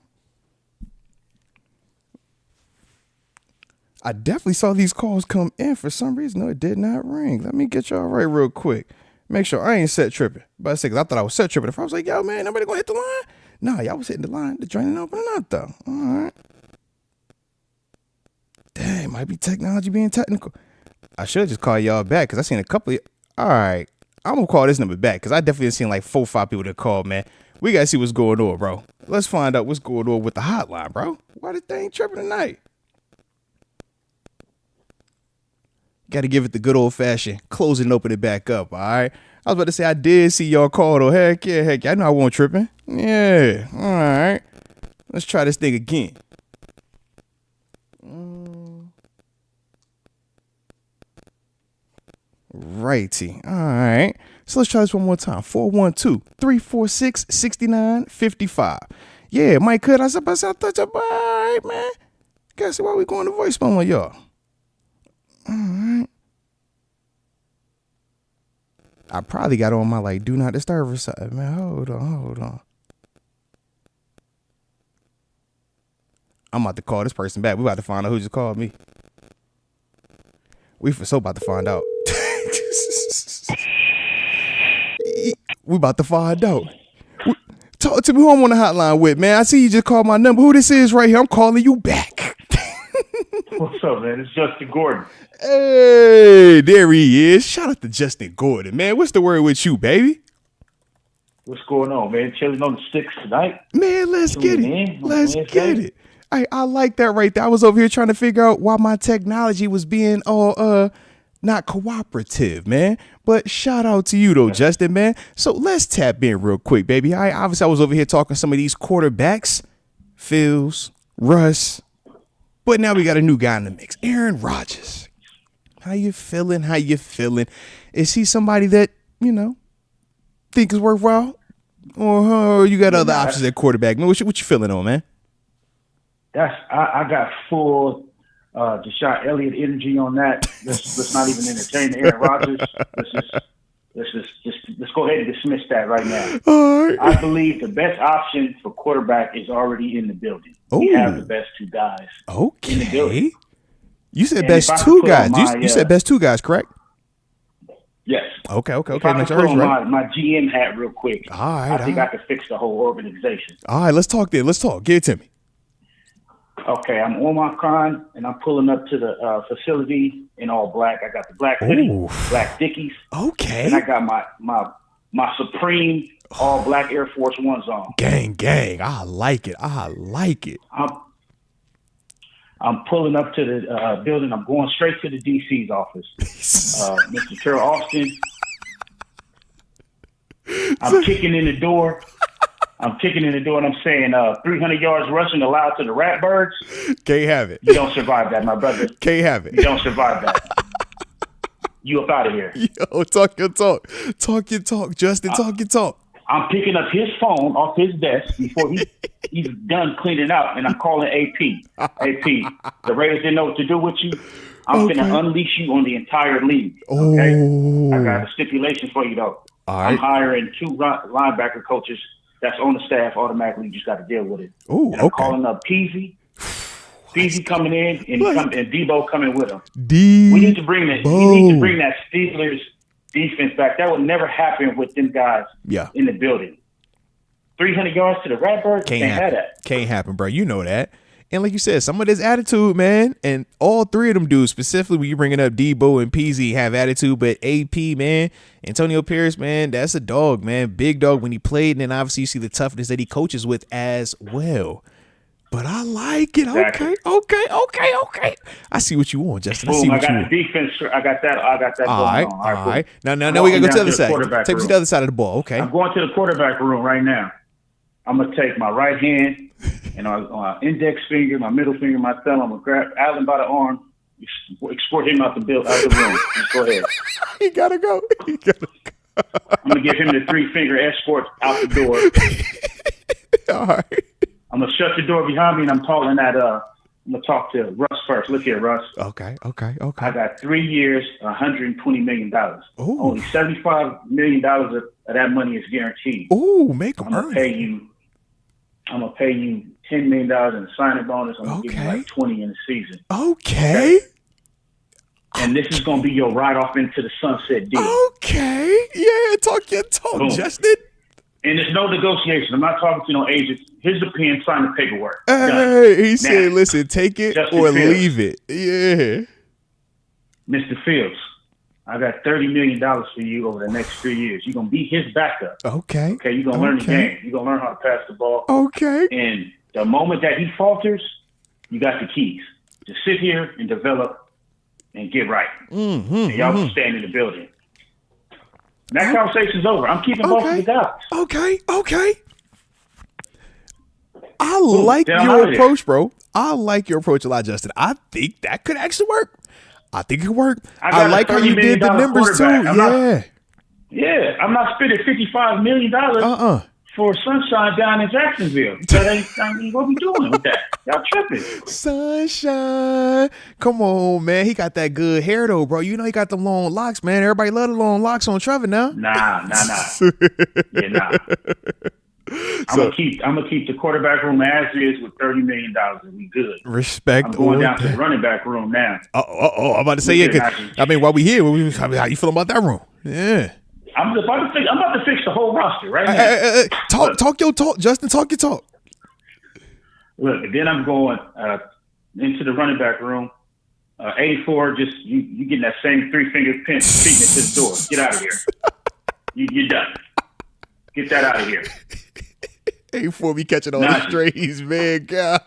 I definitely saw these calls come in. For some reason, no, it did not ring. Let me get y'all right real quick. Make sure I ain't set tripping. But I said, because I thought I was set tripping. If I was like, yo, man, nobody gonna hit the line? Nah, y'all was hitting the line. The joint ain't opening up, though. All right. Dang, might be technology being technical. I should just call y'all back because I seen a couple of. All right. I'm going to call this number back because I definitely seen like 4 or 5 people that called, man. We got to see what's going on, bro. Let's find out what's going on with the hotline, bro. Why this thing tripping tonight? Got to give it the good old fashioned close it and open it back up, all right? I was about to say I did see y'all call though. Heck yeah. I know I wasn't tripping. Yeah. All right. Let's try this thing again. Righty. All right. So let's try this one more time. 412-346-6955. Yeah, Mike Could. I thought all right, man. Guess why we going to voicemail on y'all? All right. I probably got on my do not disturb or something, man. Hold on. I'm about to call this person back. We about to find out who just called me. We for so about to find out. We about to find out. Talk to me who I'm on the hotline with, man. I see you just called my number. Who this is right here? I'm calling you back. What's up, man? It's Justin Gordon. Hey, there he is. Shout out to Justin Gordon, man. What's the word with you, baby? What's going on, man? Chilling on the sticks tonight. Man, let's get it. Let's get it. I like that right there. I was over here trying to figure out why my technology was being all not cooperative, man. But shout out to you though, Justin, man. So let's tap in real quick, baby. Obviously I was over here talking some of these quarterbacks, Fields, Russ, but now we got a new guy in the mix, Aaron Rodgers. How you feeling? Is he somebody that, think is worthwhile? Or you got other options at quarterback? Man, what you feeling on, man? I got full Deshaun Elliott energy on that. Let's not even entertain Aaron Rodgers. Let's go ahead and dismiss that right now. All right. I believe the best option for quarterback is already in the building. We have the best two guys in the building. You said best two guys. You said best two guys, correct? Yes. Okay. If I can put on my GM hat real quick, all right, I think I could fix the whole organization. All right, let's talk then. Let's talk. Give it to me. Okay, I'm on my con, and I'm pulling up to the facility in all black. I got the black hoodie, black Dickies. Okay. And I got my Supreme all black Air Force Ones on. Gang. I like it. I'm pulling up to the building. I'm going straight to the DC's office. Mr. Terrell Austin. I'm kicking in the door. And I'm saying 300 yards rushing allowed to the Ratbirds. Can't have it. You don't survive that, my brother. Can't have it. You don't survive that. You up out of here. Yo, talk your talk. Talk your talk, Justin. Talk your talk. I'm picking up his phone off his desk before he's done cleaning out, and I'm calling AP. AP, the Raiders didn't know what to do with you. I'm going to unleash you on the entire league. Okay? I got a stipulation for you, though. All right. I'm hiring 2 linebacker coaches that's on the staff. Automatically, you just got to deal with it. I'm calling up Peasy. Peasy coming in, and Debo coming with him. We need to bring that Steelers defense back. That would never happen with them guys in the building. 300 yards to the Ratbirds, can't have that. Can't happen, bro. You know that. And like you said, some of this attitude, man, and all 3 of them dudes, specifically when you're bringing up Debo and Peasy, have attitude, but AP, man, Antonio Pierce, man, that's a dog, man. Big dog when he played, and then obviously you see the toughness that he coaches with as well. But I like it. Exactly. Okay. I see what you want, Justin. I see what you want. The defense. I got that all going on. All right. Now we got to go to the other side. Take me to the other side of the ball. Okay. I'm going to the quarterback room right now. I'm going to take my right hand and my index finger, my middle finger, my thumb. I'm going to grab Allen by the arm, escort him out the room. Just go ahead. He got to go. I'm going to give him the 3-finger escort out the door. All right. I'm going to shut the door behind me, and I'm calling that I'm going to talk to Russ first. Look here, Russ. Okay. I got 3 years, $120 million. Ooh. Only $75 million of that money is guaranteed. Ooh, make them earn. I'm going to pay you $10 million in a signing bonus. I'm going to give you like 20 in the season. Okay. And this is going to be your ride off into the sunset deal. Okay. Yeah, talk your talk, boom. Justin. And there's no negotiation. I'm not talking to no agents. Here's the pen, sign the paperwork. Hey, he said, listen, take it or leave it. Yeah. Mr. Fields, I got $30 million for you over the next 3 years. You're going to be his backup. Okay. You're going to learn the game. You're going to learn how to pass the ball. Okay. And the moment that he falters, you got the keys. Just sit here and develop and get right. And y'all can stand in the building. That conversation's over. I'm keeping both of the guys. Okay. I like your approach, bro. I like your approach a lot, Justin. I think that could actually work. I think it could work. I like how you did the numbers too. I'm not spending $55 million for sunshine down in Jacksonville. What we doing with that? Y'all tripping. Sunshine. Come on, man. He got that good hair though, bro. You know he got the long locks, man. Everybody love the long locks on Trevor now. Nah. Yeah, nah. I'm gonna keep the quarterback room as is with $30 million, and we good. Respect. I'm going down to the running back room now. I'm about to say while we here, how you feel about that room? Yeah. I'm about to fix the whole roster right now. Talk your talk, Justin. Talk your talk. Look, and then I'm going into the running back room. 84, just you getting that same 3-finger pin speaking to the door. Get out of here. You're done. Get that out of here. 84 be catching all the strays, man. God.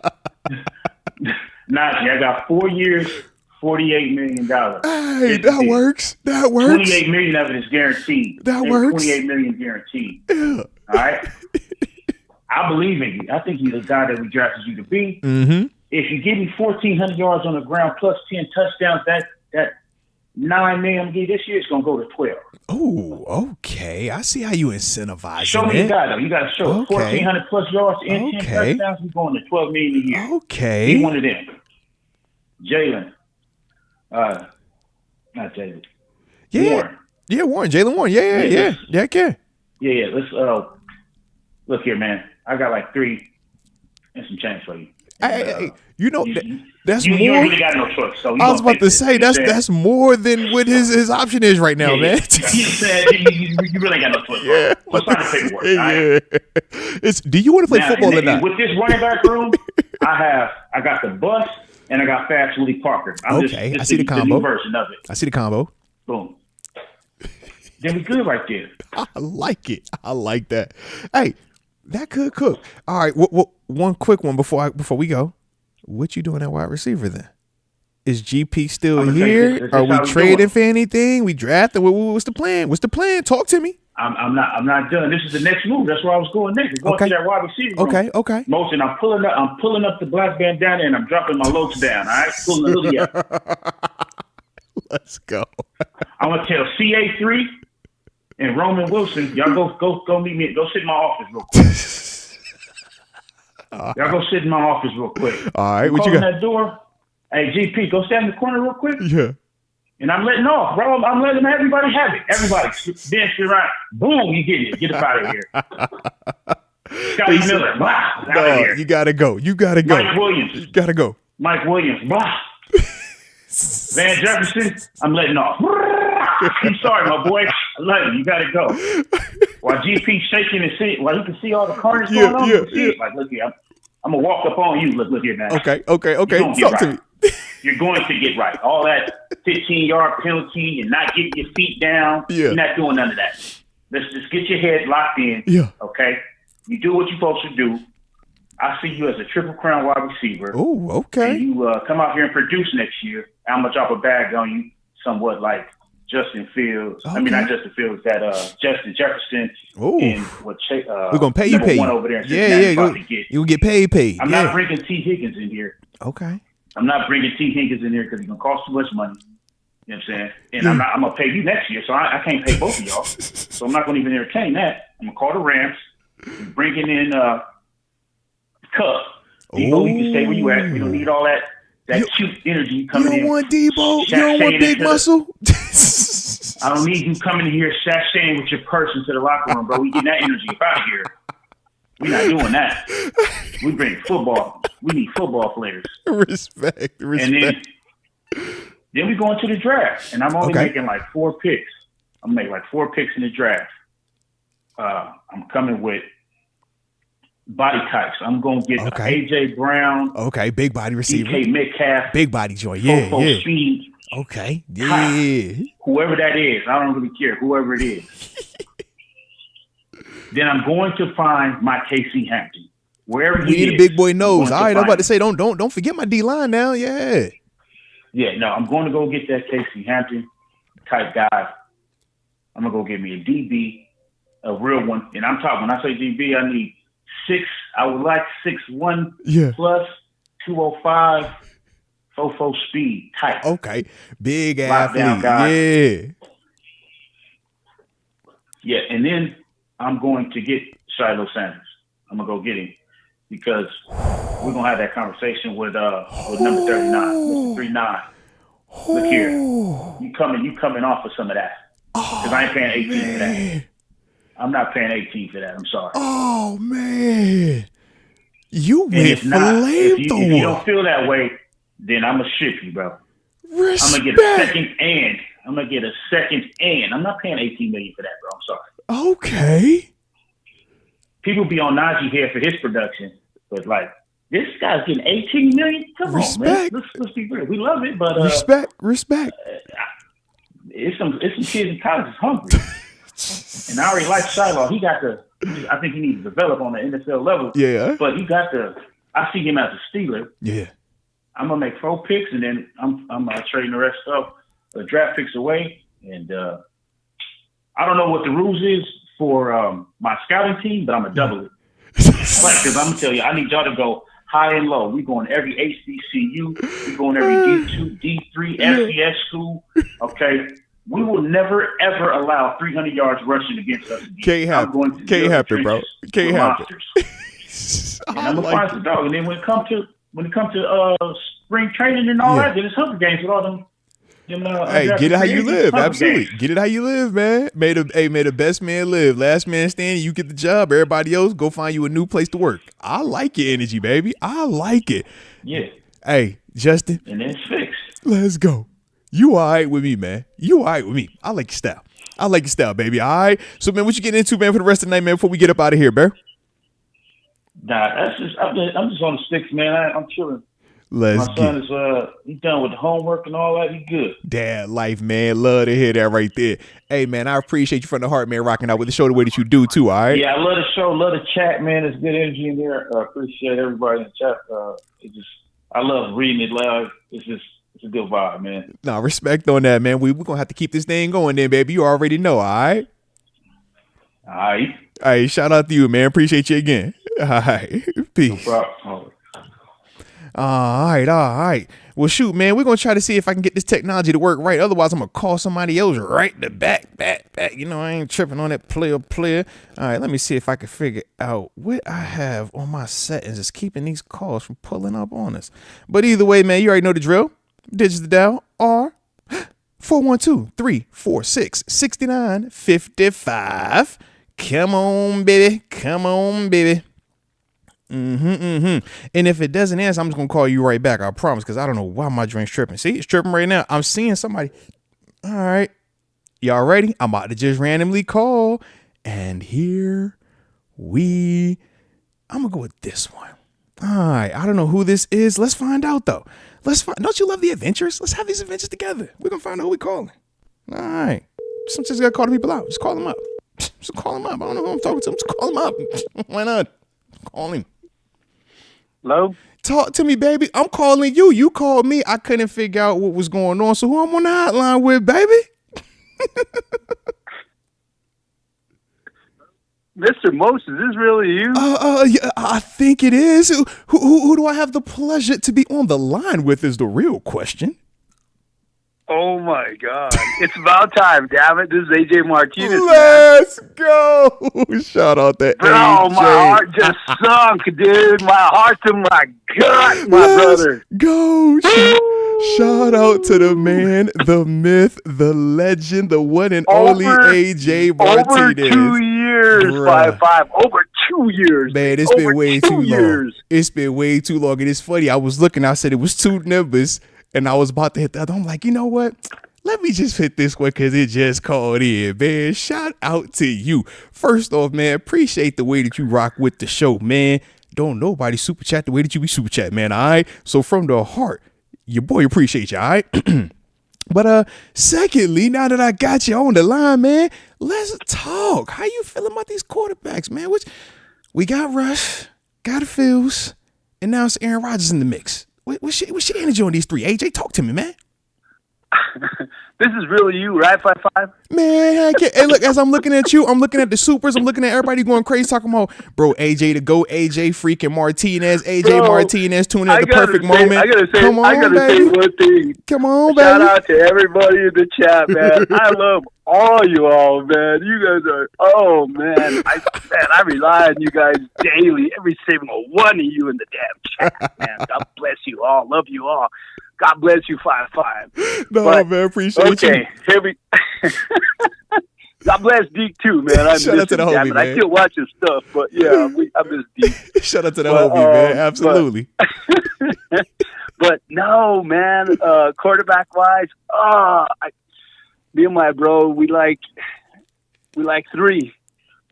Najee, I got 4 years, $48 million. Hey, that works. $28 million of it is guaranteed. That works. $28 million guaranteed. Yeah. All right. I believe in you. I think you're the guy that we drafted you to be. Mm-hmm. If you give me 1,400 yards on the ground plus 10 touchdowns, that $9 million this year is gonna go to 12. Oh, okay. I see how you incentivize. Show me the guy though. You gotta show 1,400 plus yards and 10 touchdowns. We're going to 12 million a year. Okay. Be one of them. Jalen. Not Jalen. Yeah. Warren. Yeah, Warren. Jalen Warren. Yeah. Yeah. Let's look here, man. I got like 3 and some change for you. Hey, you know that's you more. You really got no choice. So I was about to say that's more than what his option is right now, man. You really got no choice. Yeah. Let's sign the paperwork. Yeah. Do you want to play football or not? With this running back room, I got the bus and I got Fast Willie Parker. I see the combo. The new version of it. I see the combo. Boom. Then we good right there. I like it. I like that. Hey, that could cook. All right. One quick one before we go. What you doing at wide receiver then? Is GP still here? Are we trading for anything? We drafting? What's the plan? Talk to me. I'm not done. This is the next move. That's where I was going next. Going to that wide receiver room. Okay. Motion. I'm pulling up the black bandana and I'm dropping my loads down. All right, pulling the hoodie up. Let's go. I'm gonna tell CA3 and Roman Wilson. Y'all go meet me. Go sit in my office real quick. Y'all go sit in my office real quick. All right, what you got? That door. Hey, GP, go stand in the corner real quick. Yeah. And I'm letting off, bro. I'm letting everybody have it. Everybody, then you're right. Boom, you get it. Get up out of here. Scotty Miller, blah, out of here. You gotta go. Mike Williams. You gotta go. Mike Williams, blah. Van Jefferson, I'm letting off. I'm sorry, my boy. I love you. You gotta go. While GP shaking and see, while you can see all the carnage going on, like, look here, I'm gonna walk up on you. Look here, man. Okay. Talk to me. You're going to get right. All that 15-yard penalty and not getting your feet down. Yeah. You're not doing none of that. Let's just get your head locked in. Yeah. Okay. You do what you're supposed to do. I see you as a triple crown wide receiver. Oh, okay. And you come out here and produce next year. I'm gonna drop a bag on you, somewhat like Justin Fields. Okay. I mean, not Justin Fields. That Justin Jefferson. Ooh. And what? We're gonna pay you. One over there. You get paid. I'm not bringing T. Higgins in here. Okay. I'm not bringing T. Higgins in here because he's gonna cost too much money. You know what I'm saying? And I'm gonna pay you next year, so I can't pay both of y'all. So I'm not gonna even entertain that. I'm gonna call the Rams. We're bringing in Cup. Debo, you can stay where you at. We don't need all that cute energy coming in. You don't want Debo? You don't want big muscle? I don't need you coming in here sashaying with your purse into the locker room, bro. We getting that energy up out of here. We're not doing that. We bring football. We need football players. Respect. And then we go into the draft, and I'm only making like 4 picks. I'm making like 4 picks in the draft. I'm coming with body types. I'm going to get A.J. Brown. Okay, big body receiver. DK Metcalf. Big body joint. Yeah. Speed. Okay. Yeah. Whoever that is. I don't really care. Whoever it is. Then I'm going to find my KC Hampton. Wherever he is. We need a big boy nose. All right, I'm about to say, don't forget my D-line now. Yeah. Yeah, no, I'm going to go get that KC Hampton type guy. I'm gonna go get me a DB, a real one. And I'm talking, when I say DB, I need 6. I would like 6'1" plus 205, 4 speed type. Okay, big athlete. Yeah. Yeah, and then I'm going to get Shiloh Sanders. I'm gonna go get him because we're gonna have that conversation with number 39, Mr. 39. Look here, you coming off of some of that because I ain't paying 18 for that. I'm not paying 18 for that. I'm sorry. Oh man, you went if you don't feel that way, then I'm gonna ship you, bro. Respect. I'm gonna get a second and. I'm gonna get a second and. I'm not paying 18 million for that, bro. I'm sorry. Okay. People be on Najee here for his production, but like this guy's getting 18 million. Come on, man. Let's be real. We love it, but respect. It's some kids in college is hungry, and I already like Shiloh. I think he needs to develop on the NFL level. Yeah, but I see him as a Steeler. Yeah, I'm gonna make 4 picks, and then I'm trading the rest of the draft picks away, and I don't know what the rules is for my scouting team, but I'm gonna double it. Because I'm gonna tell you, I need y'all to go high and low. We going every HBCU, we going every D2, D3, FCS school. Okay, we will never ever allow 300 yards rushing against us. Can't happen, bro. Can't happen. And I'm gonna find some dog. And then when it comes to spring training and all that, then it's Hunger Games with all them. Hey, get it how you live. Absolutely. Get it how you live, man. May the best man live. Last man standing, you get the job. Everybody else, go find you a new place to work. I like your energy, baby. I like it. Yeah. Hey, Justin. And then it's fixed. Let's go. You all right with me, man. You all right with me. I like your style, baby. All right. So, man, what you getting into, man, for the rest of the night, man, before we get up out of here, bro? Nah, that's just, I'm just on the sticks, man. I'm chilling. My son is he's done with the homework and all that. He's good. Dad life, man. Love to hear that right there. Hey, man, I appreciate you from the heart, man, rocking out with the show the way that you do too. All right. Yeah, I love the show, love the chat, man. There's good energy in there. I appreciate everybody in the chat. I love reading it live. It's a good vibe, man. No, respect on that, man. We're gonna have to keep this thing going, then, baby. You already know. All right. All right. All right. Shout out to you, man. Appreciate you again. All right. Peace. No problem. All right. Well, shoot, man, we're going to try to see if I can get this technology to work right. Otherwise, I'm going to call somebody else right the back. You know, I ain't tripping on that player. All right, let me see if I can figure out what I have on my settings is keeping these calls from pulling up on us. But either way, man, you already know the drill. Digits to dial are 412-346-6955. Come on, baby. And if it doesn't answer, I'm just gonna call you right back. I promise, because I don't know why my drink's tripping. See, it's tripping right now. I'm seeing somebody. All right, y'all ready? I'm about to just randomly call, and I'm gonna go with this one. All right, I don't know who this is. Let's find out though. Don't you love the adventures? Let's have these adventures together. We're gonna find out who we calling. All right, sometimes you gotta call the people out. Just call them up. I don't know who I'm talking to. Just call them up. Why not? Call him. Hello? Talk to me, baby. I'm calling you. You called me. I couldn't figure out what was going on. So who I'm on the hotline with, baby? Mr. Moats, is this really you? Yeah, I think it is. Who do I have the pleasure to be on the line with is the real question. Oh my God. It's about time, damn it. This is AJ Martinez. Let's go. Shout out to Bro, AJ. my heart just sunk, dude. My heart to my gut, my brother. Go. Shout out to the man, the myth, the legend, the one and only AJ Martinez. Over 2 years, 5'5". Over 2 years. Man, it's been way too long. It's been way too long. And it's funny. I was looking, I said it was 2 numbers. And I was about to hit the other. I'm like, you know what? Let me just hit this one because it just called in, man. Shout out to you. First off, man, appreciate the way that you rock with the show, man. Don't nobody super chat the way that you be super chat, man. All right. So from the heart, your boy appreciate you. All right. But secondly, now that I got you on the line, man, let's talk. How you feeling about these quarterbacks, man? We got Rush, got Fields, and now it's Aaron Rodgers in the mix. What's your energy on these 3? AJ, talk to me, man. This is really you, right? 5'5"? Man, hey, look, as I'm looking at you, I'm looking at the supers, I'm looking at everybody going crazy talking about, bro, AJ to go, AJ freaking Martinez, AJ Bro, Martinez tuning at the perfect moment. I gotta say one thing. Come on, Shout baby. out to everybody in the chat, man. I love all you all, man. You guys are, oh man, I rely on you guys daily. Every single one of you in the damn chat, man. God bless you all. Love you all. God bless you, 5'5". No, but, man, appreciate you. Okay, here we. God bless Deke too, man. Shout out to the homie, man. I still watch his stuff, but yeah, I miss Deke. Shout out to the homie, man. Absolutely. But no, man. Quarterback wise, me and my bro, we like 3,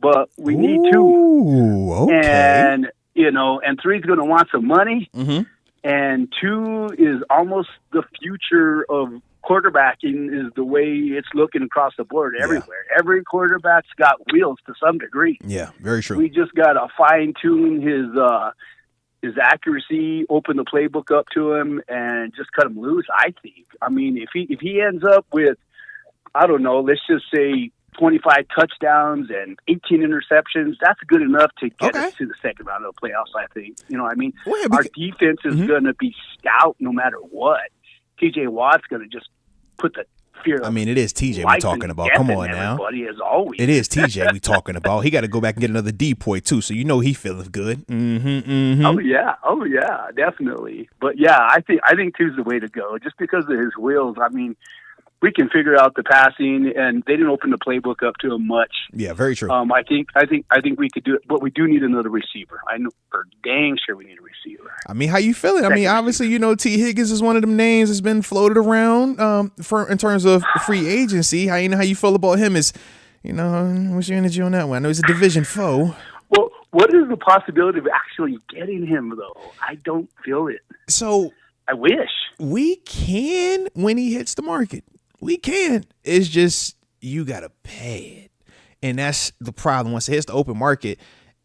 but we need 2. Okay. And and 3's going to want some money. Mm-hmm. And 2 is almost the future of quarterbacking is the way it's looking across the board everywhere. Yeah. Every quarterback's got wheels to some degree. Yeah, very true. We just got to fine tune his accuracy, open the playbook up to him, and just cut him loose. I think. I mean, if he ends up with, I don't know, let's just say 25 touchdowns and 18 interceptions, that's good enough to get us to the second round of the playoffs, I think. You know what I mean? Well, our defense is going to be stout no matter what. TJ Watt's going to just put the fear of it is TJ we're talking about. Come on now. As always. It is TJ we talking about. He got to go back and get another depoy too, so he feeling good. Mm-hmm, mm-hmm. Oh yeah, definitely. But yeah, I think 2's the way to go just because of his wheels. I mean, we can figure out the passing, and they didn't open the playbook up to him much. Yeah, very true. I think we could do it, but we do need another receiver. I know for dang sure we need a receiver. I mean, how you feeling? Obviously, T. Higgins is one of them names that's been floated around in terms of free agency. How you feel about him? What's your energy on that one? I know he's a division foe. Well, what is the possibility of actually getting him though? I don't feel it. So I wish we can when he hits the market. We can. It's just you got to pay it. And that's the problem. Once it hits the open market,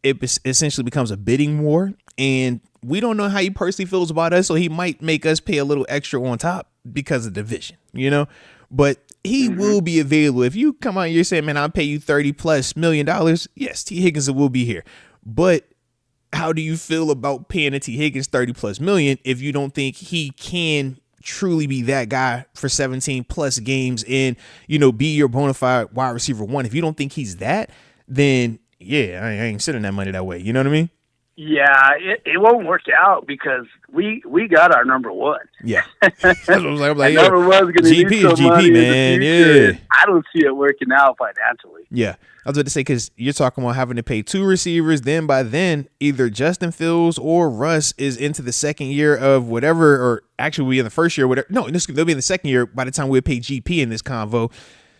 it essentially becomes a bidding war. And we don't know how he personally feels about us, so he might make us pay a little extra on top because of division, But he will be available. If you come out and you're saying, man, I'll pay you $30+ million, yes, T. Higgins will be here. But how do you feel about paying a T. Higgins $30+ million if you don't think he can truly be that guy for 17+ games and, be your bona fide wide receiver 1? If you don't think he's that, then yeah, I ain't sending that money that way. You know what I mean? Yeah, it won't work out because we got our number 1. Yeah. That's what I was like, number 1's going to GP need some is GP, money man. In the future. Yeah. I don't see it working out financially. Yeah. I was about to say, because you're talking about having to pay 2 receivers. Then by then, either Justin Fields or Russ is into the second year of whatever, or actually we'll be in the first year. Whatever. No, they'll be in the second year by the time we pay GP in this convo.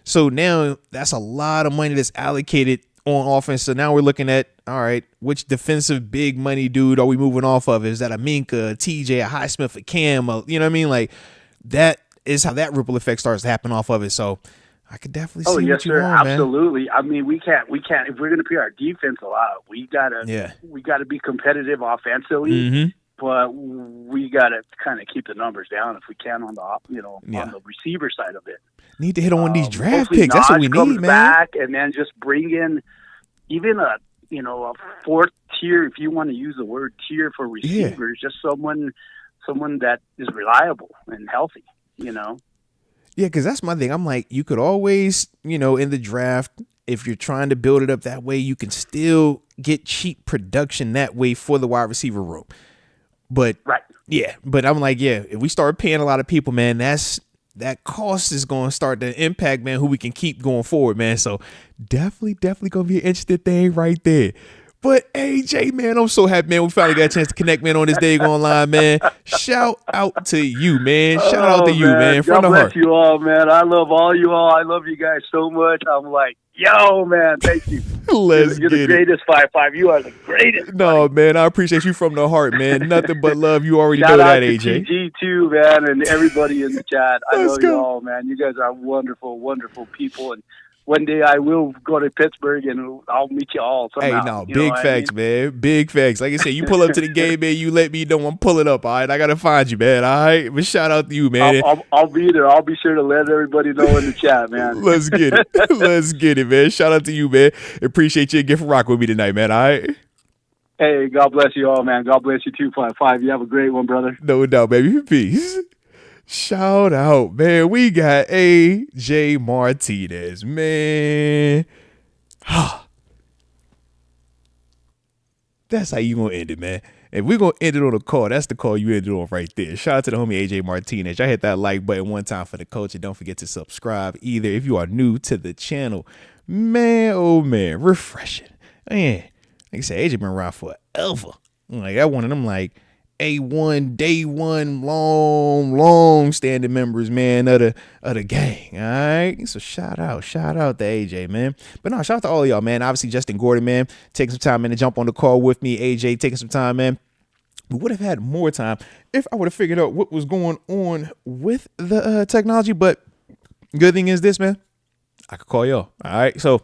So now that's a lot of money that's allocated on offense. So now we're looking at, all right, which defensive big money dude are we moving off of? Is that a Minka, a TJ, a Highsmith, a Cam? You know what I mean? Like that is how that ripple effect starts to happen off of it. So I could definitely see yes, what you sir. want, Absolutely. Man. I mean, we can't. If we're going to pay our defense a lot, we gotta be competitive offensively. Mm-hmm. But we gotta kind of keep the numbers down if we can on the on the receiver side of it. Need to hit on one of these draft picks. That's what we need, man. Back and then just bring in even a 4th tier, if you want to use the word tier for receivers, just someone that is reliable and healthy. Yeah, because that's my thing. I'm like, you could always, in the draft, if you're trying to build it up that way, you can still get cheap production that way for the wide receiver room. But but I'm like, if we start paying a lot of people, man, that cost is going to start to impact, man, who we can keep going forward, man. So definitely going to be an interesting thing right there. But AJ, man, I'm so happy, man. We finally got a chance to connect, man, on this day online, man. Shout out to you, man. Shout out to you, man. From the heart. God bless you all, man. I love all you all. I love you guys so much. I'm like, yo, man, thank you. You're the greatest 5'5". You are the greatest. No, man, I appreciate you from the heart, man. Nothing but love. You already know that, AJ. TG too, man, and everybody in the chat. I love you all, man. You guys are wonderful, wonderful people, and one day I will go to Pittsburgh and I'll meet you all somehow. Hey, no, big facts, man. Big facts. Like I said, you pull up to the game, man. You let me know. I'm pulling up. All right, I gotta find you, man. All right, but shout out to you, man. I'll be there. I'll be sure to let everybody know in the chat, man. Let's get it. Let's get it, man. Shout out to you, man. Appreciate you again for rocking with me tonight, man. All right. Hey, God bless you all, man. God bless you too, 5-5. You have a great one, brother. No doubt, baby. Peace. Shout out, man. We got AJ Martinez, man. That's how you gonna end it, man. If we're gonna end it on a call, that's the call you ended on right there. Shout out to the homie AJ Martinez. Y'all hit that like button one time for the coach, and don't forget to subscribe either if you are new to the channel. Man, oh man, refreshing. Man, like I said, AJ been around forever. Like I one of them like A1, day one, long standing members, man, of the gang. All right. So shout out to AJ, man. But no, shout out to all of y'all, man. Obviously, Justin Gordon, man, taking some time, man, to jump on the call with me. AJ taking some time, man. We would have had more time if I would have figured out what was going on with the technology. But good thing is this, man, I could call y'all. All right. So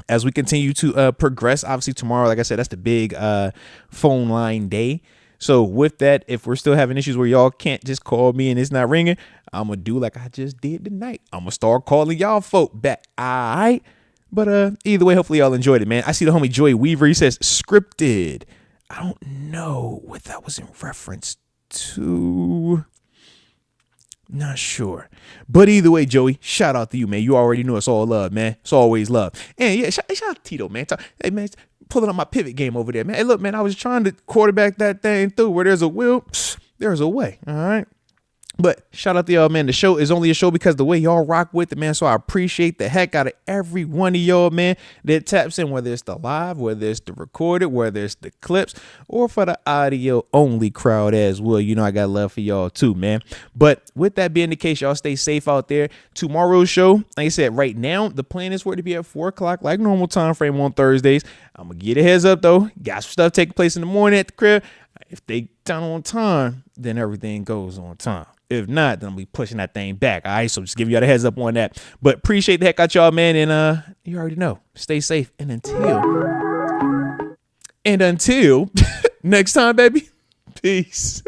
as we continue to progress, obviously tomorrow, like I said, that's the big phone line day. So with that, if we're still having issues where y'all can't just call me and it's not ringing, I'm going to do like I just did tonight. I'm going to start calling y'all folk back. All right. But either way, hopefully y'all enjoyed it, man. I see the homie Joy Weaver. He says scripted. I don't know what that was in reference to. Not sure. But either way, Joey, shout out to you, man. You already know it's all love, man. It's always love. And yeah, shout out to Tito, man. Hey, man, pulling up my pivot game over there, man. Hey, look, man, I was trying to quarterback that thing through. Where there's a will, there's a way. All right. But shout out to y'all, man. The show is only a show because the way y'all rock with it, man. So I appreciate the heck out of every one of y'all, man, that taps in, whether it's the live, whether it's the recorded, whether it's the clips, or for the audio only crowd as well. You know, I got love for y'all too, man. But with that being the case, y'all stay safe out there. Tomorrow's show, like I said, right now, the plan is for it to be at 4:00, like normal time frame on Thursdays. I'm going to get a heads up, though. Got some stuff taking place in the morning at the crib. If they done on time, then everything goes on time. If not, then I'll be pushing that thing back. All right. So just give y'all the heads up on that. But appreciate the heck out y'all, man. And you already know. Stay safe. And until next time, baby. Peace.